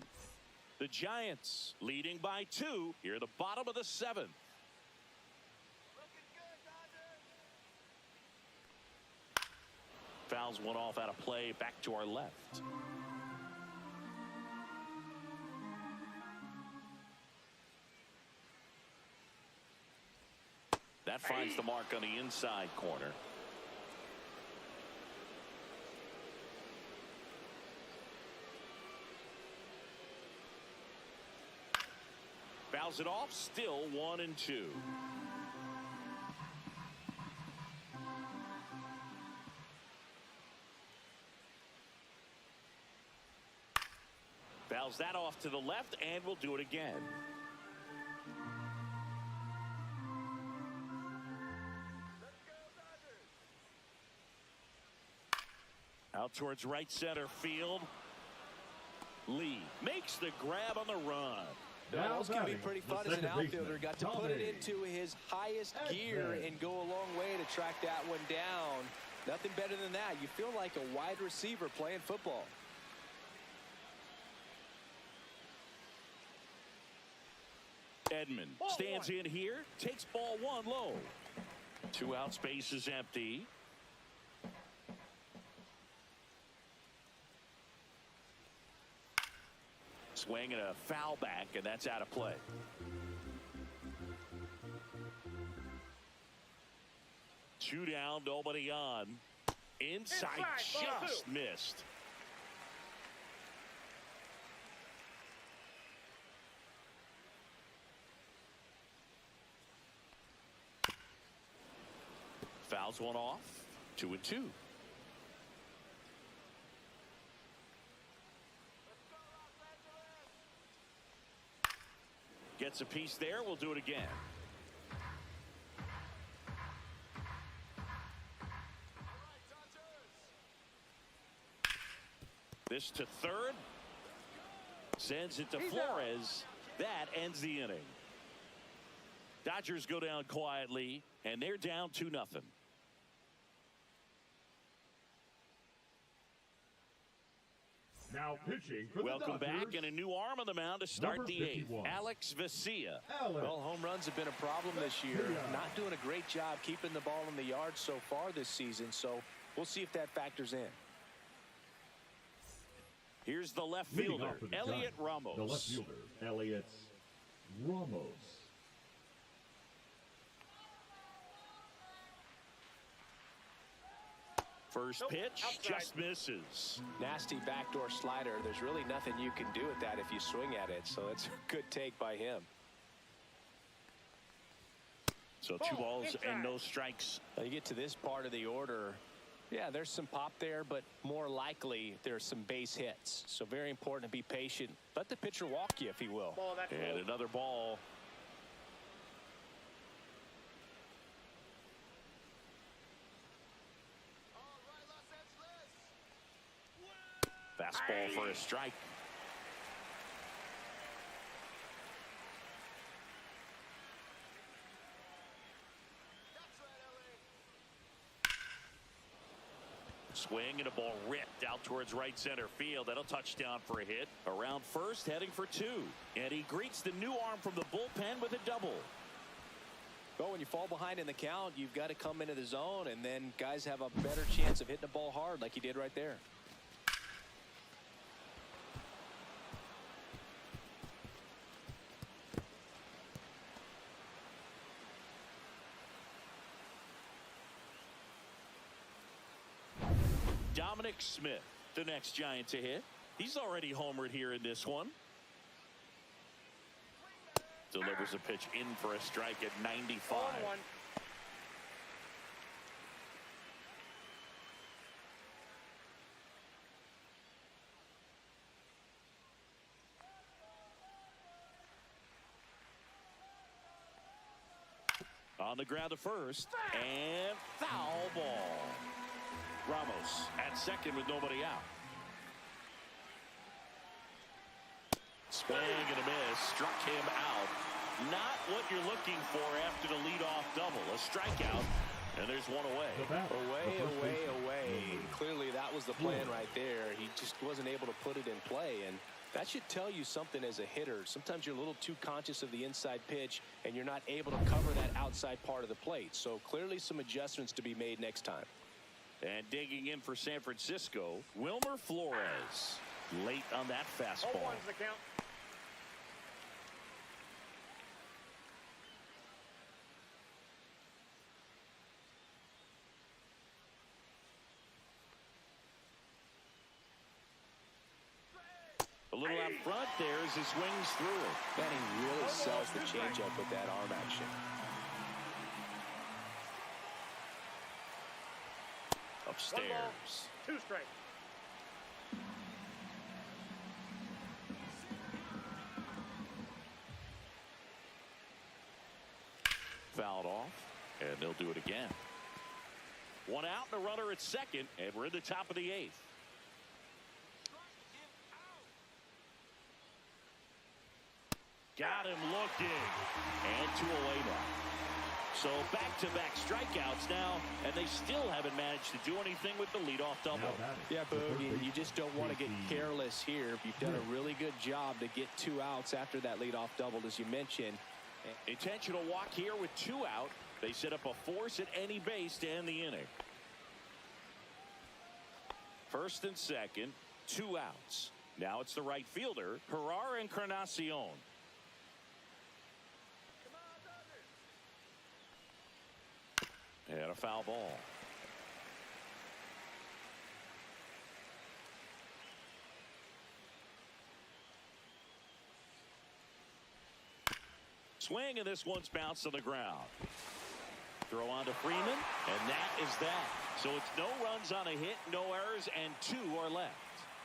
The Giants leading by 2 here at the bottom of the 7th. Fouls one off out of play, back to our left. That finds the mark on the inside corner. Fouls it off. Still 1-2. Fouls that off to the left, and we'll do it again. Out towards right center field. Lee makes the grab on the run. Now those can be pretty fun as an outfielder. Got to put it into his highest gear and go a long way to track that one down. Nothing better than that. You feel like a wide receiver playing football. Edman stands in here, takes ball one low. 2 out, space is empty. Swing and a foul back, and that's out of play. Two down, nobody on. Inside just missed. Fouls one off. 2-2. Gets a piece there. We'll do it again. This to third. Sends it to Flores. That ends the inning. Dodgers go down quietly, and they're down 2-0. Now pitching for Welcome the Dodgers, back, and a new arm on the mound to start the 8th. Alex Vesia. Well, home runs have been a problem this year. Not doing a great job keeping the ball in the yard so far this season, so we'll see if that factors in. Here's the left fielder, Elliot Ramos. The left fielder, Elliot Ramos. First pitch, just misses. Nasty backdoor slider. There's really nothing you can do with that if you swing at it, so it's a good take by him. So 2 balls and no strikes. You get to this part of the order. Yeah, there's some pop there, but more likely there's some base hits. So very important to be patient. Let the pitcher walk you if he will. And another ball. Fastball for a strike. Swing and a ball ripped out towards right center field. That'll touch down for a hit. Around first, heading for 2. And he greets the new arm from the bullpen with a double. Well, when you fall behind in the count, you've got to come into the zone, and then guys have a better chance of hitting the ball hard like he did right there. Dominic Smith, the next Giant to hit. He's already homered here in this one. Delivers a pitch in for a strike at 95. On the ground to first, and foul ball. Ramos at second with nobody out. Swing and a miss, struck him out. Not what you're looking for after the leadoff double. A strikeout, and there's one away. Away. Clearly that was the plan right there. He just wasn't able to put it in play, and that should tell you something as a hitter. Sometimes you're a little too conscious of the inside pitch, and you're not able to cover that outside part of the plate. So clearly some adjustments to be made next time. And digging in for San Francisco, Wilmer Flores. Late on that fastball. 0-1's the count. A little out front there as he swings through it. And he really sells the changeup with that arm action. Upstairs. 1 ball, 2 strikes. Fouled off, and they'll do it again. 1 out and a runner at second, and we're in the top of the 8th. Got him looking, and 2 away now. So back-to-back strikeouts now, and they still haven't managed to do anything with the leadoff double. Yeah, Boogie, you just don't want to get careless here. You've done a really good job to get 2 outs after that leadoff double, as you mentioned. Intentional walk here with 2 out. They set up a force at any base to end the inning. First and second, 2 outs. Now it's the right fielder, Herrera Encarnacion. And a foul ball. Swing, and this one's bounced on the ground. Throw on to Freeman, and that is that. So it's no runs on a hit, no errors, and 2 are left.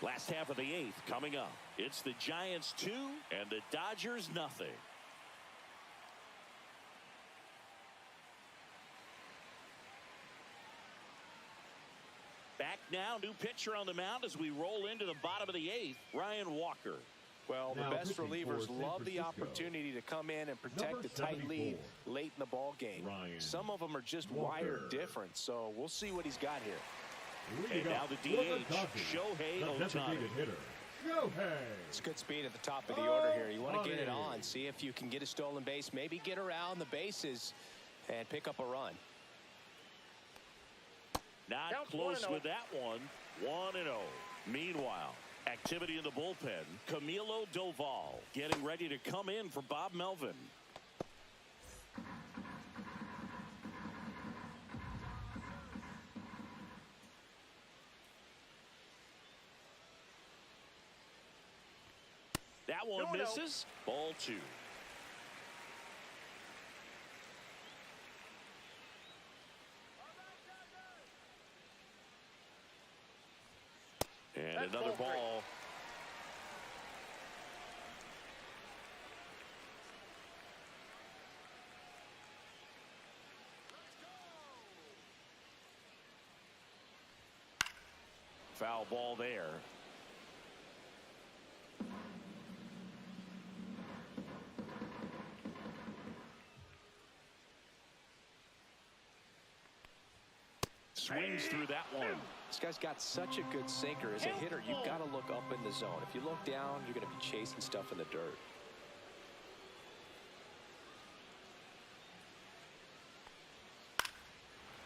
Last half of the 8th coming up. It's the Giants 2 and the Dodgers nothing. Back now, new pitcher on the mound as we roll into the bottom of the 8th, Ryan Walker. Well, the best relievers love the opportunity to come in and protect a tight lead late in the ball game. Some of them are just wired different, so we'll see what he's got here. And now the DH, Shohei Ohtani. It's good speed at the top of the order here. You want to get it on, see if you can get a stolen base, maybe get around the bases and pick up a run. Not close with that one. 1-0. Meanwhile, activity in the bullpen. Camilo Doval getting ready to come in for Bob Melvin. That one misses. Ball 2. And another ball. Foul ball there. Swings through that one. This guy's got such a good sinker. As a hitter, you've got to look up in the zone. If you look down, you're going to be chasing stuff in the dirt.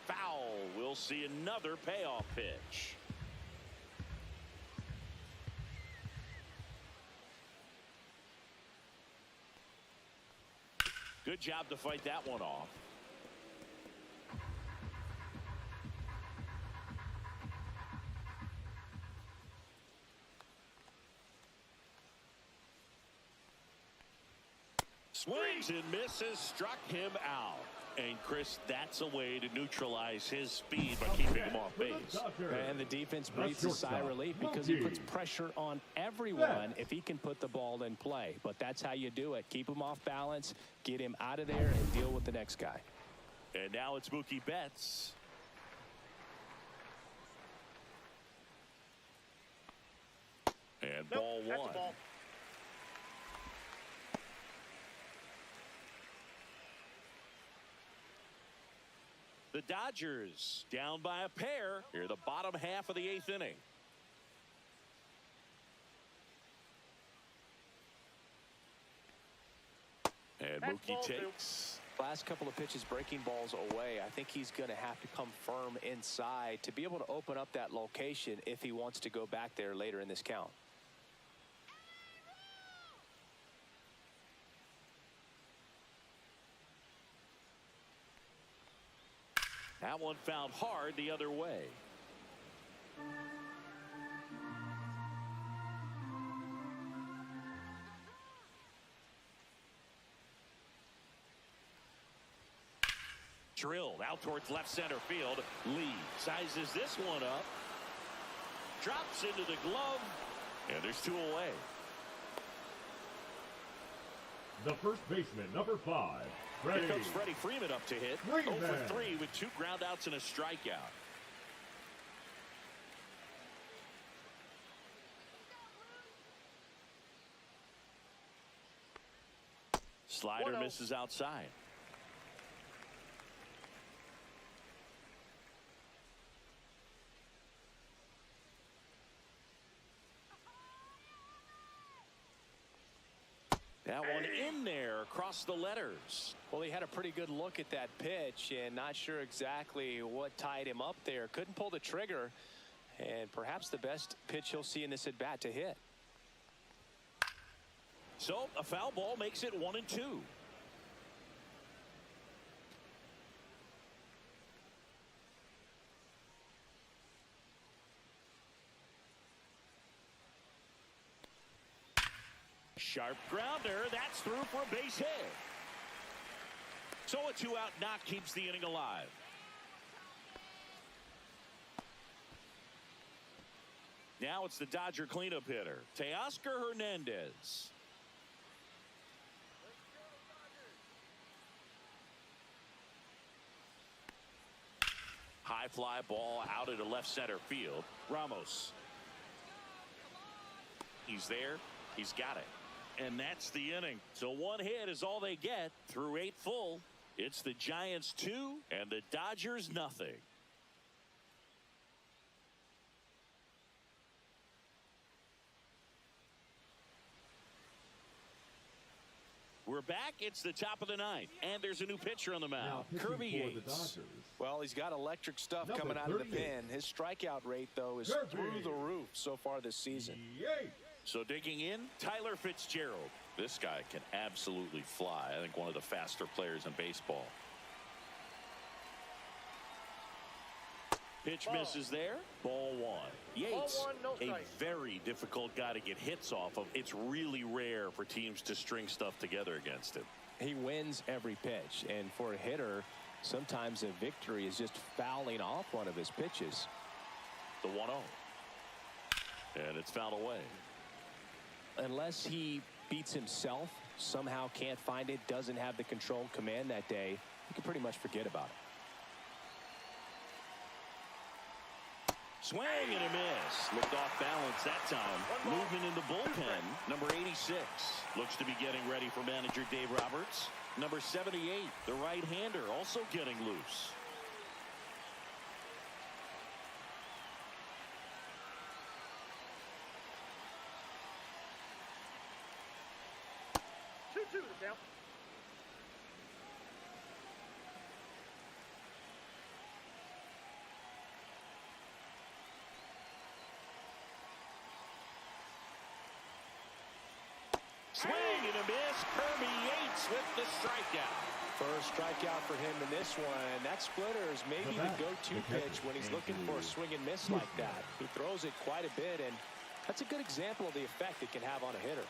Foul. We'll see another payoff pitch. Good job to fight that one off. Swings and misses, struck him out. And Chris, that's a way to neutralize his speed by keeping him off base. And the defense breathes a sigh of relief because he puts pressure on everyone if he can put the ball in play. But that's how you do it. Keep him off balance, get him out of there, and deal with the next guy. And now it's Mookie Betts. And ball 1. The Dodgers down by a pair here, the bottom half of the 8th inning. And Mookie takes. Last couple of pitches breaking balls away. I think he's going to have to come firm inside to be able to open up that location if he wants to go back there later in this count. That one found hard the other way. Drilled out towards left center field. Lee sizes this one up. Drops into the glove. And there's 2 away. The first baseman, number 5. Here comes Freddie Freeman up to hit. 0 for 3 with 2 groundouts and a strikeout. Slider misses outside. That one in there across the letters. Well, he had a pretty good look at that pitch and not sure exactly what tied him up there. Couldn't pull the trigger, and perhaps the best pitch he'll see in this at bat to hit. So a foul ball makes it 1-2. Sharp grounder. That's through for a base hit. So a 2-out knock keeps the inning alive. Now it's the Dodger cleanup hitter, Teoscar Hernandez. High fly ball out into left center field. Ramos. He's there. He's got it. And that's the inning. So 1 hit is all they get through 8 full. It's the Giants 2 and the Dodgers nothing. We're back. It's the top of the 9th, and there's a new pitcher on the mound, Kirby Yates. Well, he's got electric stuff coming out of the pen. His strikeout rate, though, is through the roof so far this season. So digging in, Tyler Fitzgerald. This guy can absolutely fly. I think one of the faster players in baseball. Pitch misses there. Ball 1. Yates, Ball 1, no a strike. very difficult guy to get hits off of. It's really rare for teams to string stuff together against him. He wins every pitch, and for a hitter, sometimes a victory is just fouling off one of his pitches. The 1-0. And it's fouled away. Unless he beats himself, somehow can't find it, doesn't have the control command that day, you can pretty much forget about it. Swing and a miss. Looked off balance that time. Movement in the bullpen. Number 86 looks to be getting ready for manager Dave Roberts. Number 78, the right-hander, also getting loose. Two to count. Swing and a miss. Kirby Yates with the strikeout. First strikeout for him in this one. That splitter is maybe the go-to pitch when he's looking for a swing and miss like that. He throws it quite a bit, and that's a good example of the effect it can have on a hitter.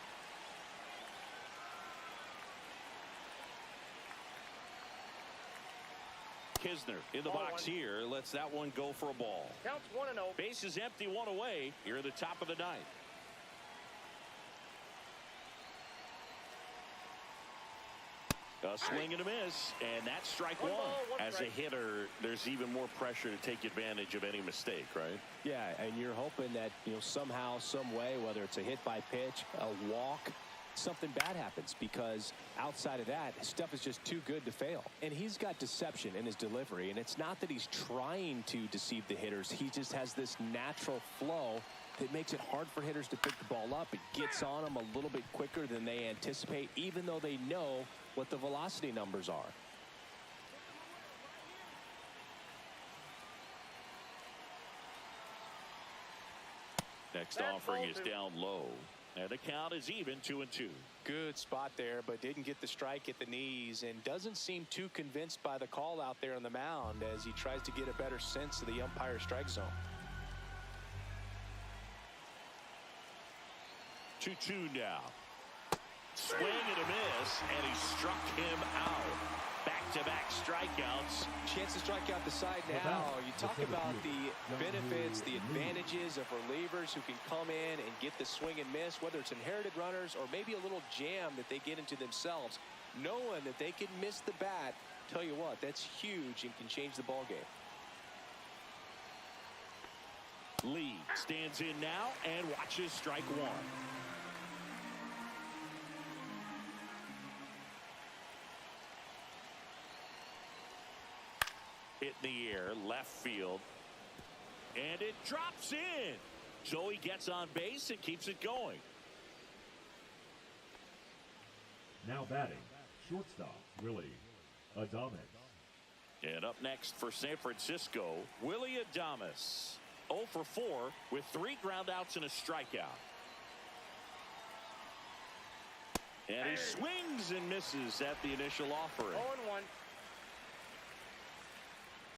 Kisner in the box here. Lets that one go for a ball. Counts 1-0. Base is empty, 1 away. Here at the top of the 9th. A swing and a miss, and that's strike 1. As a hitter, there's even more pressure to take advantage of any mistake, right? Yeah, and you're hoping that, somehow, some way, whether it's a hit by pitch, a walk, something bad happens, because outside of that, stuff is just too good to fail. And he's got deception in his delivery, and it's not that he's trying to deceive the hitters. He just has this natural flow that makes it hard for hitters to pick the ball up. It gets on them a little bit quicker than they anticipate, even though they know what the velocity numbers are. Next offering is down low, and the count is even, 2-2. Good spot there, but didn't get the strike at the knees, and doesn't seem too convinced by the call out there on the mound as he tries to get a better sense of the umpire strike zone. 2-2 now. Swing and a miss, and he struck him out. Back back-to-back strikeouts. Chance to strike out the side now. You talk about the benefits, the advantages of relievers who can come in and get the swing and miss, whether it's inherited runners or maybe a little jam that they get into themselves. Knowing that they can miss the bat, tell you what, that's huge and can change the ball game. Lee stands in now and watches strike one. Hit in the air, left field. And it drops in. So he gets on base and keeps it going. Now batting, shortstop, Willie Adames. And up next for San Francisco, Willie Adames. 0 for 4 with 3 ground outs and a strikeout. And he swings and misses at the initial offering. 0-1.